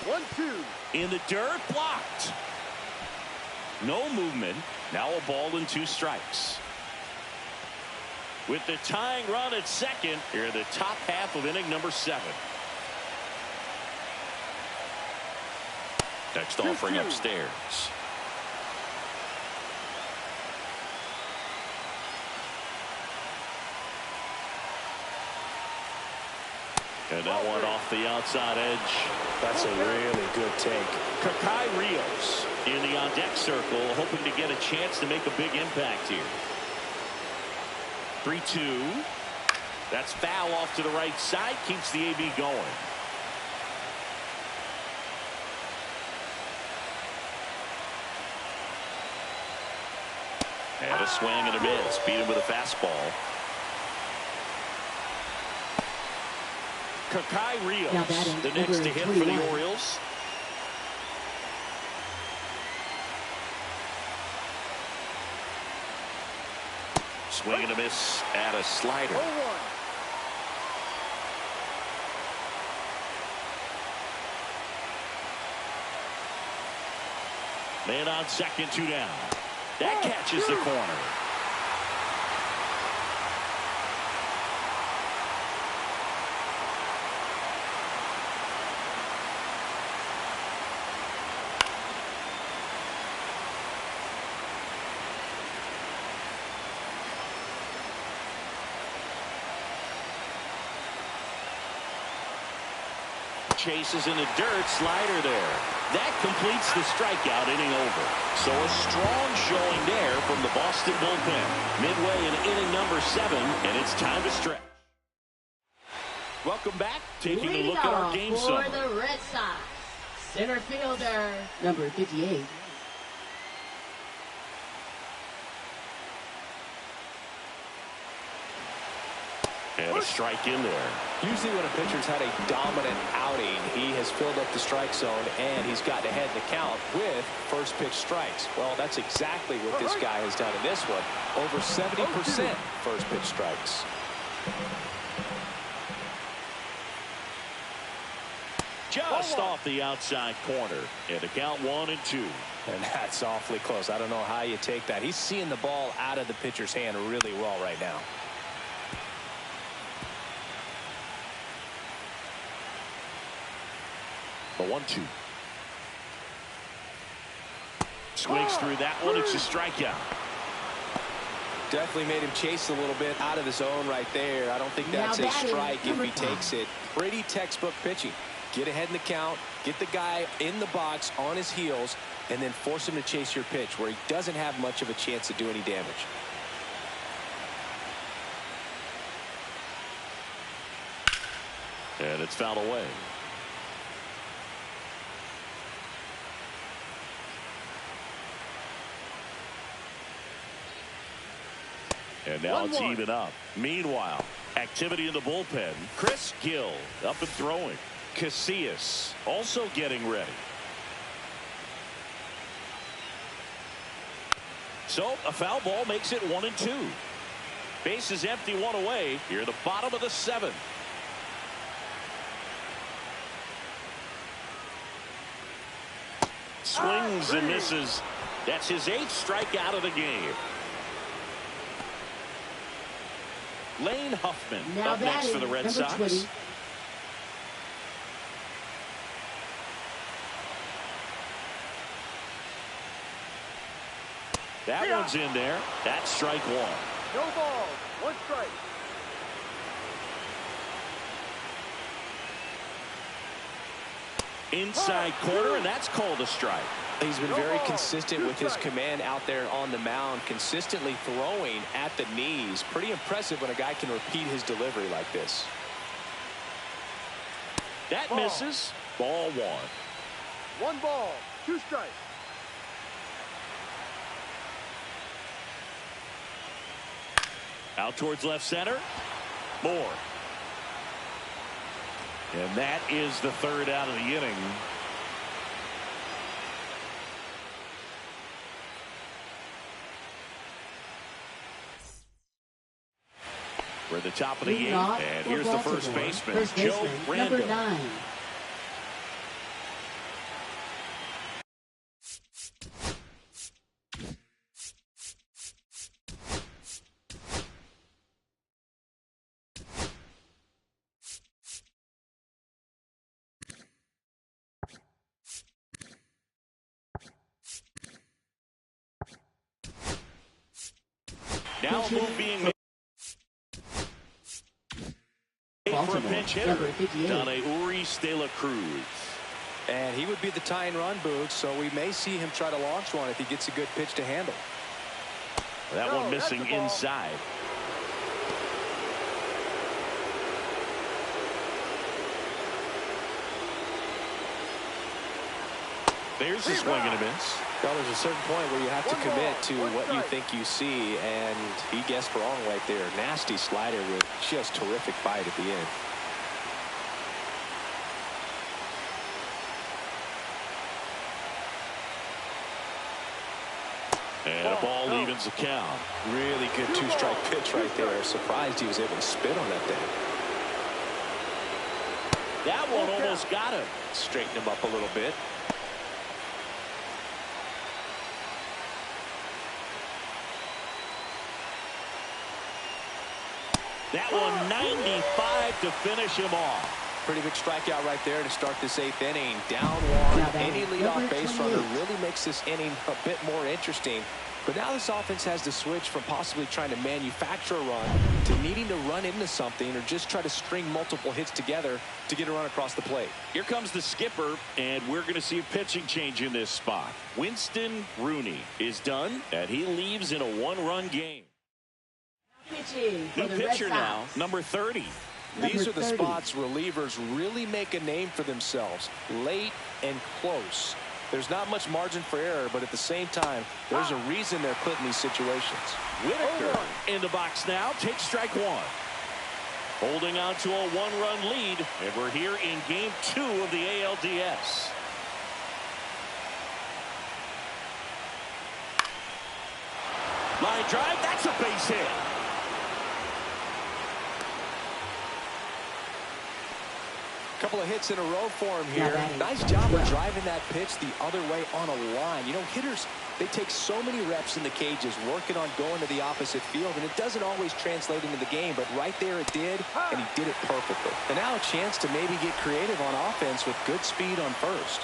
One, two. In the dirt, blocked. No movement. Now a ball and 2 strikes. With the tying run at second, here in the top half of inning number 7. Next offering upstairs. And that one off the outside edge. That's a really good take. Kakai Rios in the on-deck circle, hoping to get a chance to make a big impact here. 3-2. That's foul off to the right side. Keeps the AB going. And a swing and a miss. Beat him with a fastball. Kakai Rios, the next to hit for the Orioles. Swing and a miss at a slider. 0-1. Man on second, 2 down. That catches the corner. Chases in the dirt, slider there. That completes the strikeout, inning over. So a strong showing there from the Boston bullpen. Midway in inning number 7, and it's time to stretch. Welcome back. Taking a look at our game summary. For the Red Sox, center fielder, number 58. And a strike in there. Usually when a pitcher's had a dominant outing, he has filled up the strike zone and he's gotten ahead in the count with first pitch strikes. Well, that's exactly what this guy has done in this one. Over 70% first pitch strikes. Just off the outside corner. And the count 1-2. And that's awfully close. I don't know how you take that. He's seeing the ball out of the pitcher's hand really well right now. The 1-2. Swings through that one. It's a strikeout. Definitely made him chase a little bit out of the zone right there. I don't think that's a strike if he takes it. Pretty textbook pitching. Get ahead in the count, get the guy in the box on his heels, and then force him to chase your pitch where he doesn't have much of a chance to do any damage. And it's fouled away. And now it's even up. Meanwhile, activity in the bullpen. Chris Gill up and throwing. Casillas also getting ready. So a foul ball makes it 1-2. Base is empty, 1 away. Here at the bottom of the 7th. Swings and misses. That's his 8th strikeout of the game. Lane Huffman now up next for the Red Sox. 20. That one's in there. That's strike one. No balls. One strike. Inside corner, and that's called a strike. He's been very consistent with his command out there on the mound, consistently throwing at the knees. Pretty impressive when a guy can repeat his delivery like this. That misses. Ball one. One ball. Two strikes. Out towards left center. Moore. And that is the third out of the inning. We're at the top of the eighth, and here's the first baseman, Joe Randall. Number 9. Now a move being made for a pinch hitter, Uri De La Cruz. And he would be the tying run, Boog, so we may see him try to launch one if he gets a good pitch to handle. That one missing inside. There's the swing and a miss. Well, there's a certain point where you have to commit to what you think you see, and he guessed wrong right there. Nasty slider with just terrific bite at the end. And a ball evens the count. Really good two-strike pitch right there. Surprised he was able to spit on that thing. That one almost got him. Straighten him up a little bit. That one 95 to finish him off. Pretty big strikeout right there to start this eighth inning. Down one. Any leadoff base runner really makes this inning a bit more interesting. But now this offense has to switch from possibly trying to manufacture a run to needing to run into something or just try to string multiple hits together to get a run across the plate. Here comes the skipper, and we're going to see a pitching change in this spot. Winston Rooney is done, and he leaves in a one-run game. New pitcher now, number 30. These are the spots relievers really make a name for themselves. Late and close. There's not much margin for error, but at the same time, there's a reason they're put in these situations. Whitaker in the box now, takes strike one. Holding on to a one-run lead, and we're here in game 2 of the ALDS. Line drive, that's a base hit. Couple of hits in a row for him here. Nice job of driving that pitch the other way on a line. You know, hitters, they take so many reps in the cages working on going to the opposite field, and it doesn't always translate into the game, but right there it did, and he did it perfectly. And now a chance to maybe get creative on offense with good speed on first.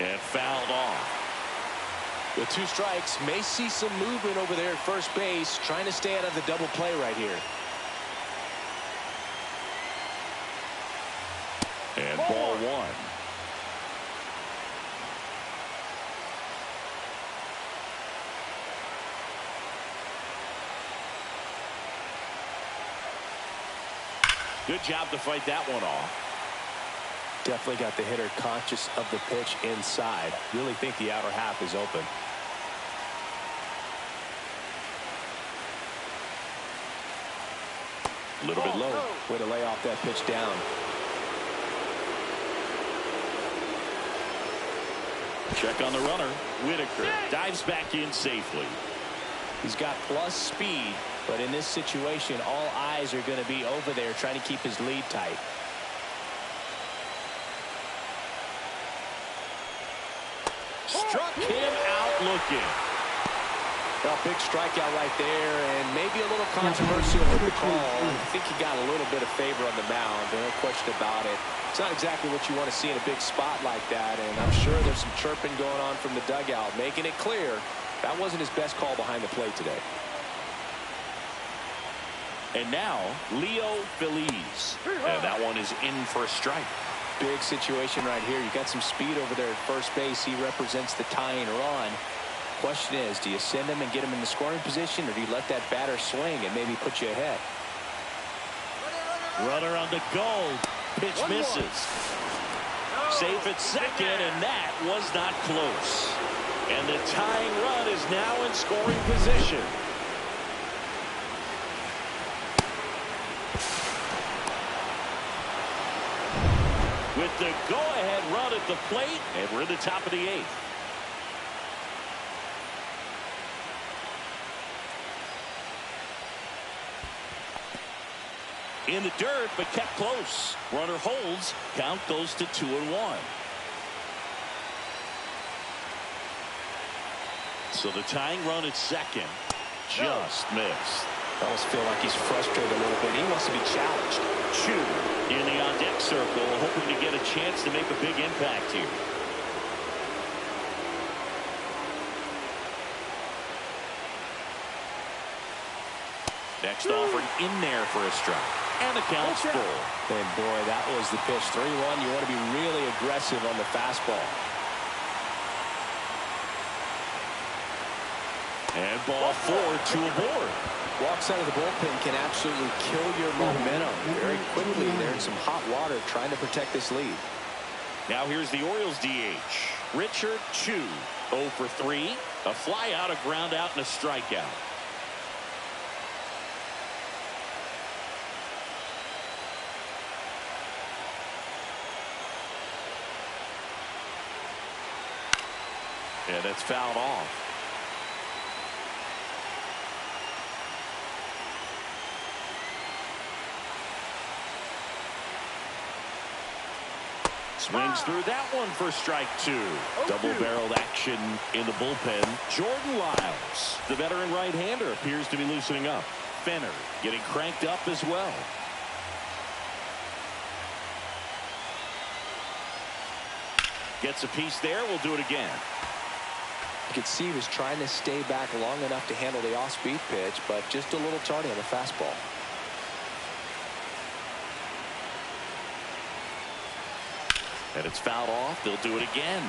And fouled off. With 2 strikes, may see some movement over there at first base, trying to stay out of the double play right here. And ball one. Good job to fight that one off. Definitely got the hitter conscious of the pitch inside. Really think the outer half is open. A little bit low. Way to lay off that pitch down. Check on the runner. Whitaker dives back in safely. He's got plus speed, but in this situation, all eyes are going to be over there trying to keep his lead tight. Struck him out looking. Well, big strikeout right there, and maybe a little controversial with the call. I think he got a little bit of favor on the mound, no question about it. It's not exactly what you want to see in a big spot like that, and I'm sure there's some chirping going on from the dugout, making it clear that wasn't his best call behind the plate today. And now, Leo Feliz. And that one is in for a strike. Big situation right here. You got some speed over there at first base. He represents the tying run. Question is, do you send him and get him in the scoring position, or do you let that batter swing and maybe put you ahead? Runner on the goal. Pitch misses. Safe at second, and that was not close. And the tying run is now in scoring position. With the go-ahead run at the plate, and we're in the top of the 8th. In the dirt, but kept close. Runner holds. Count goes to 2-1. So the tying run at second just missed. I almost feel like he's frustrated a little bit. He wants to be challenged. Chu in the on-deck circle, hoping to get a chance to make a big impact here. Next offering in there for a strike. And the count's full. And boy, that was the pitch. 3-1. You want to be really aggressive on the fastball. And ball 4, 2 aboard. Walks out of the bullpen can absolutely kill your momentum very quickly. They're in some hot water trying to protect this lead. Now here's the Orioles DH. Richard Chu, 0 for 3. A fly out, a ground out, and a strikeout. And that's fouled off. Swings through that one for strike 2. Double-barreled action in the bullpen. Jordan Lyles, the veteran right-hander, appears to be loosening up. Fenner getting cranked up as well. Gets a piece there. We'll do it again. You could see he was trying to stay back long enough to handle the off-speed pitch, but just a little tardy on the fastball. And it's fouled off. They'll do it again.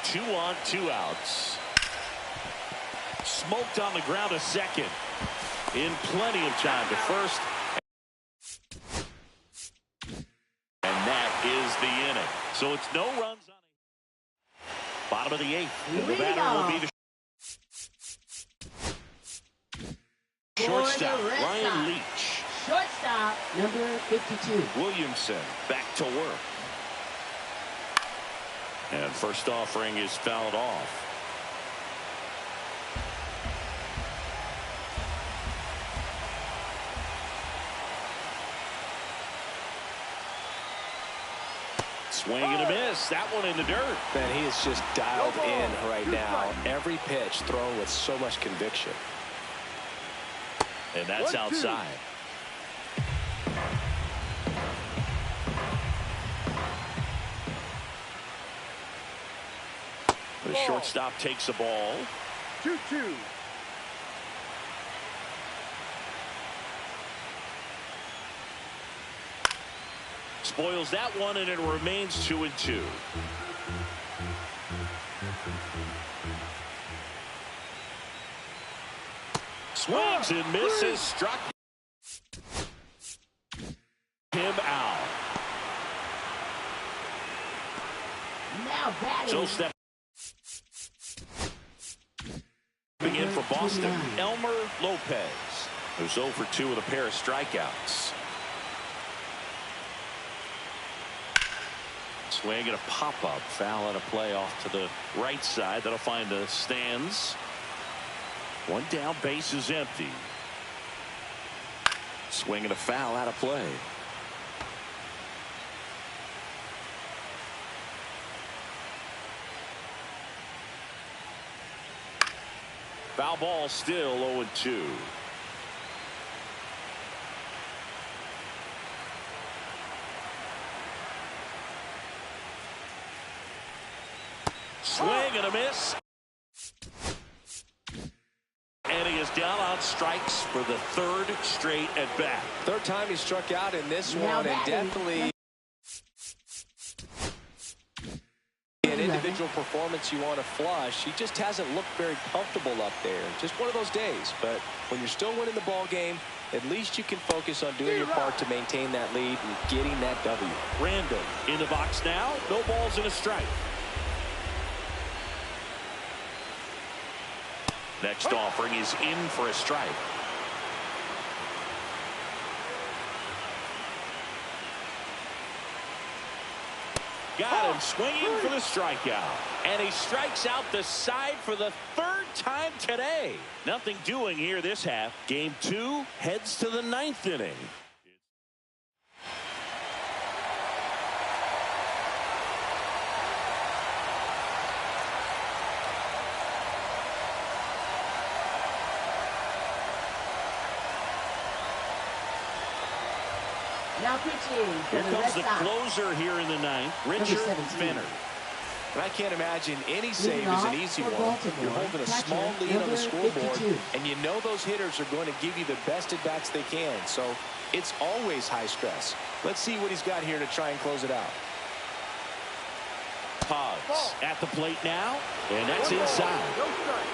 Two on, 2 outs. Smoked on the ground a second. In plenty of time to first. And that is the inning. So it's no runs on a bottom of the 8th. The batter will be the shortstop, Ryan Leach. Shortstop, number 52. Williamson back to work. And first offering is fouled off. Swing and a miss. That one in the dirt. Man, he is just dialed in right now. Every pitch thrown with so much conviction. And that's outside. The shortstop takes a ball. 2-2. Spoils that one, and it remains 2-2. Swings and misses. Struck him out. Now batting. So stepping in for Boston, Elmer Lopez, who's 0 for 2 with a pair of strikeouts. Swing and a pop-up. Foul and a play off to the right side. That'll find the stands. One down, base is empty. Swing and a foul out of play. Foul ball, still 0-2. Swing and a miss. And he is down on strikes for the third straight at bat. Third time he struck out in this one, and definitely an individual performance you want to flush. He just hasn't looked very comfortable up there. Just one of those days. But when you're still winning the ball game, at least you can focus on doing your part to maintain that lead and getting that W. Random in the box now. No balls and a strike. Next offering is in for a strike. Got him swinging for the strikeout. And he strikes out the side for the third time today. Nothing doing here this half. Game 2 heads to the 9th inning. Now pitching for Here the comes Red the Sox. closer here in the 9th, Richard 17. Fenner. And I can't imagine any save Leading is an off easy for one. Baltimore, You're holding a catcher, small lead on number the scoreboard, 52. and you know those hitters are going to give you the best at-bats they can. So it's always high stress. Let's see what he's got here to try and close it out. Pods at the plate now, and that's inside. No strike.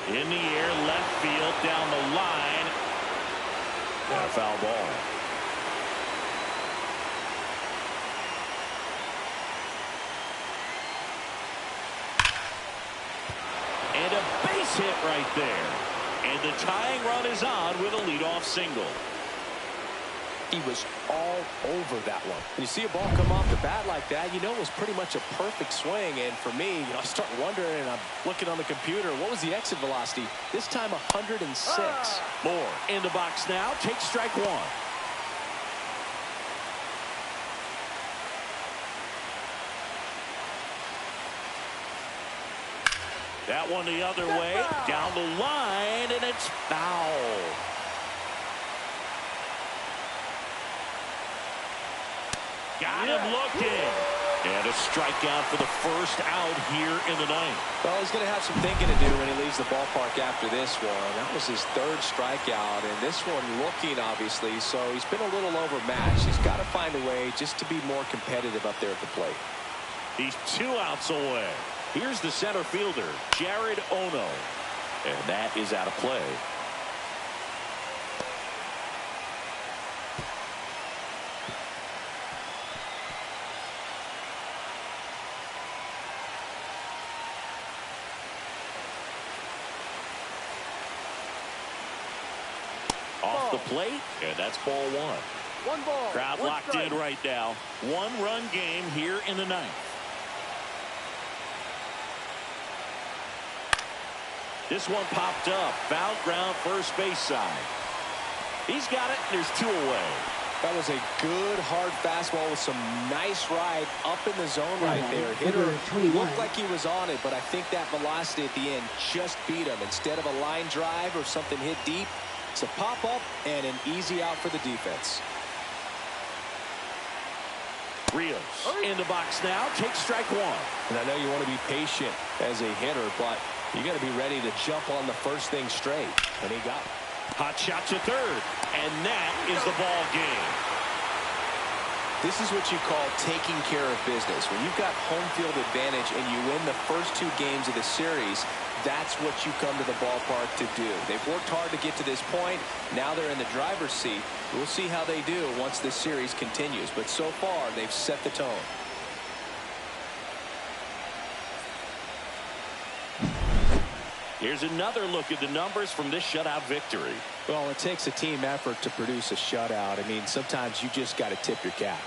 In the air, left field, down the line. And a foul ball. And a base hit right there. And the tying run is on with a leadoff single. He was all over that one. When you see a ball come off the bat like that, you know it was pretty much a perfect swing. And for me, I start wondering, and I'm looking on the computer, what was the exit velocity? This time 106. Moore in the box now. Takes strike one. That one the other way. Down the line, and it's foul. Got him looking. And a strikeout for the first out here in the 9th. Well, he's going to have some thinking to do when he leaves the ballpark after this one. That was his third strikeout, and this one looking, obviously, so he's been a little overmatched. He's got to find a way just to be more competitive up there at the plate. He's 2 outs away. Here's the center fielder, Jared Ono. And that is out of play. Off the plate, and that's ball one. One ball. Crowd one locked strike. in right now. 1-run game here in the 9th. This one popped up. Foul ground, first base side. He's got it. There's 2 away. That was a good, hard fastball with some nice ride up in the zone right there. Hitter looked like he was on it, but I think that velocity at the end just beat him. Instead of a line drive or something hit deep, it's a pop-up and an easy out for the defense. Rios in the box now. Takes strike one. And I know you want to be patient as a hitter, but you got to be ready to jump on the first thing straight. And he got it. Hot shot to third. And that is the ball game. This is what you call taking care of business. When you've got home field advantage and you win the first 2 games of the series, that's what you come to the ballpark to do. They've worked hard to get to this point. Now they're in the driver's seat. We'll see how they do once this series continues. But so far, they've set the tone. Here's another look at the numbers from this shutout victory. Well, it takes a team effort to produce a shutout. I mean, sometimes you just got to tip your cap.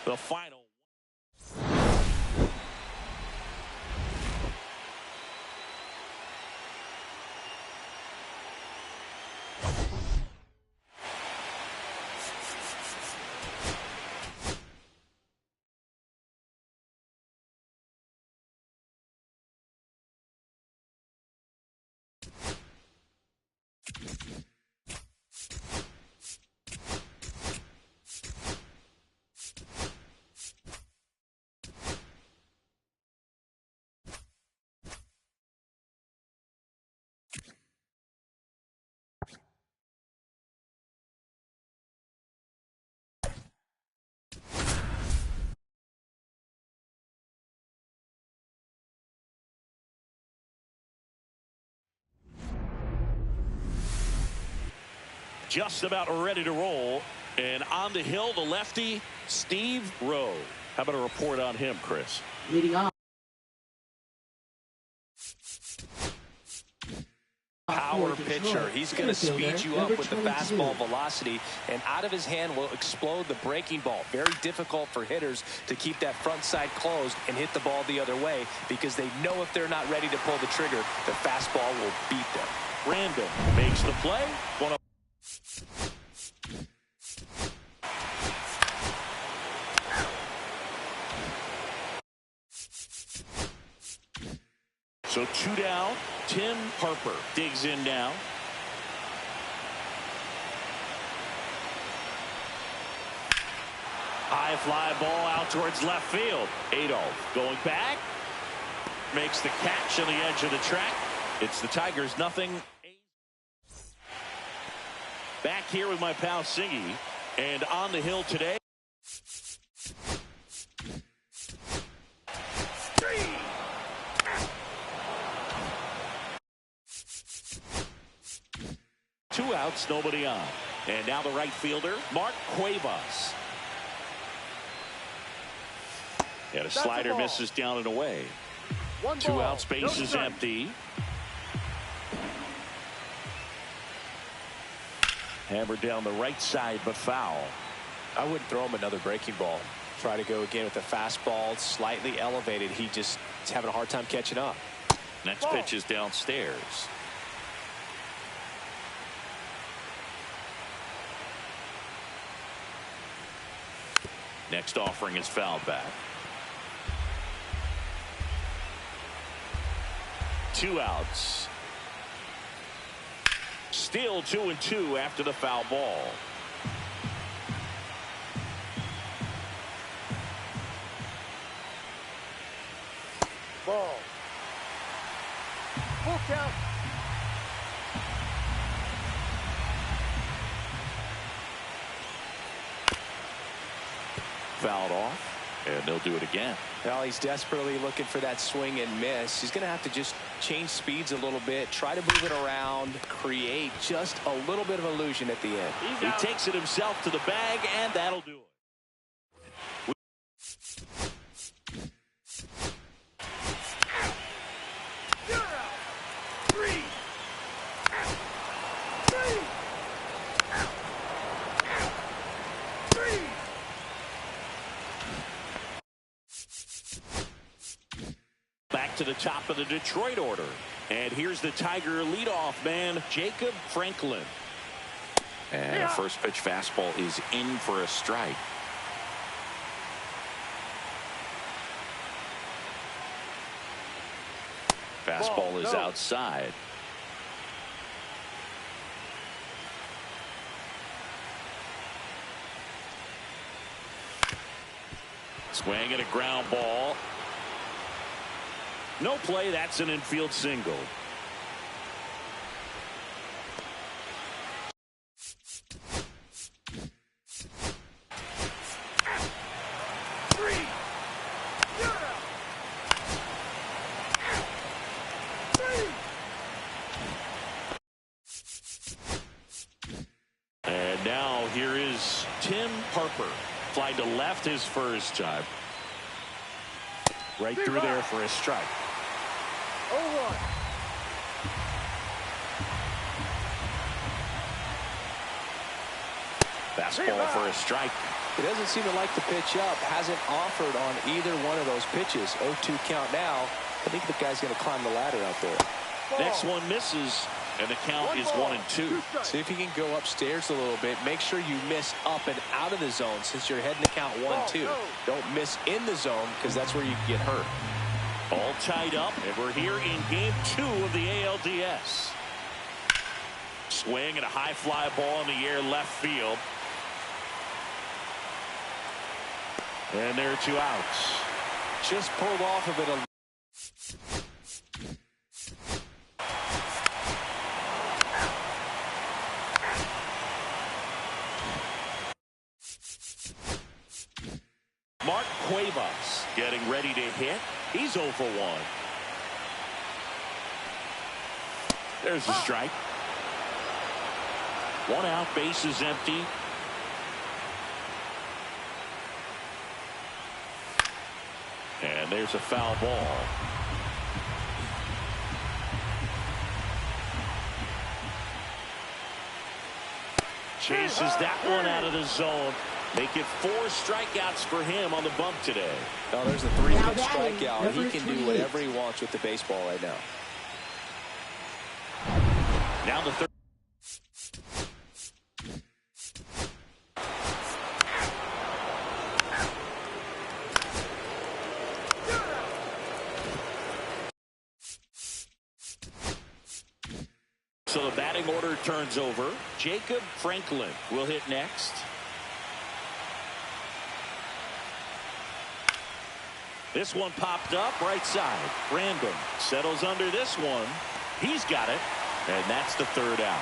The final. just about ready to roll. And on the hill, the lefty, Steve Rowe. How about a report on him, Chris? Leading off. Power pitcher. He's going to speed you up with the fastball velocity, and out of his hand will explode the breaking ball. Very difficult for hitters to keep that front side closed and hit the ball the other way, because they know if they're not ready to pull the trigger, the fastball will beat them. Randall makes the play. So 2 down. Tim Harper digs in now. High fly ball out towards left field. Adolph going back. Makes the catch on the edge of the track. It's the Tigers, nothing. Back here with my pal Singy. And on the hill today. Two outs, nobody on. And now the right fielder, Mark Cuevas. And a slider misses down and away. 2 outs, base is empty. Hammered down the right side, but foul. I wouldn't throw him another breaking ball. Try to go again with the fastball, slightly elevated. He just is having a hard time catching up. Next pitch is downstairs. Next offering is fouled back. 2 outs. Still 2-2 after the foul ball. Ball. Full count. Fouled off, and they'll do it again. Well, he's desperately looking for that swing and miss. He's going to have to just change speeds a little bit, try to move it around, create just a little bit of illusion at the end. He takes it himself to the bag, and that'll do it. Back to the top of the Detroit order. And here's the Tiger leadoff man, Jacob Franklin. And a first pitch fastball is in for a strike. Fastball is outside. Swing and a ground ball. No play. That's an infield single. And now here is Tim Harper. Fly to left his first time. Right through there for a strike. 0-1. Fastball for a strike. He doesn't seem to like the pitch up. Hasn't offered on either one of those pitches. 0-2 count now. I think the guy's going to climb the ladder out there. Next one misses, and the count is 1-2. See if you can go upstairs a little bit. Make sure you miss up and out of the zone since you're heading to count 1-2. Don't miss in the zone, because that's where you can get hurt. All tied up, and we're here in game 2 of the ALDS. Swing and a high fly ball in the air left field. And there are 2 outs. Just pulled off of it a Mark Cuevas getting ready to hit. He's 0 for 1. There's the strike. One out, base is empty. And there's a foul ball. Chases that one out of the zone. Make it 4 strikeouts for him on the bump today. Oh, there's a 3-pitch strikeout. He can do whatever he wants with the baseball right now. Now the third. So the batting order turns over. Jacob Franklin will hit next. This one popped up right side. Random settles under this one. He's got it. And that's the third out.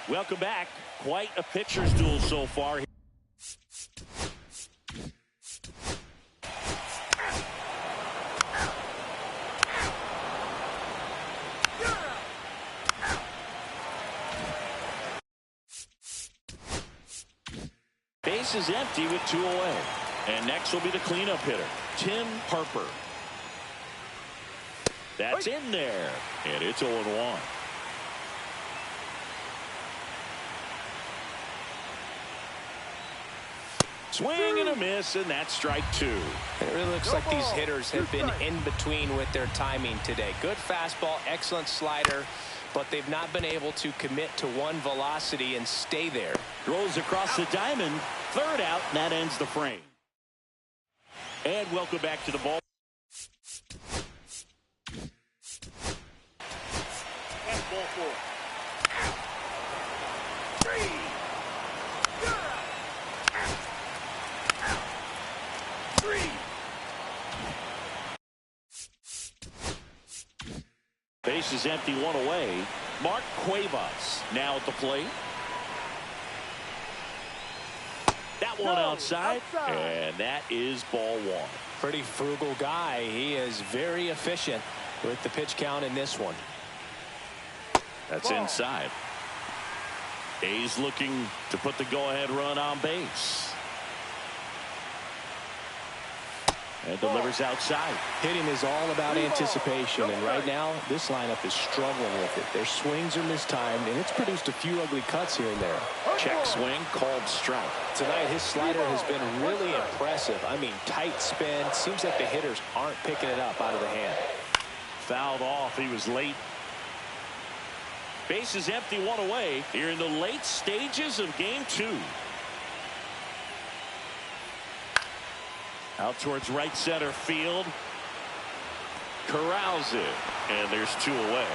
Welcome back. Quite a pitcher's duel so far. Base is empty with 2 away. And next will be the cleanup hitter, Tim Harper. That's in there. And it's 0-1. Swing and a miss, and that's strike 2. It really looks like these hitters have been in between with their timing today. Good fastball, excellent slider, but they've not been able to commit to one velocity and stay there. Throws across the diamond. Third out, and that ends the frame. And welcome back to the ball. And ball 4. 3. Base is empty, 1 away. Mark Cuevas now at the plate. That one outside, and that is ball 1. Pretty frugal guy. He is very efficient with the pitch count in this one. That's Ball. inside. A's looking to put the go-ahead run on base. And delivers outside. Hitting is all about anticipation, and right now this lineup is struggling with it. Their swings are mistimed, and it's produced a few ugly cuts here and there. Check swing, called strike. Tonight his slider has been really impressive. I mean, tight spin. Seems like the hitters aren't picking it up out of the hand. Fouled off. He was late. Base is empty, 1 away. Here in the late stages of game 2. Out towards right center field. Corrals it. And there's 2 away.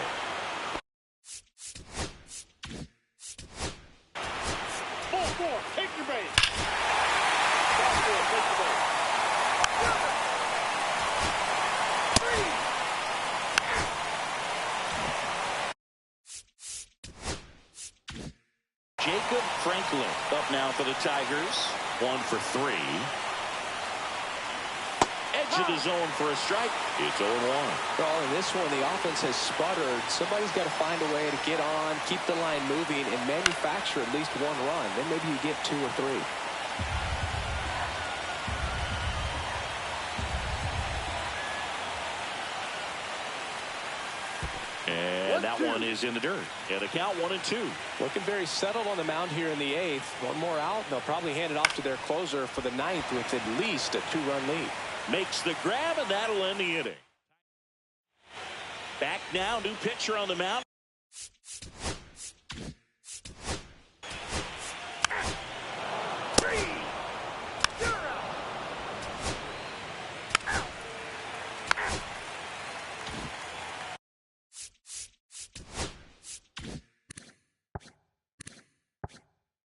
Ball 4. Take your base. Ball 4. Take your base. 3. Jacob Franklin up now for the Tigers. 1 for 3. Edge of the zone for a strike. It's 0-1. Well, in this one, the offense has sputtered. Somebody's got to find a way to get on, keep the line moving, and manufacture at least 1 run. Then maybe you get 2 or 3. And that one is in the dirt. And the count 1-2. Looking very settled on the mound here in the 8th. 1 more out. They'll probably hand it off to their closer for the 9th with at least a 2-run lead. Makes the grab, and that'll end the inning. Back now, new pitcher on the mound.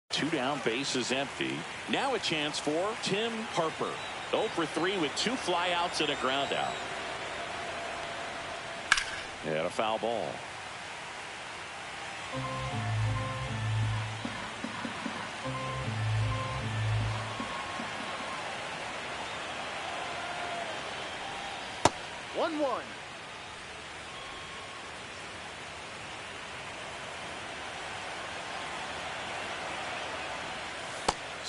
Two down, base is empty. Now a chance for Tim Harper. 0 for 3 with 2 flyouts and a ground out. And a foul ball.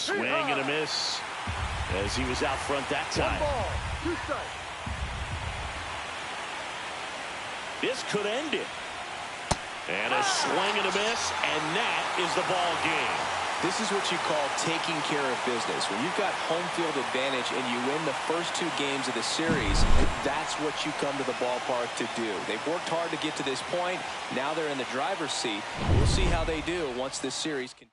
Swing and a miss as he was out front that time. 1 ball, 2 strikes. This could end it. And a swing and a miss, and that is the ball game. This is what you call taking care of business. When you've got home field advantage and you win the first 2 games of the series, that's what you come to the ballpark to do. They've worked hard to get to this point. Now they're in the driver's seat. We'll see how they do once this series continues.